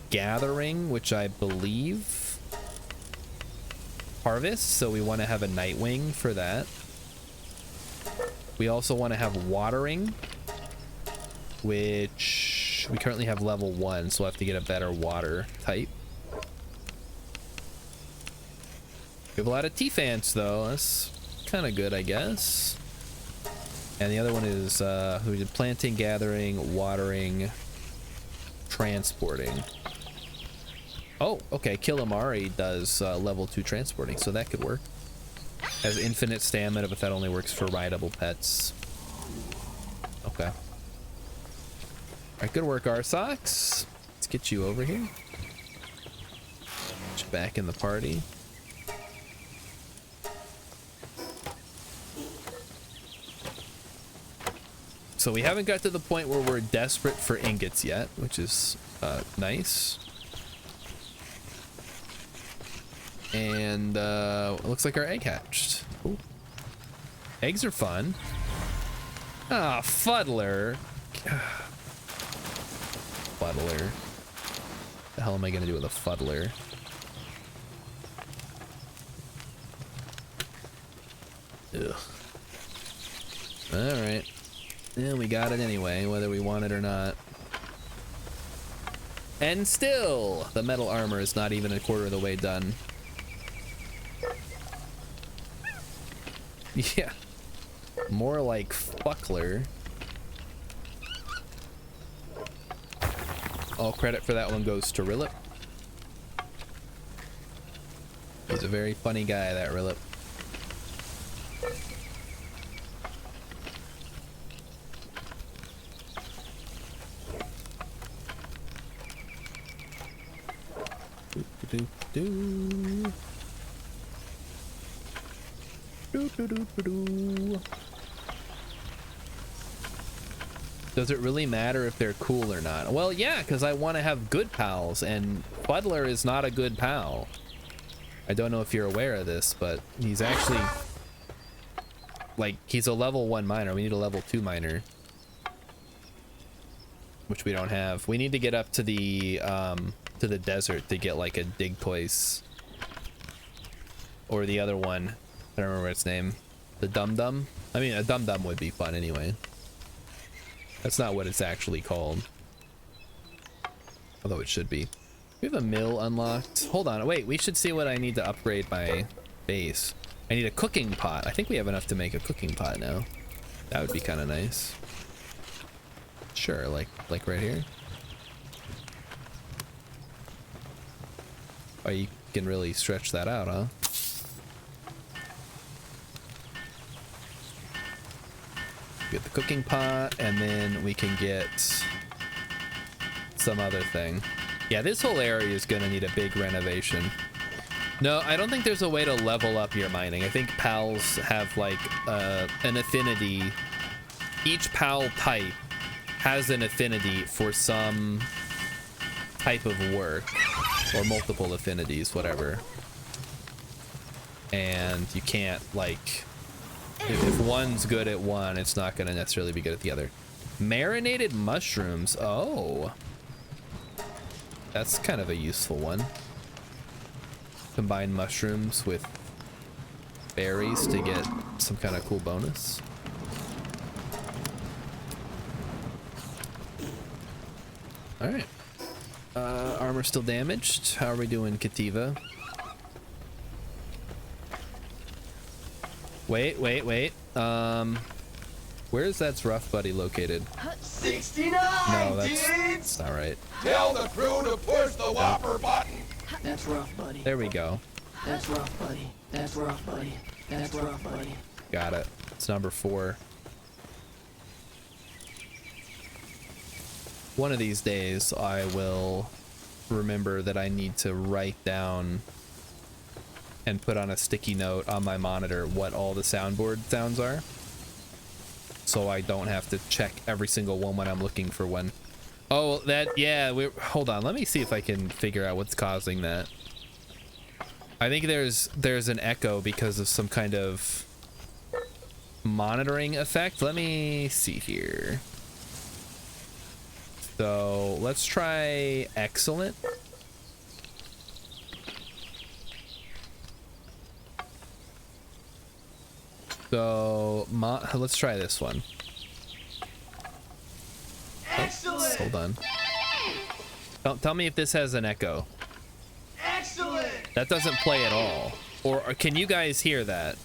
Gathering, which I believe Harvest. So we want to have a Nightwing for that. We also want to have Watering, which we currently have level 1, so we'll have to get a better water type. We have a lot of T-Fants though. That's kind of good, I guess. And the other one is we did planting, gathering, watering, transporting. Oh, okay. Killamari does level 2 transporting, so that could work. Has infinite stamina, but that only works for rideable pets. Okay. All right, good work, Arsox. Let's get you over here. Get you back in the party. So we haven't got to the point where we're desperate for ingots yet, which is nice. And it looks like our egg hatched. Ooh. Eggs are fun. Ah, Fuddler. Fuddler. What the hell am I gonna do with a Fuddler? Ugh. All right. Yeah, we got it anyway, whether we want it or not. And still, the metal armor is not even a quarter of the way done. Yeah. More like Fuckler. All credit for that one goes to Rillip. He's a very funny guy, that Rillip. Does it really matter if they're cool or not? Well, yeah, because I want to have good pals, and Fuddler is not a good pal. I don't know if you're aware of this, but he's actually like, he's a level 1 miner. We need a level 2 miner, which we don't have. We need to get up to the desert to get like a dig place, or the other one. I don't remember its name. The Dum Dum. I mean, a Dum Dum would be fun anyway. That's not what it's actually called, although it should be. We have a mill unlocked. Hold on, wait. We should see what I need to upgrade my base. I need a cooking pot. I think we have enough to make a cooking pot now. That would be kind of nice. Sure, like right here. Oh, you can really stretch that out, huh? Get the cooking pot, and then we can get some other thing. Yeah, this whole area is gonna need a big renovation. No, I don't think there's a way to level up your mining. I think pals have like an affinity. Each pal type has an affinity for some type of work, or multiple affinities, whatever. And you can't, like, if one's good at one, it's not gonna necessarily be good at the other. Marinated mushrooms. Oh, that's kind of a useful one. Combine mushrooms with berries to get some kind of cool bonus. All right. Armor still damaged. How are we doing, Kativa? Wait. Where's that rough buddy located? 69. No, that's not right. Tell the crew to push the Whopper button. That's rough, buddy. There we go. That's rough, buddy. That's rough, buddy. That's rough, buddy. Got it. It's number 4. One of these days, I will remember that I need to write down and put on a sticky note on my monitor what all the soundboard sounds are, so I don't have to check every single one when I'm looking for one. Oh, that, yeah, hold on, let me see if I can figure out what's causing that. I think there's an echo because of some kind of monitoring effect. Let me see here. So let's try excellent. So let's try this one. Excellent. Hold on. Tell me if this has an echo. Excellent. That doesn't play at all. Or can you guys hear that?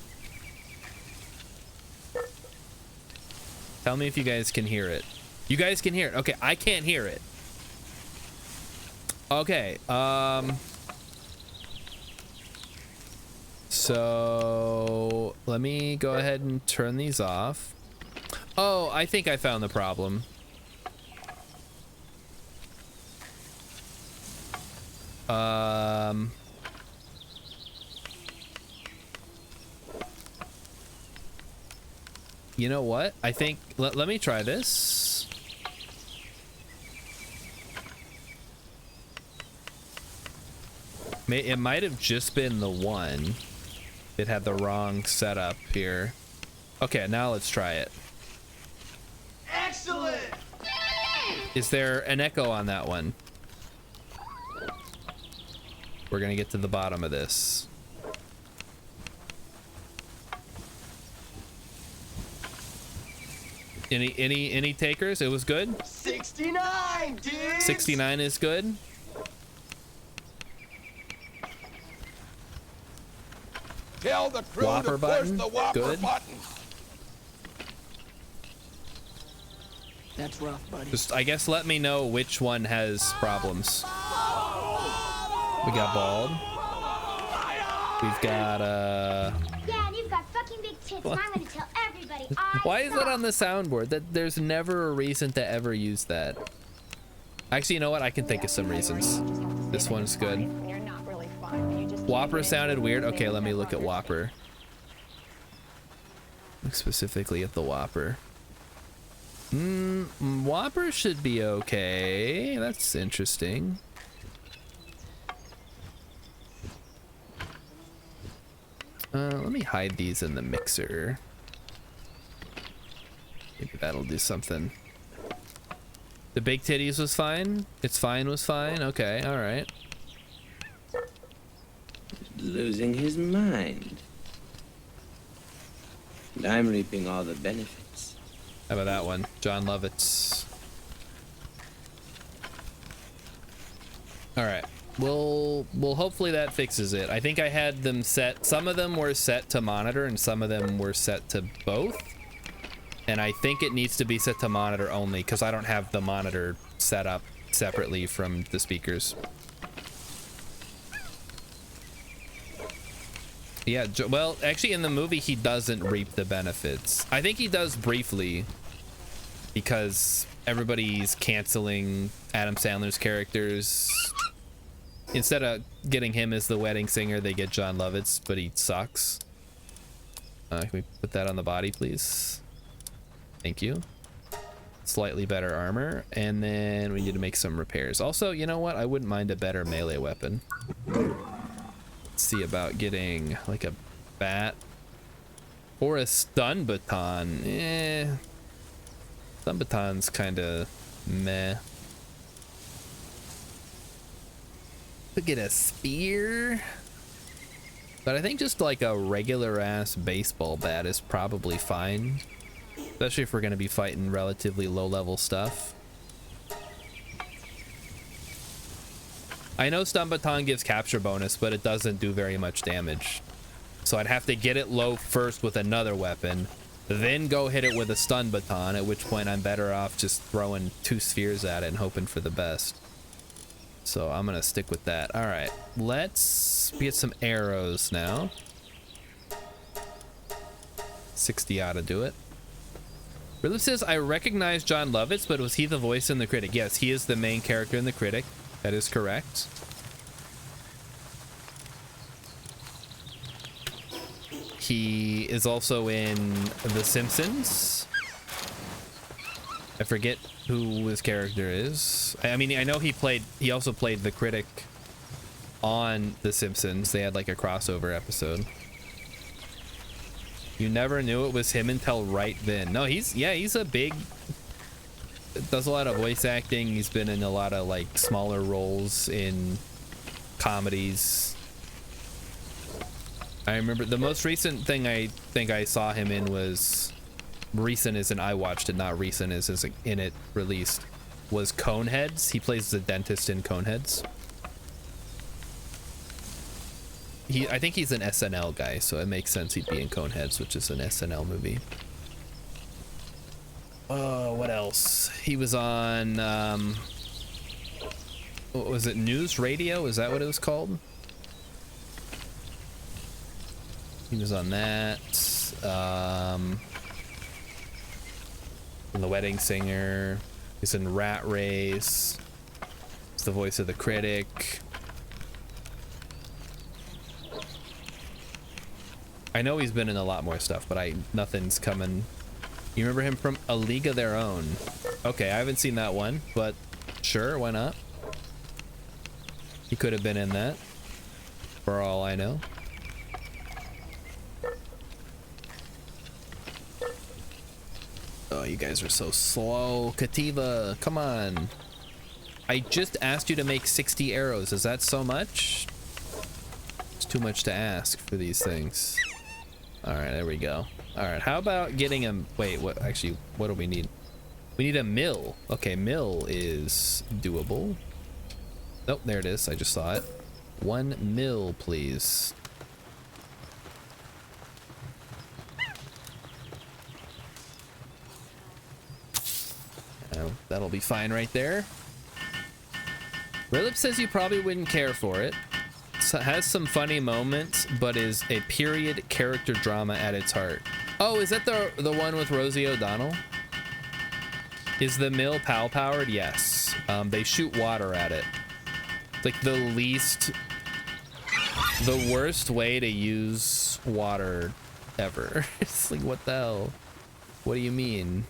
Tell me if you guys can hear it. You guys can hear it. Okay, I can't hear it. Okay, so let me go ahead and turn these off. Oh, I think I found the problem. You know what? I think let me try this. It might have just been the one. It had the wrong setup here. Okay, now let's try it. Excellent. Is there an echo on that one? We're gonna get to the bottom of this. Any takers? It was good? 69, dude. 69 is good. Tell the crew Whopper to button. push the Whopper Good. button. That's rough, buddy. Just, I guess, let me know which one has problems. We got bald. We've got, Yeah, and you've got fucking big tits, and I'm gonna tell everybody. Why is it on the soundboard? That there's never a reason to ever use that. Actually, you know what? I can think of some reasons. This one's good. Whopper sounded weird. Okay, let me look at Whopper. Look specifically at the Whopper. Whopper should be okay. That's interesting. Let me hide these in the mixer. That'll do something. The big titties was fine? It's fine was fine? Okay, alright. Losing his mind. And I'm reaping all the benefits. How about that one? John Lovitz. Alright. Well, hopefully that fixes it. I think I had them set, some of them were set to monitor and some of them were set to both. And I think it needs to be set to monitor only because I don't have the monitor set up separately from the speakers. Yeah, well, actually in the movie he doesn't reap the benefits. I think he does briefly because everybody's canceling Adam Sandler's characters. Instead of getting him as the wedding singer, they get John Lovitz, but he sucks. Can we put that on the body, please? Thank you. Slightly better armor, and then we need to make some repairs. Also, you know what? I wouldn't mind a better melee weapon. Let's see about getting like a bat or a stun baton. Stun baton's kind of meh. Could get a spear, but I think just like a regular ass baseball bat is probably fine. Especially if we're going to be fighting relatively low level stuff. I know stun baton gives capture bonus, but it doesn't do very much damage. So I'd have to get it low first with another weapon, then go hit it with a stun baton, at which point I'm better off just throwing 2 spheres at it and hoping for the best. So I'm going to stick with that. All right, let's get some arrows now. 60 ought to do it. Rilip says, I recognize John Lovitz, but was he the voice in The Critic? Yes, he is the main character in The Critic. That is correct. He is also in The Simpsons. I forget who his character is. I mean, I know he also played The Critic on The Simpsons. They had like a crossover episode. You never knew it was him until right then. No, he's a big, does a lot of voice acting. He's been in a lot of like smaller roles in comedies. I remember the most recent thing I think I saw him in was, recent as in I watched it, not recent as in it released, was Coneheads. He plays the dentist in Coneheads. I think he's an SNL guy, so it makes sense he'd be in Coneheads, which is an SNL movie. What else? He was on, what was it, News Radio? Is that what it was called? He was on that. The Wedding Singer. He's in Rat Race. He's the voice of The Critic. I know he's been in a lot more stuff, but nothing's coming. You remember him from A League of Their Own? Okay, I haven't seen that one, but sure, why not? He could have been in that, for all I know. Oh, you guys are so slow. Kativa, come on. I just asked you to make 60 arrows. Is that so much? It's too much to ask for these things. All right, there we go. All right, how about getting a, wait, what, actually, what do we need? We need a mill. Okay, mill is doable. Nope, there it is. I just saw it. 1 mill, please. That'll be fine right there. Rilip says you probably wouldn't care for it. Has some funny moments, but is a period character drama at its heart. Oh, is that the one with Rosie O'Donnell? Is the mill PAL powered? Yes. They shoot water at it. Like the worst way to use water ever. It's like, what the hell? What do you mean?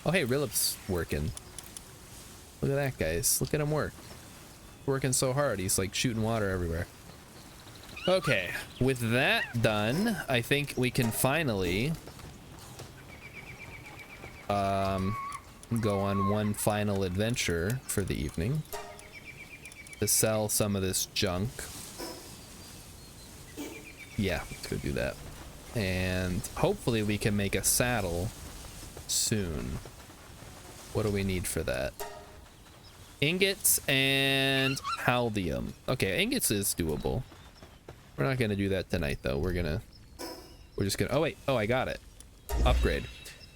Oh, hey, Rilip's working. Look at that, guys. Look at him work. Working so hard. He's like shooting water everywhere. Okay, with that done, I think we can finally go on one final adventure for the evening to sell some of this junk. Yeah, let's go do that. And hopefully we can make a saddle soon. What do we need for that? Ingots and haldium. Okay, ingots is doable. We're not gonna do that tonight though. We're just gonna, oh wait, oh, I got it. Upgrade.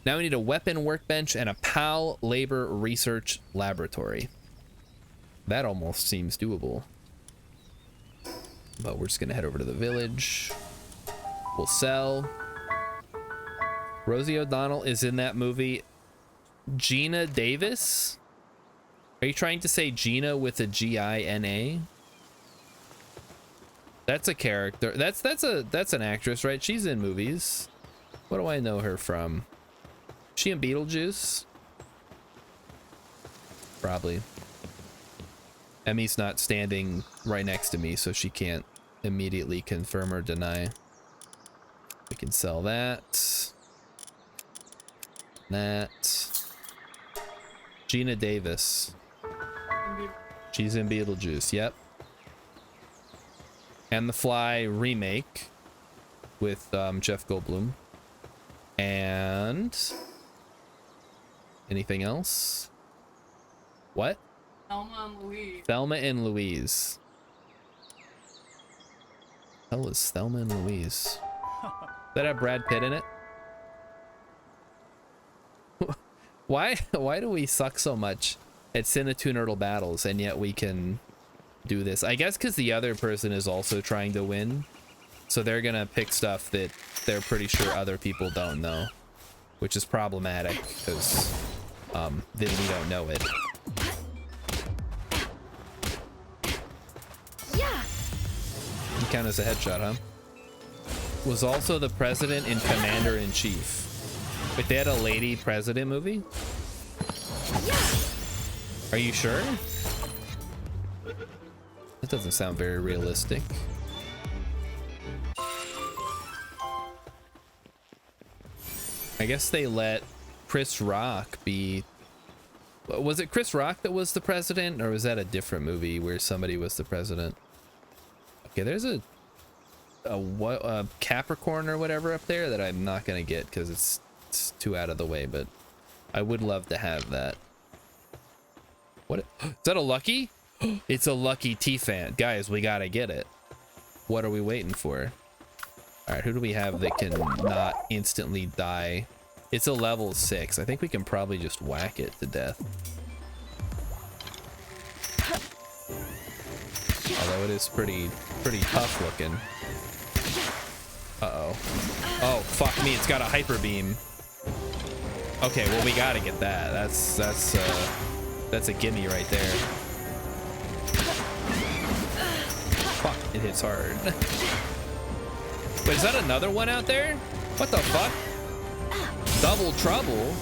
Now we need a weapon workbench and a PAL labor research laboratory. That almost seems doable. But we're just gonna head over to the village. We'll sell. Rosie O'Donnell is in that movie. Gina Davis? Are you trying to say Gina with a G-I-N-A? That's a character. That's an actress, right? She's in movies. What do I know her from? She in Beetlejuice? Probably. Emmy's not standing right next to me, so she can't immediately confirm or deny. We can sell that. That. Gina Davis. She's in Beetlejuice, yep. And The Fly remake with Jeff Goldblum. And anything else? What? Thelma and Louise. Thelma and Louise. Hell is Thelma and Louise? That have Brad Pitt in it? Why do we suck so much at Cinetune battles and yet we can do this? I guess because the other person is also trying to win, so they're gonna pick stuff that they're pretty sure other people don't know, which is problematic because then we don't know it. Yeah. You count as a headshot, huh? Was also the president in Commander-in-Chief. Wait, they had a lady president movie? Are you sure? That doesn't sound very realistic. I guess they let Chris Rock be... Was it Chris Rock that was the president, or was that a different movie where somebody was the president? Okay, there's a Capricorn or whatever up there that I'm not gonna get because it's too out of the way, but I would love to have that. What is that? A lucky? It's a lucky T-Fan. Guys, we gotta get it. What are we waiting for? All right, who do we have that can not instantly die? It's a level 6. I think we can probably just whack it to death. Although it is pretty tough looking. Uh-oh. Oh, fuck me, it's got a hyper beam. Okay, well, we gotta get that. That's a gimme right there. Fuck, it hits hard. Wait, is that another one out there? What the fuck? Double trouble?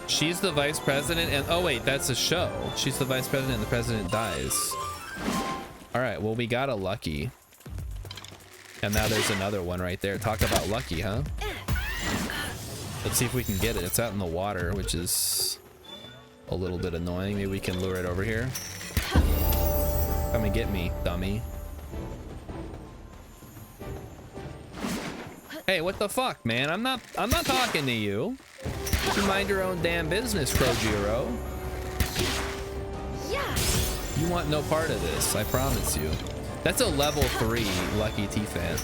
She's the vice president and... Oh, wait, that's a show. She's the vice president and the president dies. All right, well, we got a lucky. And now there's another one right there. Talk about lucky, huh? Let's see if we can get it. It's out in the water, which is a little bit annoying. Maybe we can lure it over here. Come and get me, dummy. Hey, what the fuck, man? I'm not talking to you. You mind your own damn business, Krojiro. Yeah. You want no part of this, I promise you. That's a level 3 lucky T-Fan.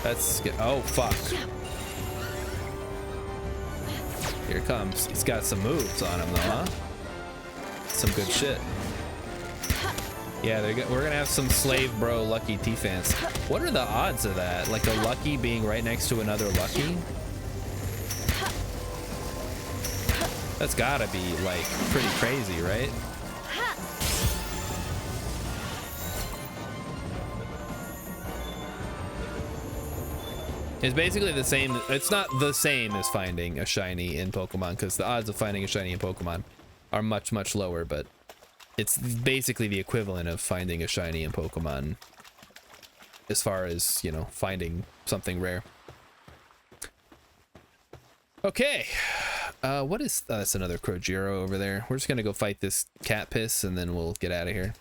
That's... Oh, fuck. Here it comes. He's got some moves on him, though, huh? Some good shit. Yeah, we're gonna have some slave bro lucky T-Fans. What are the odds of that? Like a lucky being right next to another lucky? That's gotta be, like, pretty crazy, right? It's basically the same. It's not the same as finding a shiny in Pokemon, because the odds of finding a shiny in Pokemon are much, much lower, but it's basically the equivalent of finding a shiny in Pokemon as far as, you know, finding something rare. Okay. What is... that's another Krojiro over there. We're just gonna go fight this cat piss and then we'll get out of here.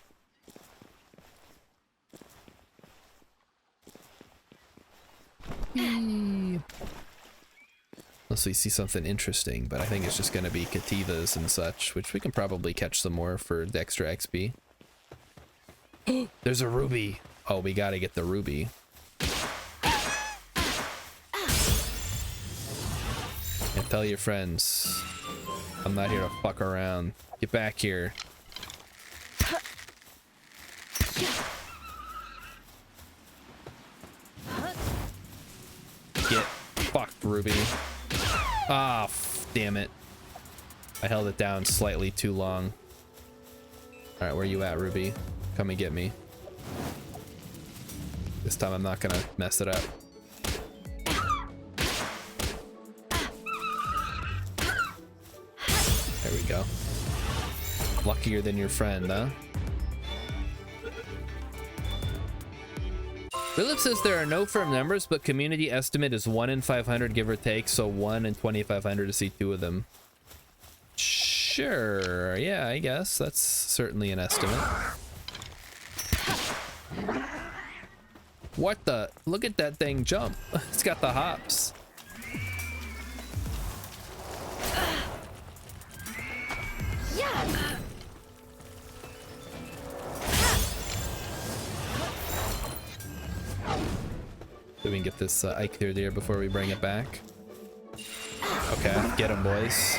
Unless we see something interesting, but I think it's just gonna be Kativas and such, which we can probably catch some more for the extra XP. There's a ruby. Oh, we gotta get the ruby. And tell your friends, I'm not here to fuck around. Get back here. Get fucked, Ruby. Ah, damn it. I held it down slightly too long. Alright, where you at, Ruby? Come and get me. This time I'm not gonna mess it up. There we go. Luckier than your friend, huh? Philip says there are no firm numbers, but community estimate is 1 in 500, give or take, so 1 in 2,500 to see 2 of them. Sure, yeah, I guess. That's certainly an estimate. What the? Look at that thing jump. It's got the hops. So we can get this Ike cleared here before we bring it back. Okay, get him, boys.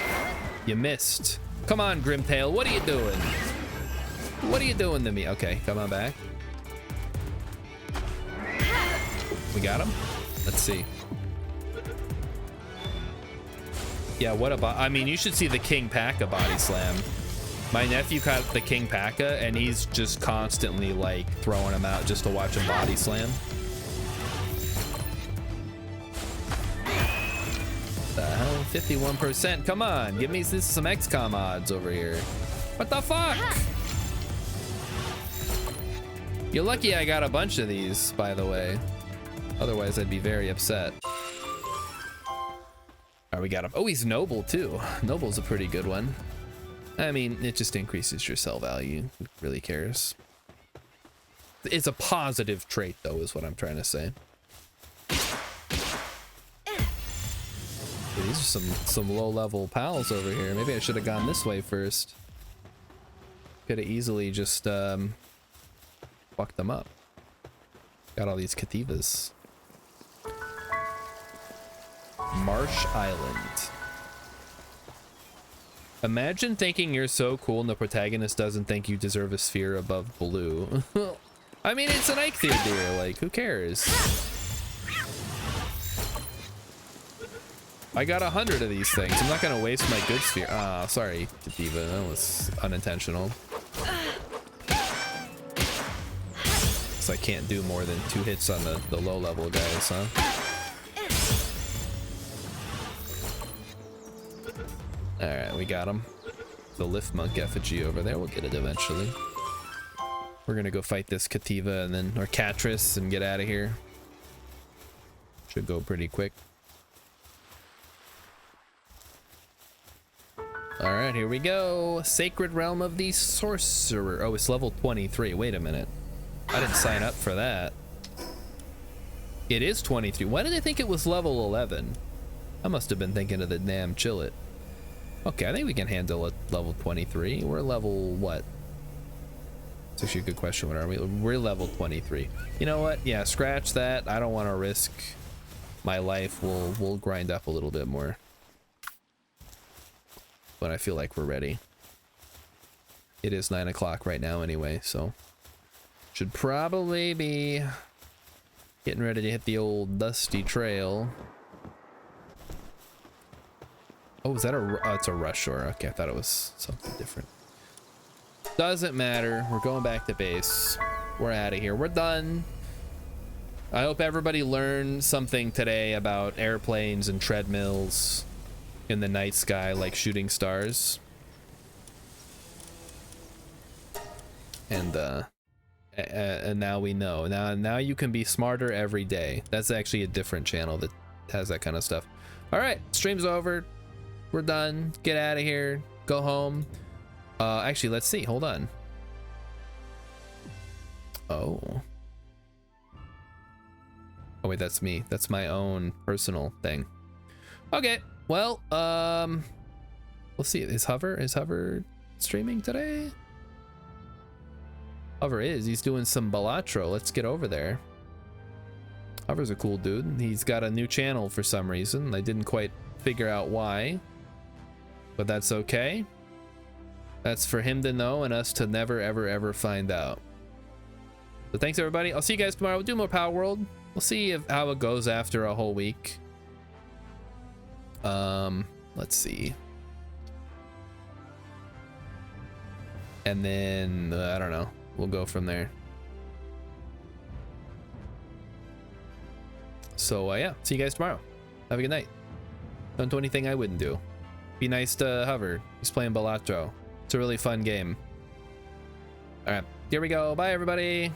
You missed. Come on, Grimtail, what are you doing? What are you doing to me? Okay, come on back. We got him? Let's see. Yeah, what about... I mean, you should see the King Paka body slam. My nephew caught the King Paka, and he's just constantly, like, throwing him out just to watch him body slam. The hell? 51%? Come on, give me some XCOM odds over here. What the fuck? You're lucky I got a bunch of these, by the way. Otherwise, I'd be very upset. Alright, we got him. Oh, he's noble too. Noble's a pretty good one. I mean, it just increases your sell value. Who really cares? It's a positive trait, though, is what I'm trying to say. These are some low-level pals over here. Maybe I should have gone this way first. Could have easily just fucked them up. Got all these Kativas. Marsh Island. Imagine thinking you're so cool and the protagonist doesn't think you deserve a sphere above blue. I mean, it's an Ike deer, like, who cares? I got 100 of these things. I'm not gonna waste my good sphere. Ah, sorry, Kativa, that was unintentional. So I can't do more than 2 hits on the low level guys, huh? Alright, we got him. The lift monk effigy over there. We'll get it eventually. We're gonna go fight this Kativa and then, or Catris, and get out of here. Should go pretty quick. Alright, here we go. Sacred Realm of the Sorcerer. Oh, it's level 23. Wait a minute. I didn't sign up for that. It is 23. Why did I think it was level 11? I must have been thinking of the damn Chillet. Okay, I think we can handle a level 23. We're level what? It's actually a good question. What are we? We're level 23. You know what? Yeah, scratch that. I don't want to risk my life. We'll grind up a little bit more. But I feel like we're ready. It is 9 o'clock right now anyway, so should probably be getting ready to hit the old dusty trail. Oh, is that it's a rush shore. Okay, I thought it was something different. Doesn't matter. We're going back to base. We're out of here. We're done. I hope everybody learned something today about airplanes and treadmills in the night sky, like shooting stars. And now we know. Now you can be smarter every day. That's actually a different channel that has that kind of stuff. All right, stream's over. We're done. Get out of here. Go home. Actually, let's see. Hold on. Oh. Oh wait, that's me. That's my own personal thing. Okay. Well, we'll see. Is Hover streaming today? Hover is. He's doing some Balatro. Let's get over there. Hover's a cool dude. He's got a new channel for some reason. I didn't quite figure out why, but that's okay. That's for him to know and us to never, ever, ever find out. So thanks, everybody. I'll see you guys tomorrow. We'll do more Palworld. We'll see how it goes after a whole week. Let's see. And then, I don't know. We'll go from there. So, yeah. See you guys tomorrow. Have a good night. Don't do anything I wouldn't do. Be nice to Hover. He's playing Balatro. It's a really fun game. Alright. Here we go. Bye, everybody.